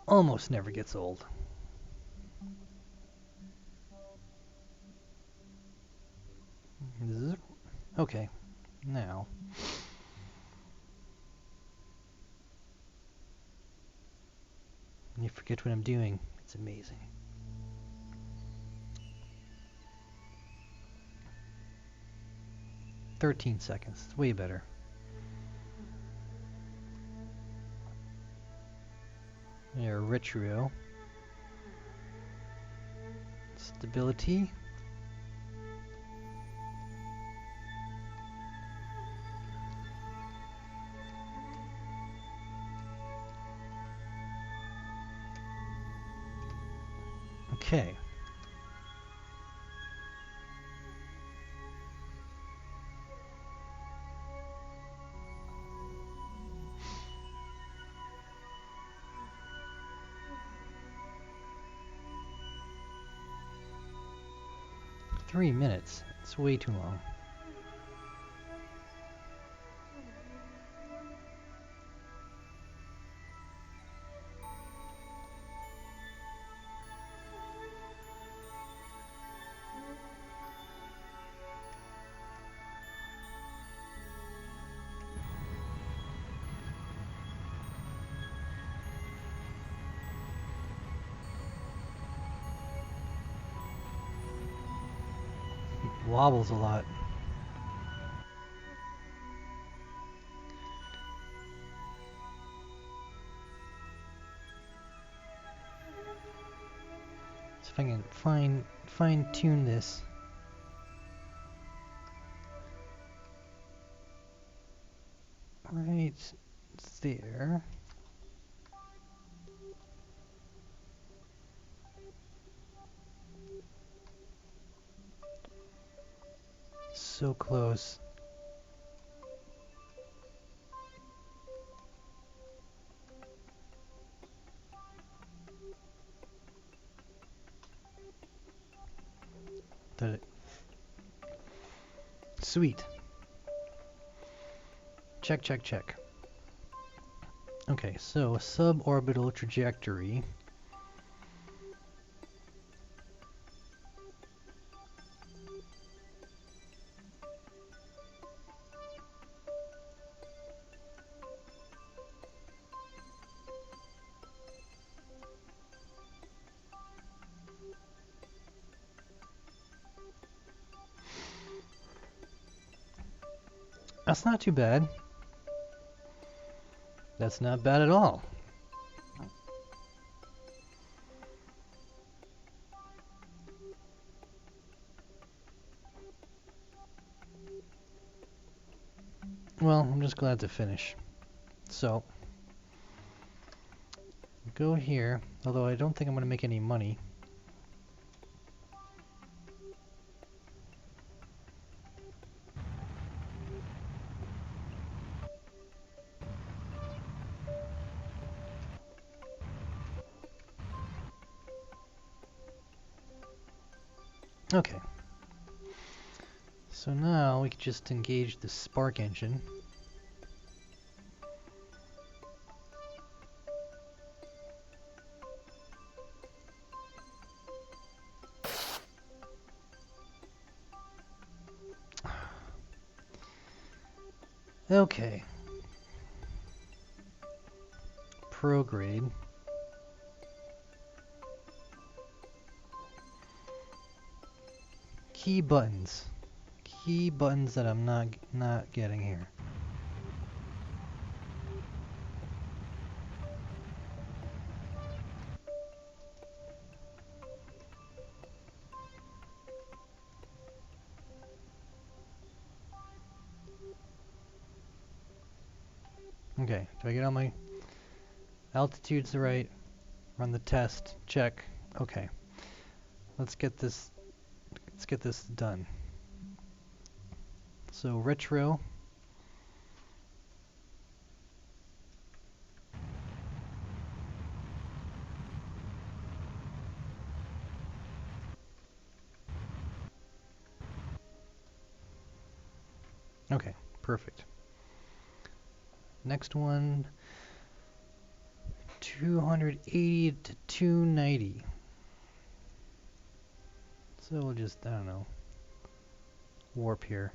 Almost never gets old. Okay, now. You forget what I'm doing. It's amazing. "13 seconds. It's way better. There, retro. Stability. Okay. "3 minutes. It's way too long. Wobbles a lot. So if I can fine-tune this. Right there. So close. Did it. Sweet. Check, check, check. Okay, so suborbital trajectory. That's not too bad. That's not bad at all. Well, I'm just glad to finish. So, go here, although I don't think I'm going to make any money. Okay. So now we can just engage the spark engine. Okay. Prograde. Key buttons. Key buttons that I'm not getting here. Okay, do I get all my altitudes right? Run the test. Check. Okay. Let's get this done. So retro. Okay, perfect. Next one, 280 to 290. So we'll just, I don't know, warp here.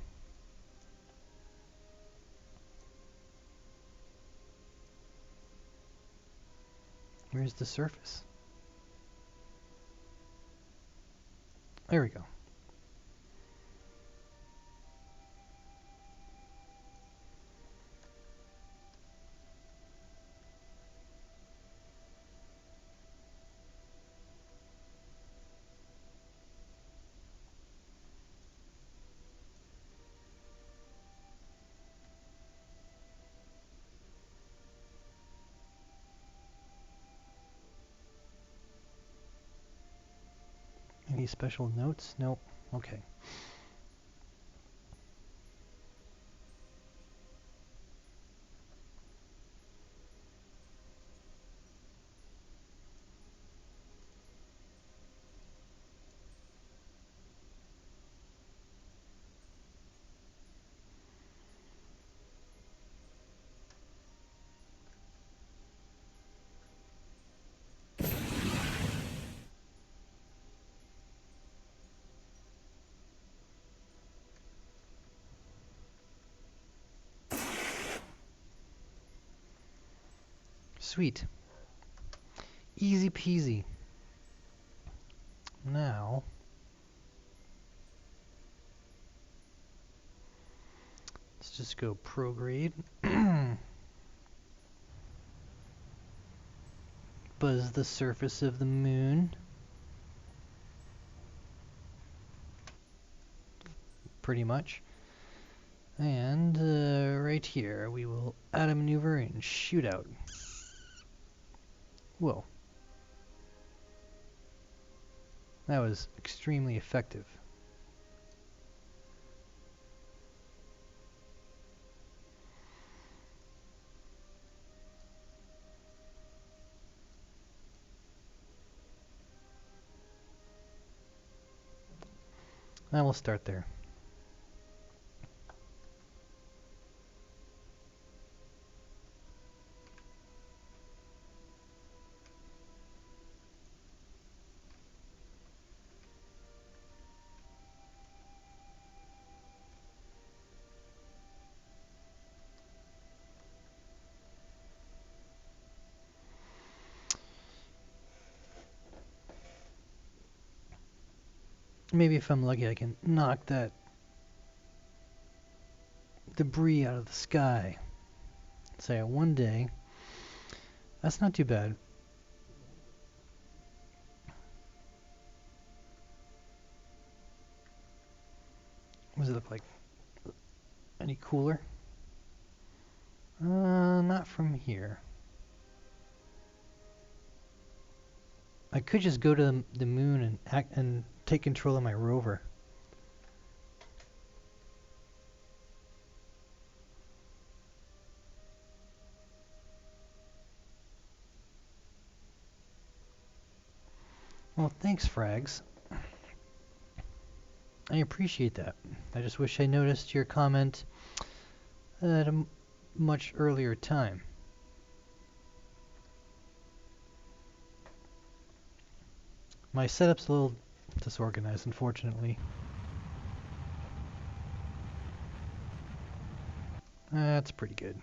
Where's the surface? There we go. Any special notes? Nope. Okay. Sweet. Easy peasy. Now, let's just go prograde. Buzz the surface of the moon. Pretty much. And right here, we will add a maneuver and shoot out. Whoa. That was extremely effective. Now we'll start there. Maybe if I'm lucky I can knock that debris out of the sky. Say one day. That's not too bad. What does it look like? Any cooler? Not from here. I could just go to the moon and take control of my rover. Well, thanks, Frags. I appreciate that. I just wish I noticed your comment at a much earlier time. My setup's a little disorganized, unfortunately. That's pretty good.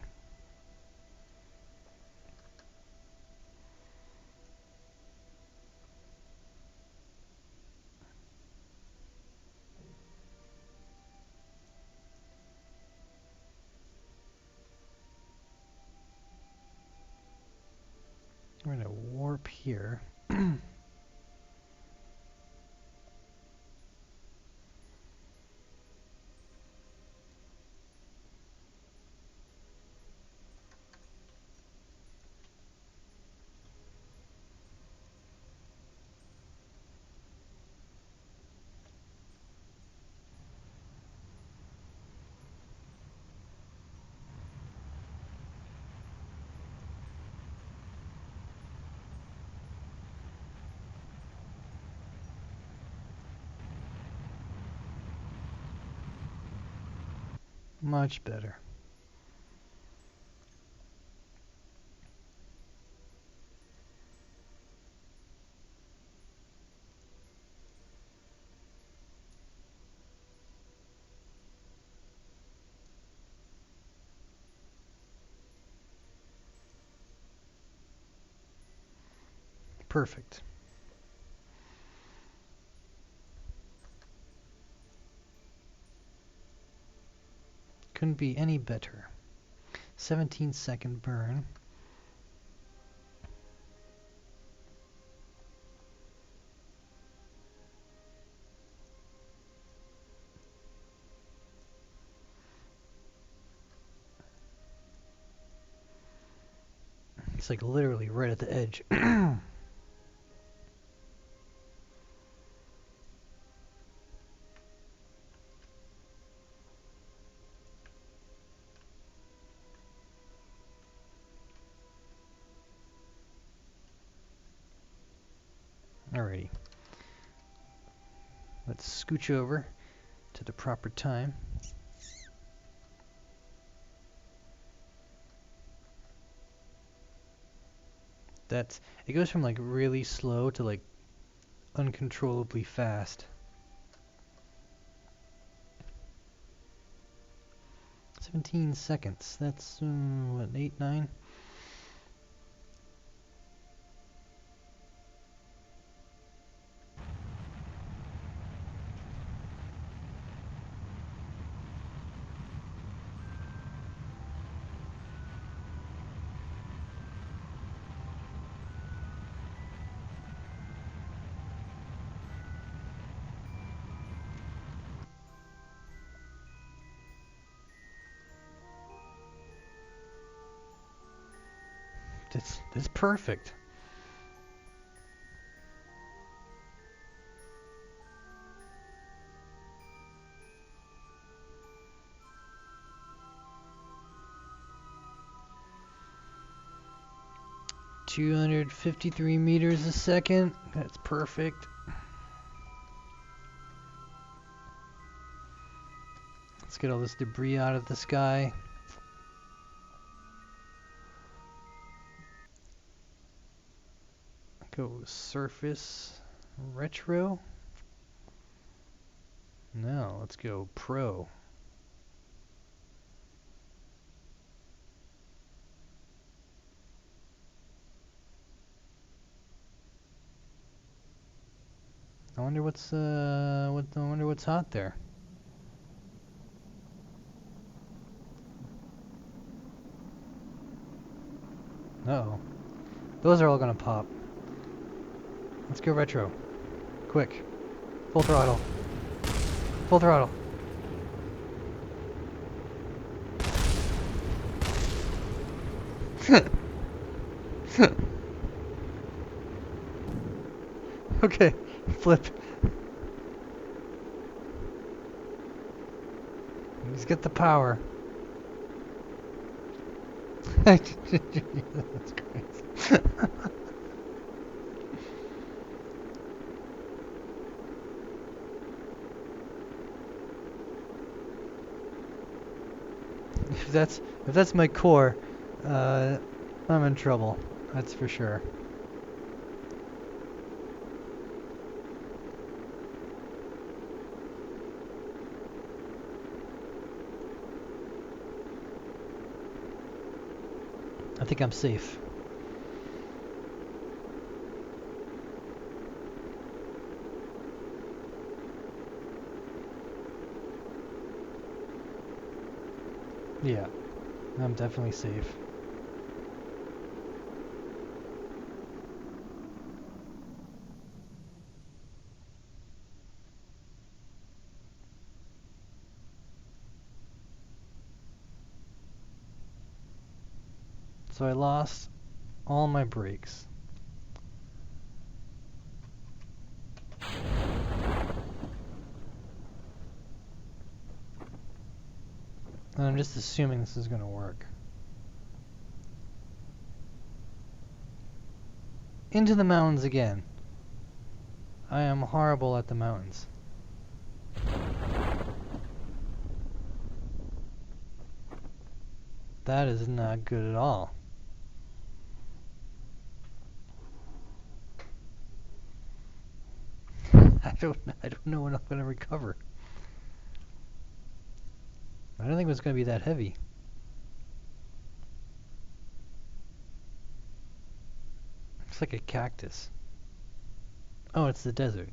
We're gonna warp here. Much better. Perfect. Couldn't be any better. 17-second burn. It's like literally right at the edge. Alrighty. Let's scooch over to the proper time. It goes from like really slow to like uncontrollably fast. 17 seconds. That's what, 8, 9? That's perfect. $253 meters a second. That's perfect. Let's get all this debris out of the sky. Go surface retro. No, let's go pro. I wonder what's hot there. Uh-oh. Those are all gonna pop. Let's go retro. Quick. Full throttle. Full throttle. Okay. Flip. Let's get the power. That's crazy. if that's my core, I'm in trouble. That's for sure. I think I'm safe. Yeah, I'm definitely safe. So I lost all my brakes. And I'm just assuming this is gonna work. Into the mountains again. I am horrible at the mountains. That is not good at all. I don't know when I'm gonna recover. I don't think it was gonna be that heavy. It's like a cactus. Oh, it's the desert.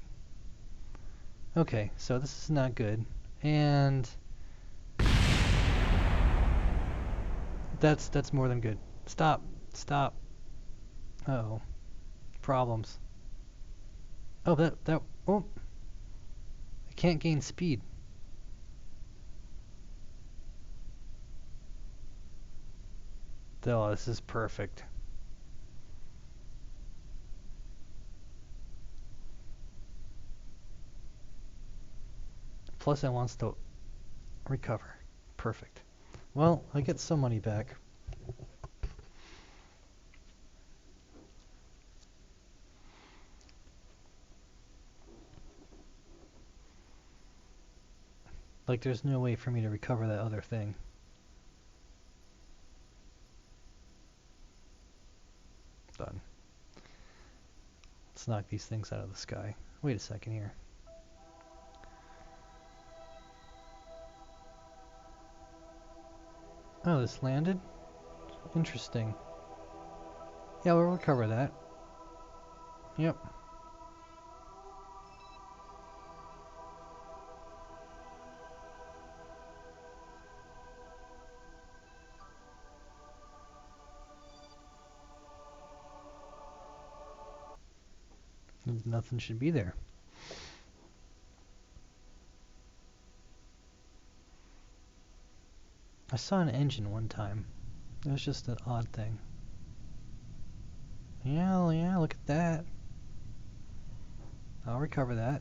Okay, so this is not good. And that's more than good. Stop. Stop. Uh-oh. Problems. Oh, oh. I can't gain speed. Oh, this is perfect. Plus, it wants to recover. Perfect. Well, I get some money back. Like, there's no way for me to recover that other thing. Done. Let's knock these things out of the sky. Wait a second here. Oh, this landed? Interesting. Yeah, we'll recover that. Yep. Nothing should be there. I saw an engine one time. It was just an odd thing. Yeah, look at that. I'll recover that.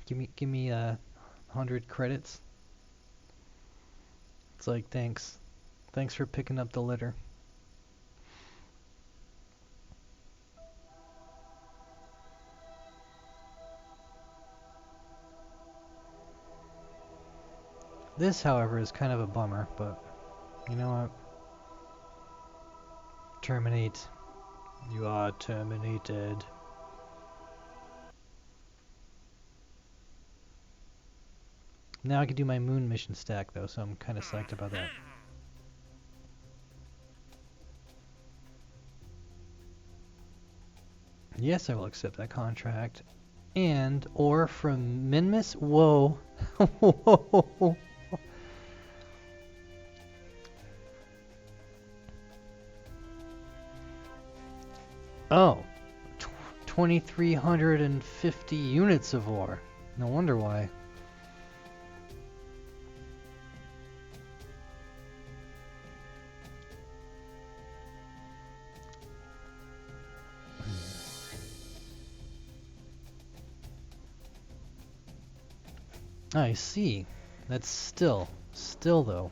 Give me 100 credits. It's like, thanks. Thanks for picking up the litter. This, however, is kind of a bummer, but you know what? Terminate. You are terminated. Now I can do my moon mission stack, though, so I'm kind of psyched about that. Yes, I will accept that contract. And ore from Minmus? Whoa. Whoa. Oh. 2,350 units of ore. No wonder why. I see. That's still though.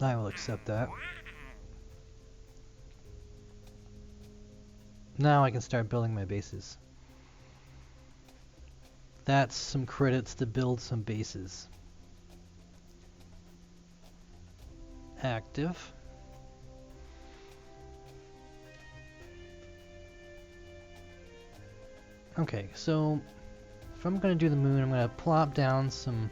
I will accept that. Now I can start building my bases. That's some credits to build some bases. Active. Okay, so if I'm going to do the moon, I'm going to plop down some...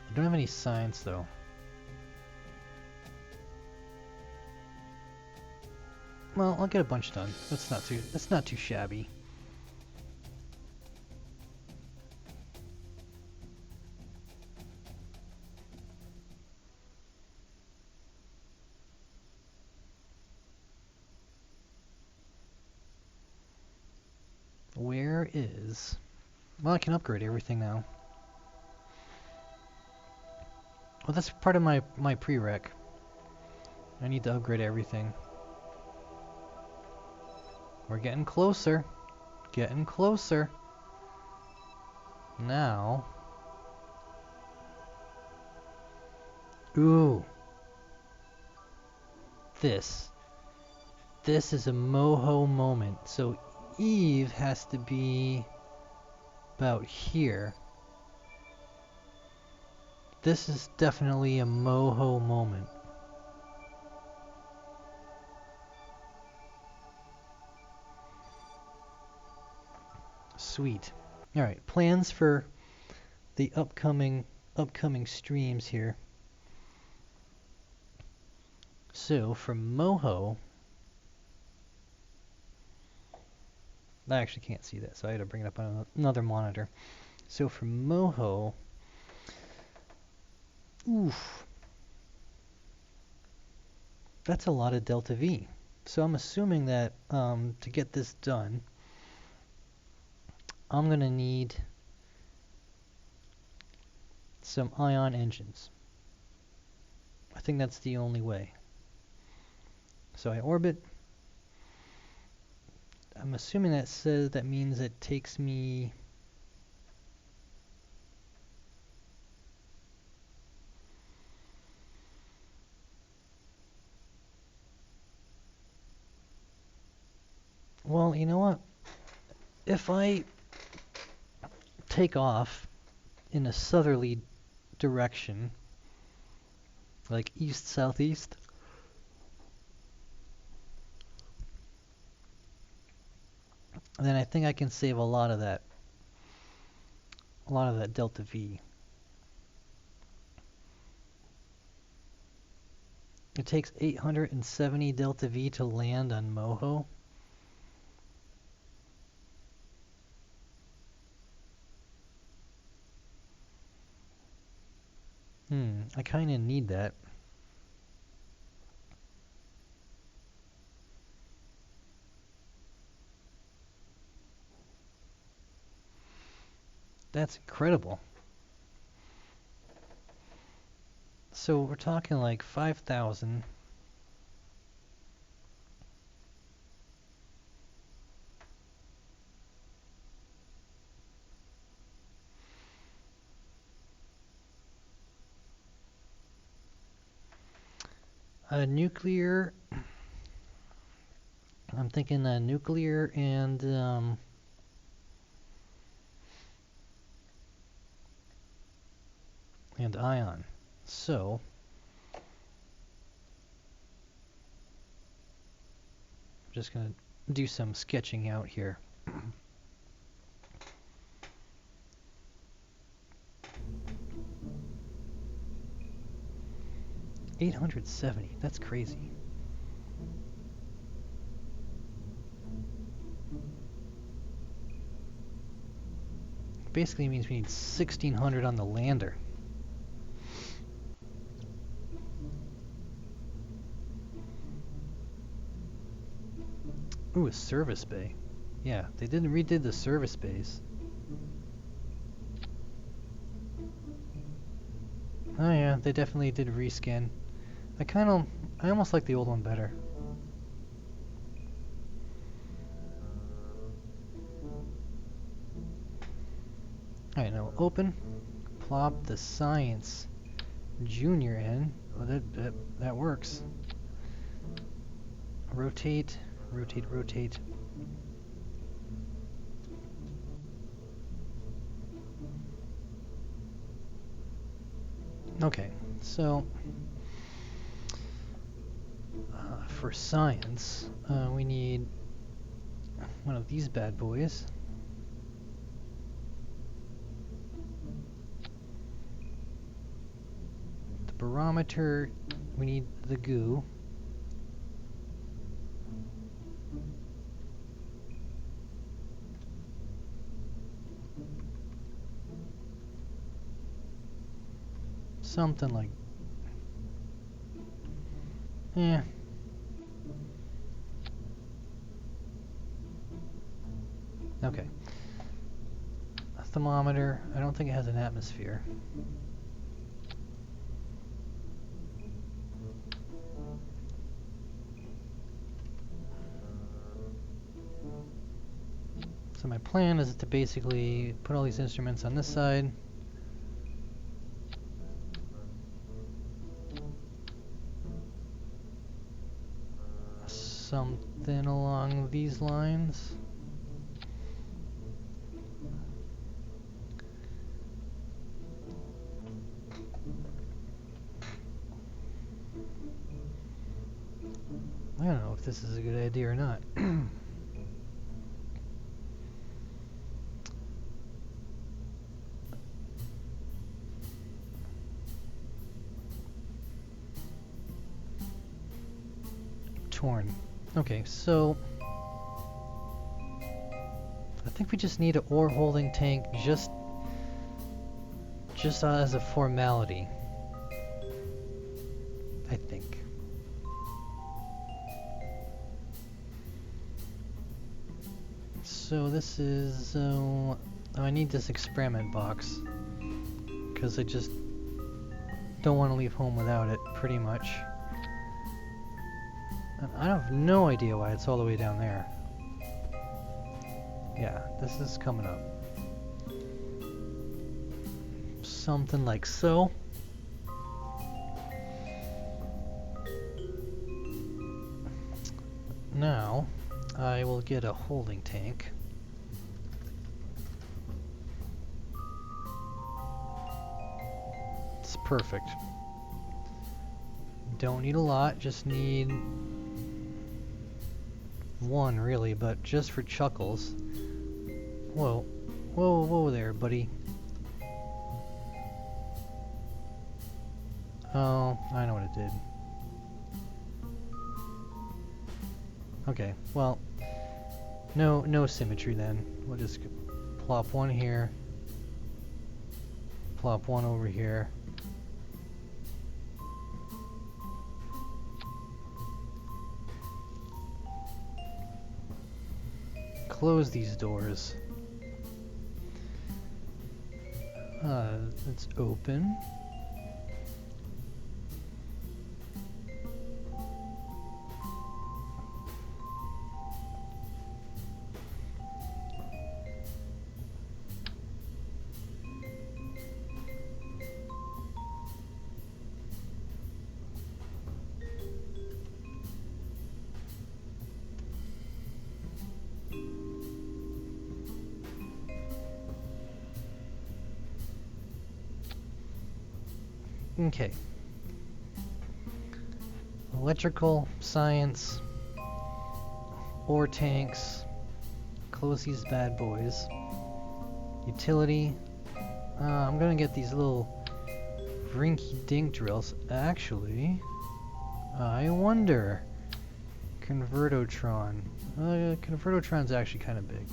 I don't have any science though. Well, I'll get a bunch done. That's not too shabby. Where is... Well, I can upgrade everything now. Well, that's part of my prereq. I need to upgrade everything. We're getting closer. Getting closer. Now... Ooh. This is a moho moment. So Eve has to be about here. This is definitely a moho moment. Sweet. Alright, plans for the upcoming streams here. So for moho, I actually can't see that, so I had to bring it up on another monitor. So for moho, oof, that's a lot of delta V. So I'm assuming that to get this done, I'm gonna need some ion engines. I think that's the only way. So I orbit. I'm assuming that means it takes me... Well, you know what? If I take off in a southerly direction, like east-southeast, then I think I can save a lot of that delta V. It takes 870 delta V to land on moho. I kind of need that. That's incredible. So we're talking like 5,000. Nuclear. I'm thinking nuclear and ion. So I'm just gonna do some sketching out here. 870. That's crazy. Basically means we need 1,600 on the lander. Ooh, a service bay. Yeah, they redid the service bays. Oh yeah, they definitely did reskin. I almost like the old one better. Alright, now open. Plop the science junior in. Oh, that works. Rotate, rotate, rotate. Okay, so for science, we need one of these bad boys. The barometer, we need the goo. Something like, yeah. Okay. A thermometer, I don't think it has an atmosphere. So my plan is to basically put all these instruments on this side. Something along these lines. I don't know if this is a good idea or not. Torn. Okay, so I think we just need an ore holding tank just as a formality. I think. So this is oh, I need this experiment box because I just don't want to leave home without it, pretty much. And I have no idea why it's all the way down there. Yeah, this is coming up. Something like so. Now, I will get a holding tank. It's perfect. Don't need a lot, just need one really, but just for chuckles. Whoa, whoa, whoa there, buddy. Oh, I know what it did. Okay, well, no symmetry then. We'll just plop one here, plop one over here. Close these doors. It's open. Okay. Electrical, science, ore tanks, close these bad boys. Utility, I'm gonna get these little rinky-dink drills. Actually, I wonder. Convertotron. Convertotron's actually kind of big.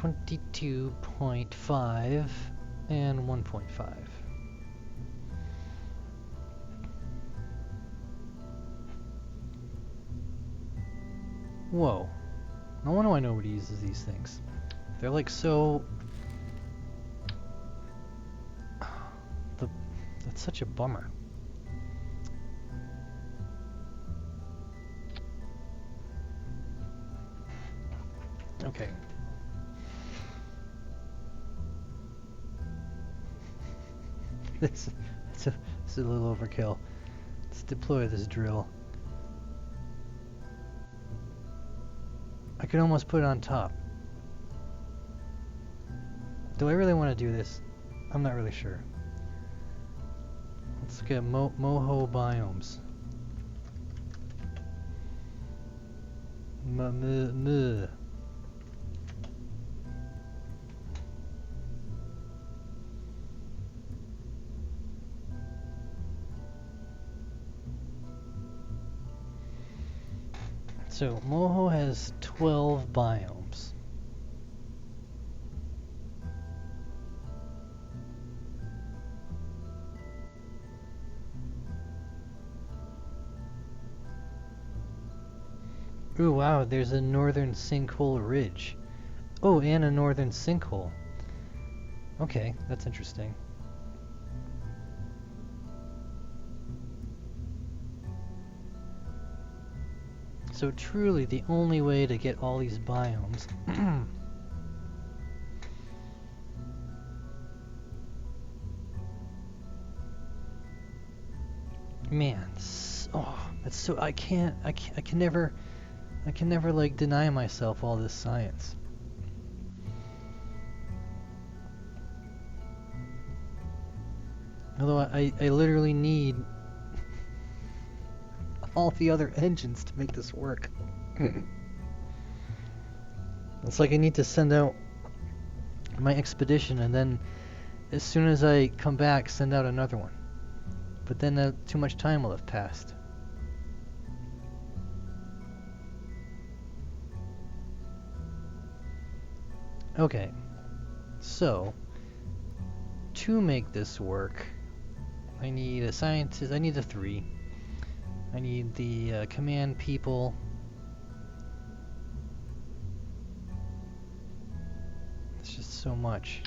22.5 and 1.5. Whoa. No wonder why nobody uses these things. They're like so... That's such a bummer. Okay. This is a little overkill. Let's deploy this drill. I could almost put it on top. Do I really want to do this? I'm not really sure. Let's look at moho biomes. So moho has 12 biomes. Ooh, wow, there's a northern sinkhole ridge. Oh, and a northern sinkhole. Okay, that's interesting. So truly, the only way to get all these biomes man, that's so I can never like deny myself all this science. Although I literally need all the other engines to make this work. It's like I need to send out my expedition and then as soon as I come back send out another one. But then too much time will have passed. Okay, so to make this work, I need a scientist. I need the 3. I need the command people. It's just so much.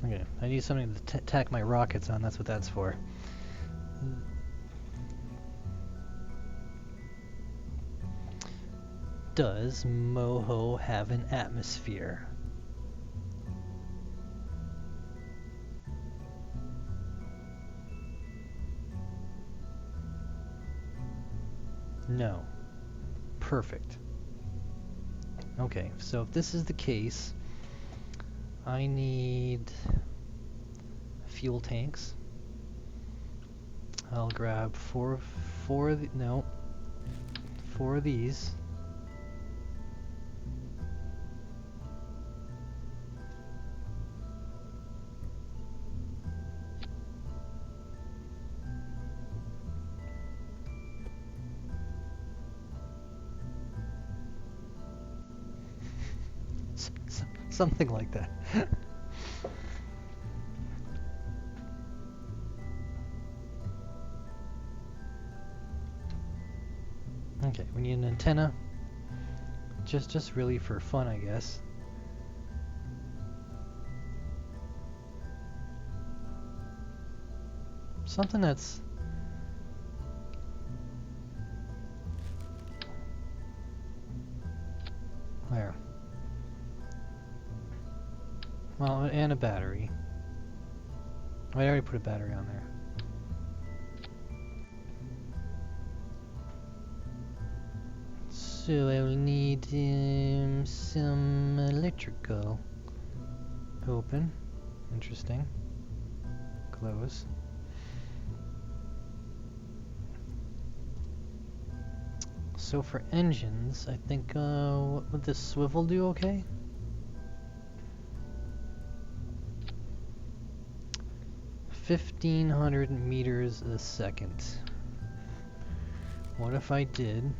Okay, I need something to tack my rockets on, that's what that's for. Does moho have an atmosphere? No. Perfect. Okay, so if this is the case, I need fuel tanks. I'll grab four of these. Something like that. Okay, we need an antenna. Just really for fun, I guess. Something that's there. Well, and a battery. I already put a battery on there. So I will need some electrical. Open. Interesting. Close. So for engines, I think, what would this swivel do okay? 1,500 meters a second. What if I did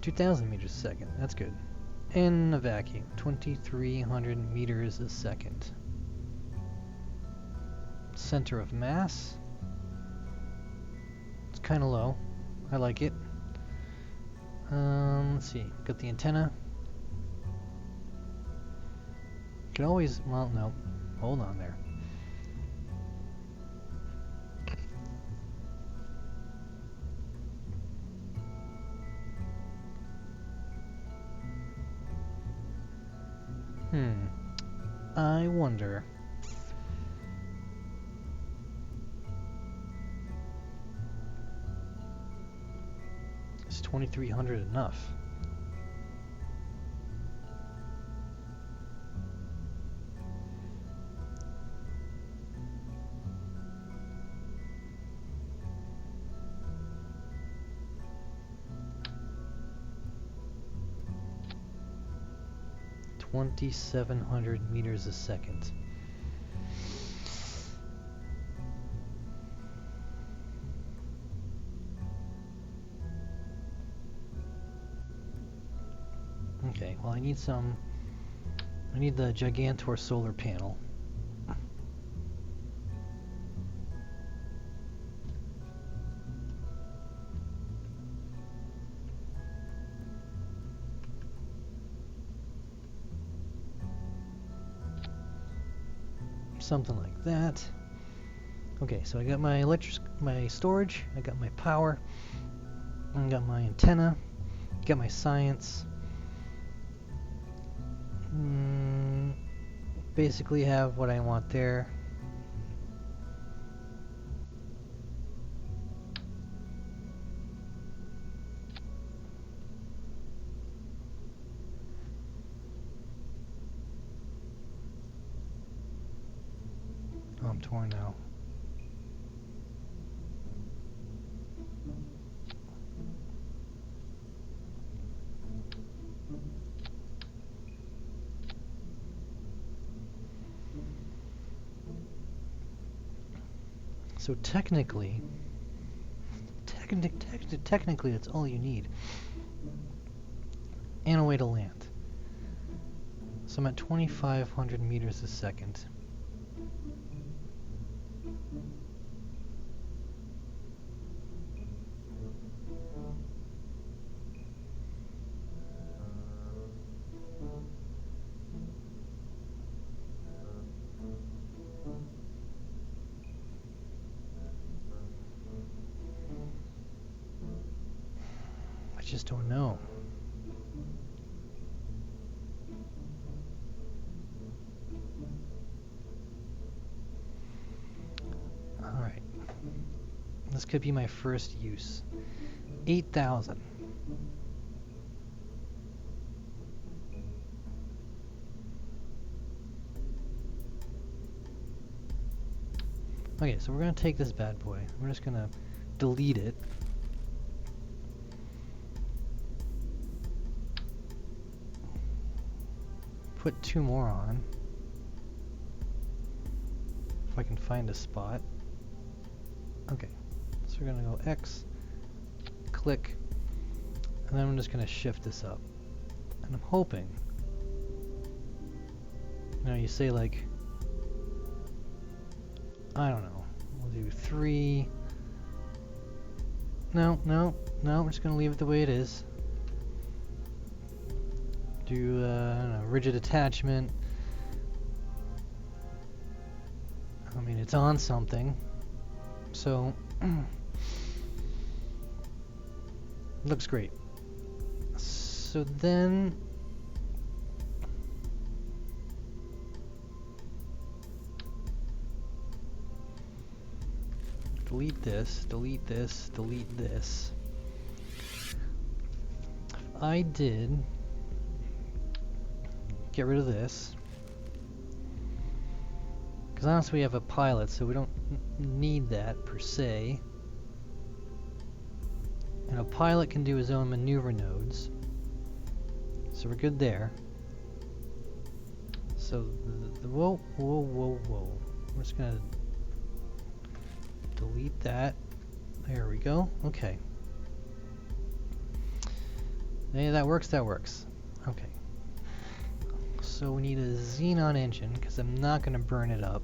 2,000 meters a second? That's good. In a vacuum, 2,300 meters a second. Center of mass. It's kind of low. I like it. Let's see. Got the antenna. Can always. Well, no. Hold on there. I wonder. Is 2,300 enough? $2,700 meters a second. Okay, well I need the Gigantor solar panel. Something like that. Okay, so I got my my storage, I got my power, I got my antenna, got my science. Basically have what I want there. Oh, I'm torn now. So technically, that's all you need. And a way to land. So I'm at 2,500 meters a second. I just don't know. Alright. This could be my first use. 8,000. Okay, so we're going to take this bad boy. We're just going to delete it. Put 2 more on. If I can find a spot. Okay, so we're going to go X, click, and then I'm just going to shift this up. And I'm hoping, you know, you say like, I don't know, we'll do 3. No, I'm just going to leave it the way it is. Do, I don't know, rigid attachment. I mean, it's on something. So, looks great. So then, delete this, delete this, delete this. If I did get rid of this, because honestly we have a pilot, so we don't need that per se. And a pilot can do his own maneuver nodes. So we're good there. So, whoa. We're just gonna delete that. There we go. Okay. Hey, that works, Okay. So we need a xenon engine, because I'm not gonna burn it up.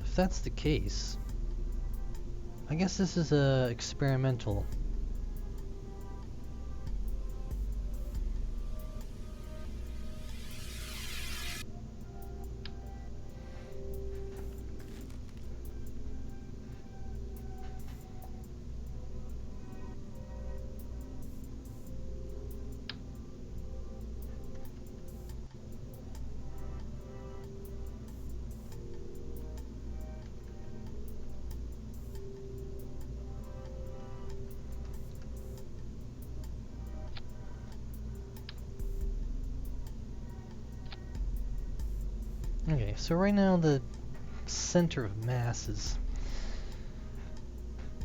If that's the case, I guess this is a experimental. Okay, so right now the center of mass is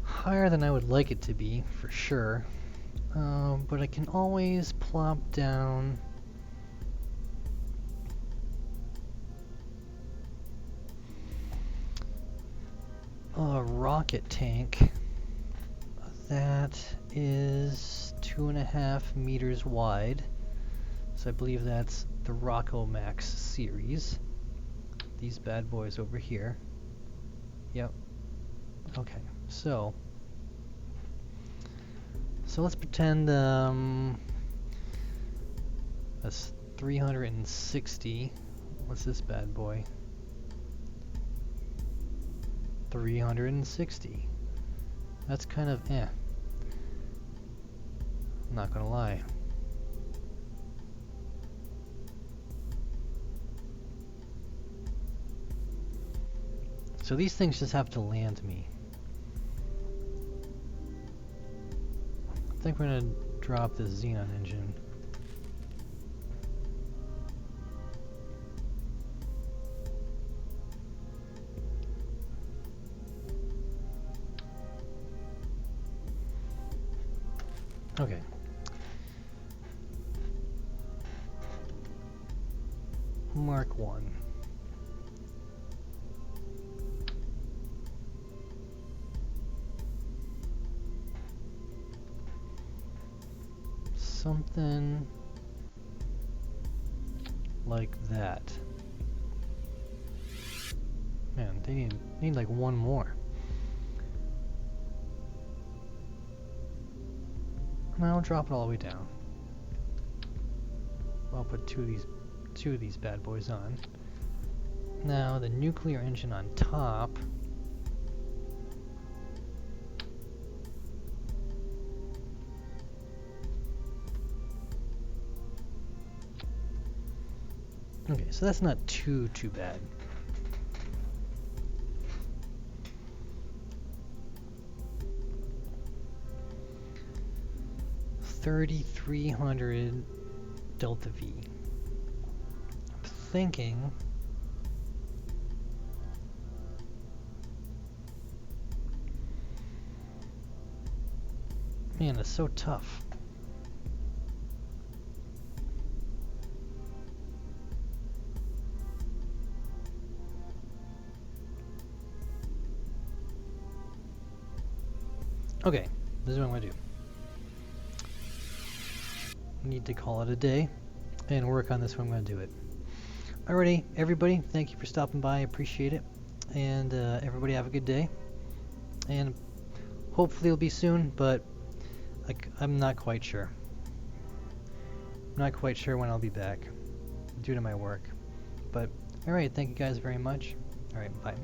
higher than I would like it to be, for sure. But I can always plop down a rocket tank that is 2.5 meters wide. So I believe that's the Rocco Max series. These bad boys over here. Yep. Okay, so let's pretend that's 360. What's this bad boy? 360. That's kind of I'm not gonna lie. So these things just have to land me. I think we're gonna drop this xenon engine. Okay. Mark 1. Something like that. Man, they need like one more. And I'll drop it all the way down. I'll put two of these bad boys on. Now the nuclear engine on top. Okay, so that's not too bad. $3,300 Delta V. I'm thinking man, it's so tough. Okay, this is what I'm going to do. Need to call it a day and work on this when I'm going to do it. Alrighty, everybody, thank you for stopping by. I appreciate it. And everybody have a good day. And hopefully it'll be soon, but I'm not quite sure. I'm not quite sure when I'll be back due to my work. But alright, thank you guys very much. Alright, bye.